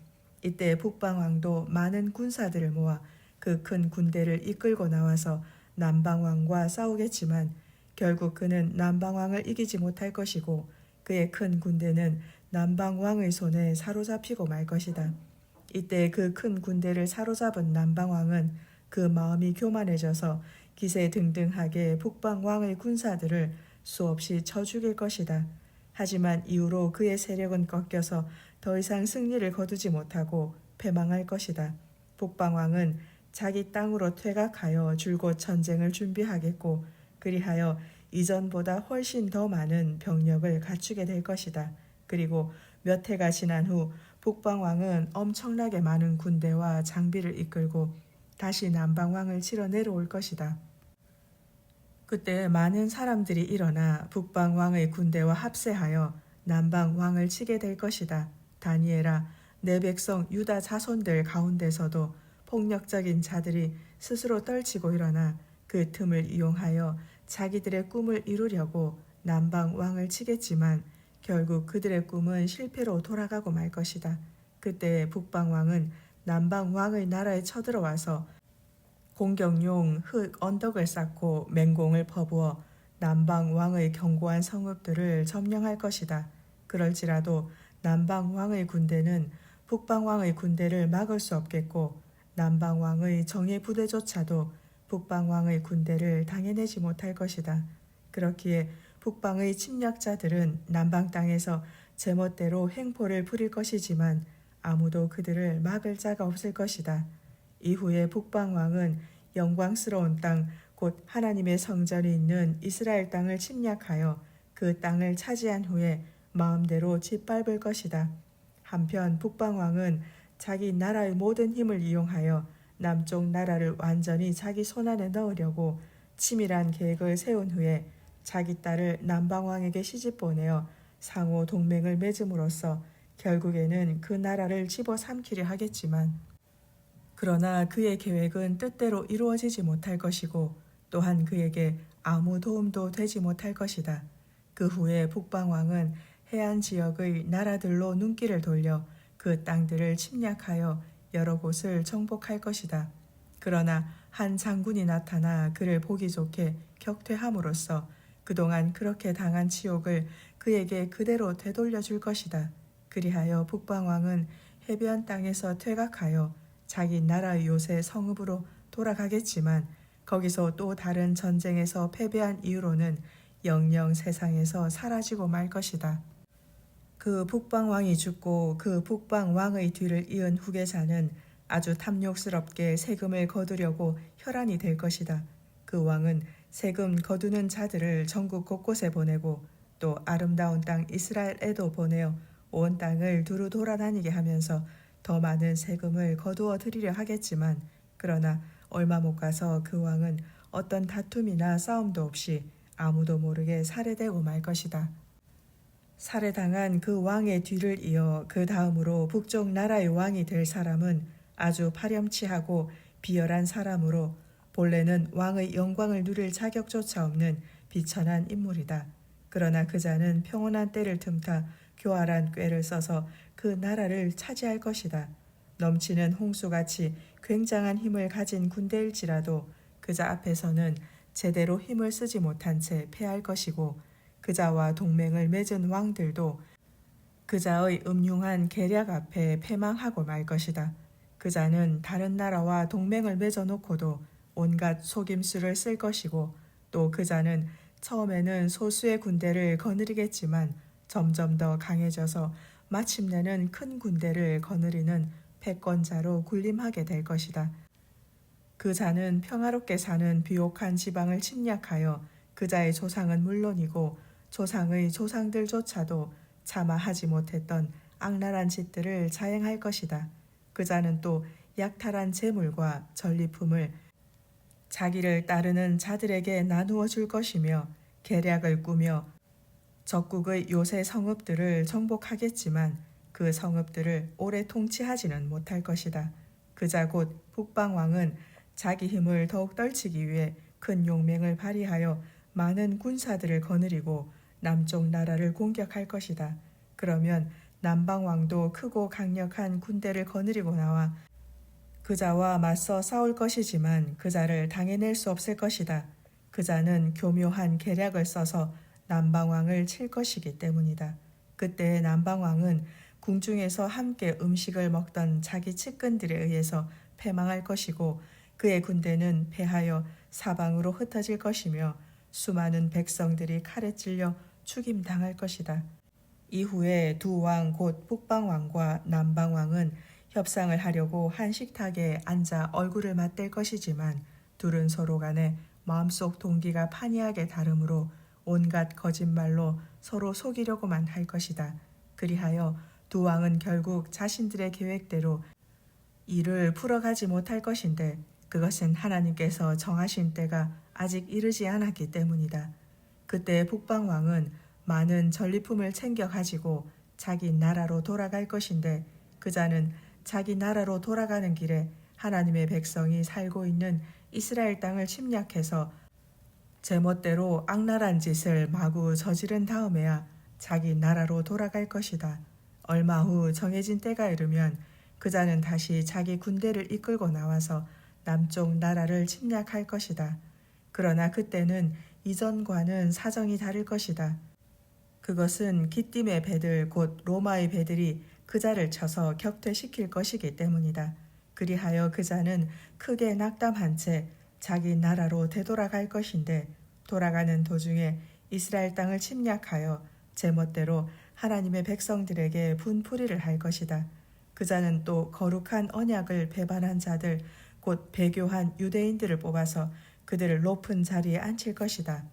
이때 북방왕도 많은 군사들을 모아 그 큰 군대를 이끌고 나와서 남방왕과 싸우겠지만 결국 그는 남방왕을 이기지 못할 것이고 그의 큰 군대는 남방왕의 손에 사로잡히고 말 것이다. 이때 그 큰 군대를 사로잡은 남방왕은 그 마음이 교만해져서 기세등등하게 북방왕의 군사들을 수없이 쳐 죽일 것이다. 하지만 이후로 그의 세력은 꺾여서 더 이상 승리를 거두지 못하고 패망할 것이다. 북방왕은 자기 땅으로 퇴각하여 줄곧 전쟁을 준비하겠고 그리하여 이전보다 훨씬 더 많은 병력을 갖추게 될 것이다. 그리고 몇 해가 지난 후 북방왕은 엄청나게 많은 군대와 장비를 이끌고 다시 남방왕을 치러 내려올 것이다. 그때 많은 사람들이 일어나 북방왕의 군대와 합세하여 남방왕을 치게 될 것이다. 다니엘아, 내 백성 유다 자손들 가운데서도 폭력적인 자들이 스스로 떨치고 일어나 그 틈을 이용하여 자기들의 꿈을 이루려고 남방왕을 치겠지만 결국 그들의 꿈은 실패로 돌아가고 말 것이다. 그때 북방왕은 남방왕의 나라에 쳐들어와서 공격용 흙 언덕을 쌓고 맹공을 퍼부어 남방왕의 견고한 성읍들을 점령할 것이다. 그럴지라도 남방왕의 군대는 북방왕의 군대를 막을 수 없겠고 남방왕의 정예 부대조차도 북방왕의 군대를 당해내지 못할 것이다. 그렇기에 북방의 침략자들은 남방 땅에서 제멋대로 횡포를 부릴 것이지만 아무도 그들을 막을 자가 없을 것이다. 이후에 북방왕은 영광스러운 땅, 곧 하나님의 성전이 있는 이스라엘 땅을 침략하여 그 땅을 차지한 후에 마음대로 짓밟을 것이다. 한편 북방왕은 자기 나라의 모든 힘을 이용하여 남쪽 나라를 완전히 자기 손안에 넣으려고 치밀한 계획을 세운 후에 자기 딸을 남방왕에게 시집보내어 상호 동맹을 맺음으로써 결국에는 그 나라를 집어삼키려 하겠지만 그러나 그의 계획은 뜻대로 이루어지지 못할 것이고 또한 그에게 아무 도움도 되지 못할 것이다. 그 후에 북방왕은 해안 지역의 나라들로 눈길을 돌려 그 땅들을 침략하여 여러 곳을 정복할 것이다. 그러나 한 장군이 나타나 그를 보기 좋게 격퇴함으로써 그동안 그렇게 당한 치욕을 그에게 그대로 되돌려 줄 것이다. 그리하여 북방왕은 해변 땅에서 퇴각하여 자기 나라의 요새 성읍으로 돌아가겠지만 거기서 또 다른 전쟁에서 패배한 이후로는 영영 세상에서 사라지고 말 것이다. 그 북방왕이 죽고 그 북방왕의 뒤를 이은 후계자는 아주 탐욕스럽게 세금을 거두려고 혈안이 될 것이다. 그 왕은 세금 거두는 자들을 전국 곳곳에 보내고 또 아름다운 땅 이스라엘에도 보내어 온 땅을 두루 돌아다니게 하면서 더 많은 세금을 거두어 드리려 하겠지만 그러나 얼마 못 가서 그 왕은 어떤 다툼이나 싸움도 없이 아무도 모르게 살해되고 말 것이다. 살해당한 그 왕의 뒤를 이어 그 다음으로 북쪽 나라의 왕이 될 사람은 아주 파렴치하고 비열한 사람으로 본래는 왕의 영광을 누릴 자격조차 없는 비천한 인물이다. 그러나 그 자는 평온한 때를 틈타 교활한 꾀를 써서 그 나라를 차지할 것이다. 넘치는 홍수같이 굉장한 힘을 가진 군대일지라도 그자 앞에서는 제대로 힘을 쓰지 못한 채 패할 것이고 그자와 동맹을 맺은 왕들도 그자의 음흉한 계략 앞에 패망하고 말 것이다. 그자는 다른 나라와 동맹을 맺어놓고도 온갖 속임수를 쓸 것이고 또 그자는 처음에는 소수의 군대를 거느리겠지만 점점 더 강해져서 마침내는 큰 군대를 거느리는 패권자로 군림하게 될 것이다. 그자는 평화롭게 사는 비옥한 지방을 침략하여 그자의 조상은 물론이고 조상의 조상들조차도 차마 하지 못했던 악랄한 짓들을 자행할 것이다. 그자는 또 약탈한 재물과 전리품을 자기를 따르는 자들에게 나누어 줄 것이며 계략을 꾸며 적국의 요새 성읍들을 정복하겠지만 그 성읍들을 오래 통치하지는 못할 것이다. 그자 곧 북방왕은 자기 힘을 더욱 떨치기 위해 큰 용맹을 발휘하여 많은 군사들을 거느리고 남쪽 나라를 공격할 것이다. 그러면 남방왕도 크고 강력한 군대를 거느리고 나와 그자와 맞서 싸울 것이지만 그자를 당해낼 수 없을 것이다. 그자는 교묘한 계략을 써서 남방왕을 칠 것이기 때문이다. 그때 남방왕은 궁중에서 함께 음식을 먹던 자기 측근들에 의해서 패망할 것이고 그의 군대는 패하여 사방으로 흩어질 것이며 수많은 백성들이 칼에 찔려 죽임당할 것이다. 이후에 두 왕 곧 북방왕과 남방왕은 협상을 하려고 한 식탁에 앉아 얼굴을 맞댈 것이지만 둘은 서로 간에 마음속 동기가 판이하게 다르므로 온갖 거짓말로 서로 속이려고만 할 것이다. 그리하여 두 왕은 결국 자신들의 계획대로 일을 풀어가지 못할 것인데 그것은 하나님께서 정하신 때가 아직 이르지 않았기 때문이다. 그때 북방왕은 많은 전리품을 챙겨 가지고 자기 나라로 돌아갈 것인데 그자는 자기 나라로 돌아가는 길에 하나님의 백성이 살고 있는 이스라엘 땅을 침략해서 제멋대로 악랄한 짓을 마구 저지른 다음에야 자기 나라로 돌아갈 것이다. 얼마 후 정해진 때가 이르면 그자는 다시 자기 군대를 이끌고 나와서 남쪽 나라를 침략할 것이다. 그러나 그때는 이전과는 사정이 다를 것이다. 그것은 기띔의 배들 곧 로마의 배들이 그자를 쳐서 격퇴시킬 것이기 때문이다. 그리하여 그자는 크게 낙담한 채 자기 나라로 되돌아갈 것인데 돌아가는 도중에 이스라엘 땅을 침략하여 제멋대로 하나님의 백성들에게 분풀이를 할 것이다. 그자는 또 거룩한 언약을 배반한 자들 곧 배교한 유대인들을 뽑아서 그들을 높은 자리에 앉힐 것이다.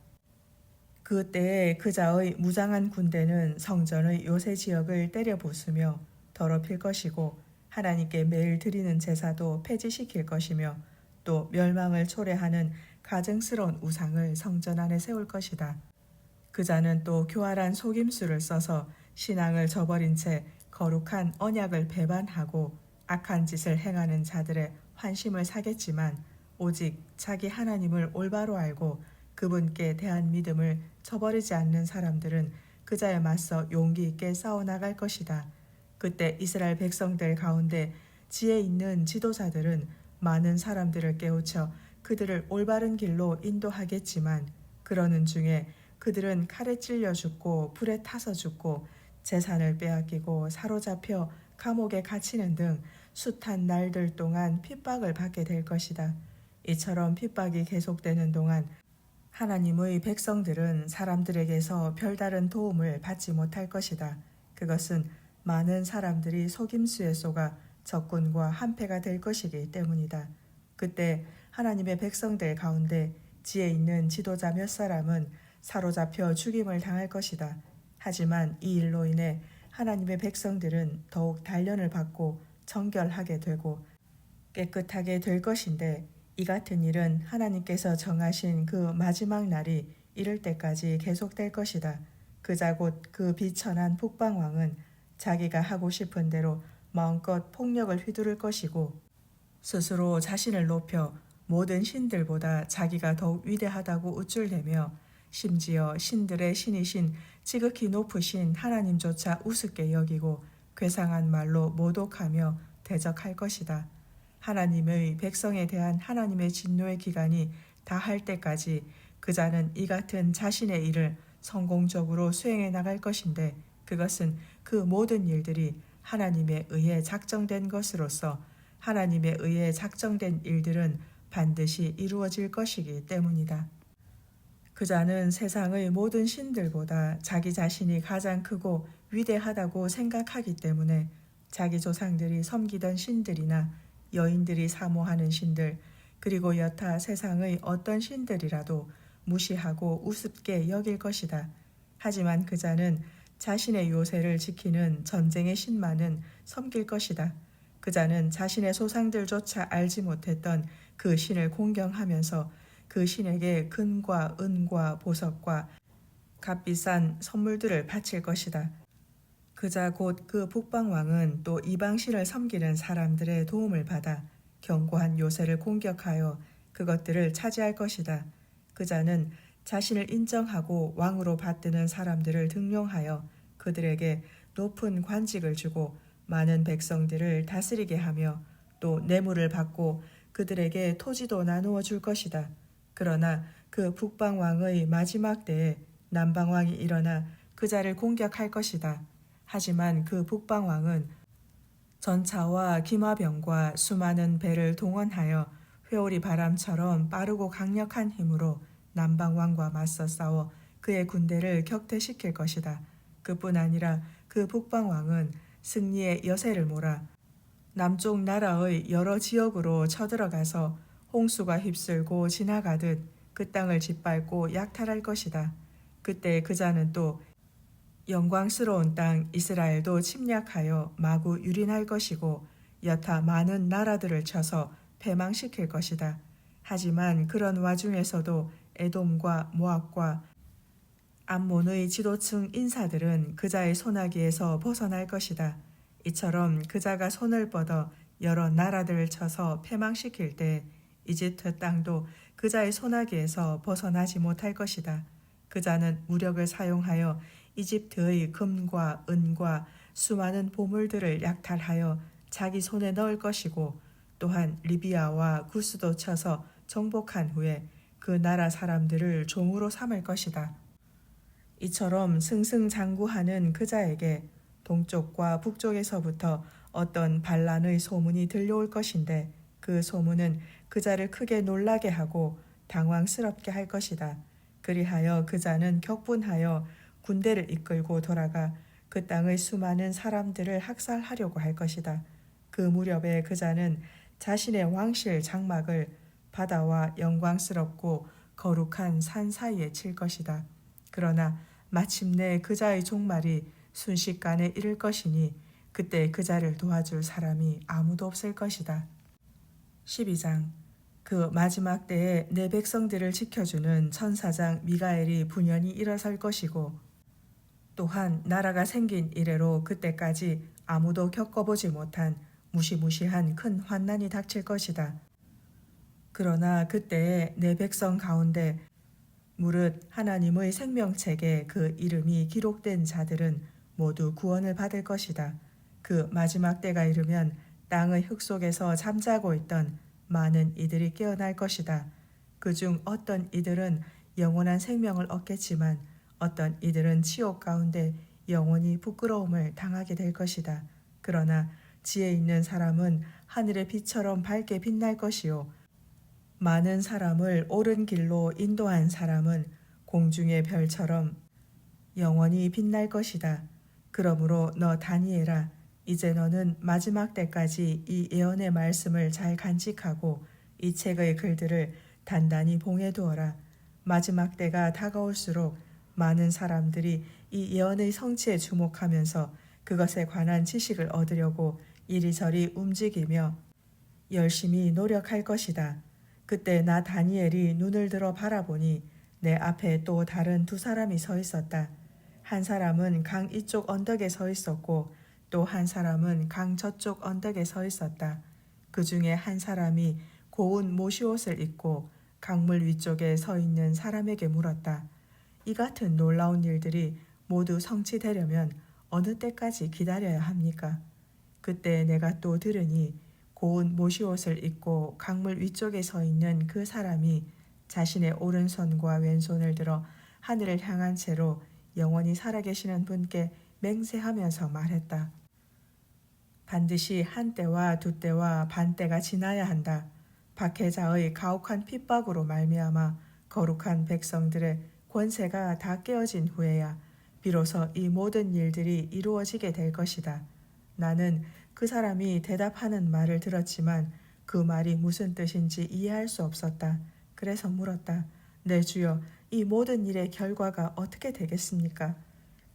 그때에 그자의 무장한 군대는 성전의 요새 지역을 때려 부수며 더럽힐 것이고 하나님께 매일 드리는 제사도 폐지시킬 것이며 또 멸망을 초래하는 가증스러운 우상을 성전 안에 세울 것이다. 그자는 또 교활한 속임수를 써서 신앙을 저버린 채 거룩한 언약을 배반하고 악한 짓을 행하는 자들의 환심을 사겠지만 오직 자기 하나님을 올바로 알고 그분께 대한 믿음을 저버리지 않는 사람들은 그자에 맞서 용기 있게 싸워나갈 것이다. 그때 이스라엘 백성들 가운데 지혜 있는 지도자들은 많은 사람들을 깨우쳐 그들을 올바른 길로 인도하겠지만 그러는 중에 그들은 칼에 찔려 죽고 불에 타서 죽고 재산을 빼앗기고 사로잡혀 감옥에 갇히는 등 숱한 날들 동안 핍박을 받게 될 것이다. 이처럼 핍박이 계속되는 동안 하나님의 백성들은 사람들에게서 별다른 도움을 받지 못할 것이다. 그것은 많은 사람들이 속임수에 속아 적군과 한패가 될 것이기 때문이다. 그때 하나님의 백성들 가운데 지혜 있는 지도자 몇 사람은 사로잡혀 죽임을 당할 것이다. 하지만 이 일로 인해 하나님의 백성들은 더욱 단련을 받고 정결하게 되고 깨끗하게 될 것인데 이 같은 일은 하나님께서 정하신 그 마지막 날이 이를 때까지 계속될 것이다. 그자 곧 그 비천한 북방왕은 자기가 하고 싶은 대로 마음껏 폭력을 휘두를 것이고 스스로 자신을 높여 모든 신들보다 자기가 더욱 위대하다고 우쭐대며 심지어 신들의 신이신 지극히 높으신 하나님조차 우습게 여기고 괴상한 말로 모독하며 대적할 것이다. 하나님의 백성에 대한 하나님의 진노의 기간이 다할 때까지 그자는 이 같은 자신의 일을 성공적으로 수행해 나갈 것인데 그것은 그 모든 일들이 하나님에 의해 작정된 것으로서 하나님에 의해 작정된 일들은 반드시 이루어질 것이기 때문이다. 그자는 세상의 모든 신들보다 자기 자신이 가장 크고 위대하다고 생각하기 때문에 자기 조상들이 섬기던 신들이나 여인들이 사모하는 신들 그리고 여타 세상의 어떤 신들이라도 무시하고 우습게 여길 것이다. 하지만 그자는 자신의 요새를 지키는 전쟁의 신만은 섬길 것이다. 그자는 자신의 조상들조차 알지 못했던 그 신을 공경하면서 그 신에게 금과 은과 보석과 값비싼 선물들을 바칠 것이다. 그자 곧 그 북방왕은 또 이방신을 섬기는 사람들의 도움을 받아 견고한 요새를 공격하여 그것들을 차지할 것이다. 그자는 자신을 인정하고 왕으로 받드는 사람들을 등용하여 그들에게 높은 관직을 주고 많은 백성들을 다스리게 하며 또 뇌물을 받고 그들에게 토지도 나누어 줄 것이다. 그러나 그 북방왕의 마지막 때에 남방왕이 일어나 그자를 공격할 것이다. 하지만 그 북방왕은 전차와 기마병과 수많은 배를 동원하여 회오리 바람처럼 빠르고 강력한 힘으로 남방왕과 맞서 싸워 그의 군대를 격퇴시킬 것이다. 그뿐 아니라 그 북방왕은 승리의 여세를 몰아 남쪽 나라의 여러 지역으로 쳐들어가서 홍수가 휩쓸고 지나가듯 그 땅을 짓밟고 약탈할 것이다. 그때 그자는 또 영광스러운 땅 이스라엘도 침략하여 마구 유린할 것이고 여타 많은 나라들을 쳐서 패망시킬 것이다. 하지만 그런 와중에서도 에돔과 모압과 암몬의 지도층 인사들은 그자의 손아귀에서 벗어날 것이다. 이처럼 그자가 손을 뻗어 여러 나라들을 쳐서 패망시킬 때 이집트 땅도 그자의 손아귀에서 벗어나지 못할 것이다. 그자는 무력을 사용하여 이집트의 금과 은과 수많은 보물들을 약탈하여 자기 손에 넣을 것이고 또한 리비아와 구스도 쳐서 정복한 후에 그 나라 사람들을 종으로 삼을 것이다. 이처럼 승승장구하는 그자에게 동쪽과 북쪽에서부터 어떤 반란의 소문이 들려올 것인데 그 소문은 그자를 크게 놀라게 하고 당황스럽게 할 것이다. 그리하여 그자는 격분하여 군대를 이끌고 돌아가 그 땅의 수많은 사람들을 학살하려고 할 것이다. 그 무렵에 그자는 자신의 왕실 장막을 바다와 영광스럽고 거룩한 산 사이에 칠 것이다. 그러나 마침내 그자의 종말이 순식간에 이를 것이니 그때 그자를 도와줄 사람이 아무도 없을 것이다. 12장 그 마지막 때에 내 백성들을 지켜주는 천사장 미가엘이 분연히 일어설 것이고 또한 나라가 생긴 이래로 그때까지 아무도 겪어보지 못한 무시무시한 큰 환난이 닥칠 것이다. 그러나 그때에 내 백성 가운데 무릇 하나님의 생명책에 그 이름이 기록된 자들은 모두 구원을 받을 것이다. 그 마지막 때가 이르면 땅의 흙 속에서 잠자고 있던 많은 이들이 깨어날 것이다. 그중 어떤 이들은 영원한 생명을 얻겠지만 어떤 이들은 지옥 가운데 영원히 부끄러움을 당하게 될 것이다. 그러나 지혜 있는 사람은 하늘의 빛처럼 밝게 빛날 것이요 많은 사람을 옳은 길로 인도한 사람은 공중의 별처럼 영원히 빛날 것이다. 그러므로 너 다니엘아, 이제 너는 마지막 때까지 이 예언의 말씀을 잘 간직하고 이 책의 글들을 단단히 봉해 두어라. 마지막 때가 다가올수록 많은 사람들이 이 예언의 성취에 주목하면서 그것에 관한 지식을 얻으려고 이리저리 움직이며 열심히 노력할 것이다. 그때 나 다니엘이 눈을 들어 바라보니 내 앞에 또 다른 두 사람이 서 있었다. 한 사람은 강 이쪽 언덕에 서 있었고 또 한 사람은 강 저쪽 언덕에 서 있었다. 그 중에 한 사람이 고운 모시옷을 입고 강물 위쪽에 서 있는 사람에게 물었다. 이 같은 놀라운 일들이 모두 성취되려면 어느 때까지 기다려야 합니까? 그때 내가 또 들으니 고운 모시옷을 입고 강물 위쪽에 서 있는 그 사람이 자신의 오른손과 왼손을 들어 하늘을 향한 채로 영원히 살아계시는 분께 맹세하면서 말했다. 반드시 한 때와 두 때와 반 때가 지나야 한다. 박해자의 가혹한 핍박으로 말미암아 거룩한 백성들의 권세가 다 깨어진 후에야 비로소 이 모든 일들이 이루어지게 될 것이다. 나는 그 사람이 대답하는 말을 들었지만 그 말이 무슨 뜻인지 이해할 수 없었다. 그래서 물었다. 내 주여, 이 모든 일의 결과가 어떻게 되겠습니까?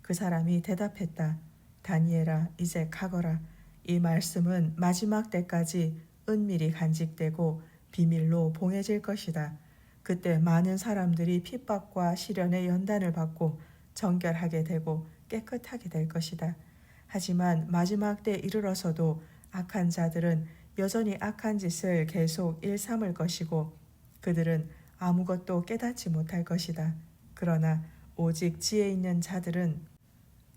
그 사람이 대답했다. 다니엘아, 이제 가거라. 이 말씀은 마지막 때까지 은밀히 간직되고 비밀로 봉해질 것이다. 그때 많은 사람들이 핍박과 시련의 연단을 받고 정결하게 되고 깨끗하게 될 것이다. 하지만 마지막 때 이르러서도 악한 자들은 여전히 악한 짓을 계속 일삼을 것이고 그들은 아무것도 깨닫지 못할 것이다. 그러나 오직 지혜 있는 자들은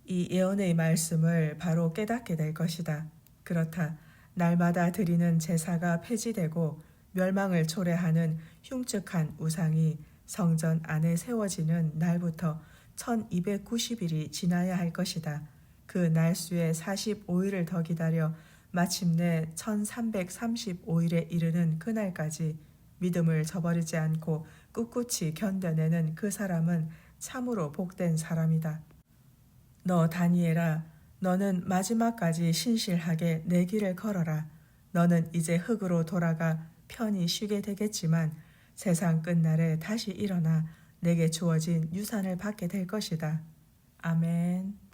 이 예언의 말씀을 바로 깨닫게 될 것이다. 그렇다. 날마다 드리는 제사가 폐지되고 멸망을 초래하는 흉측한 우상이 성전 안에 세워지는 날부터 1290일이 지나야 할 것이다. 그 날수에 45일을 더 기다려 마침내 1335일에 이르는 그날까지 믿음을 저버리지 않고 꿋꿋이 견뎌내는 그 사람은 참으로 복된 사람이다. 너 다니엘아, 너는 마지막까지 신실하게 내 길을 걸어라. 너는 이제 흙으로 돌아가 편히 쉬게 되겠지만 세상 끝날에 다시 일어나 내게 주어진 유산을 받게 될 것이다. 아멘.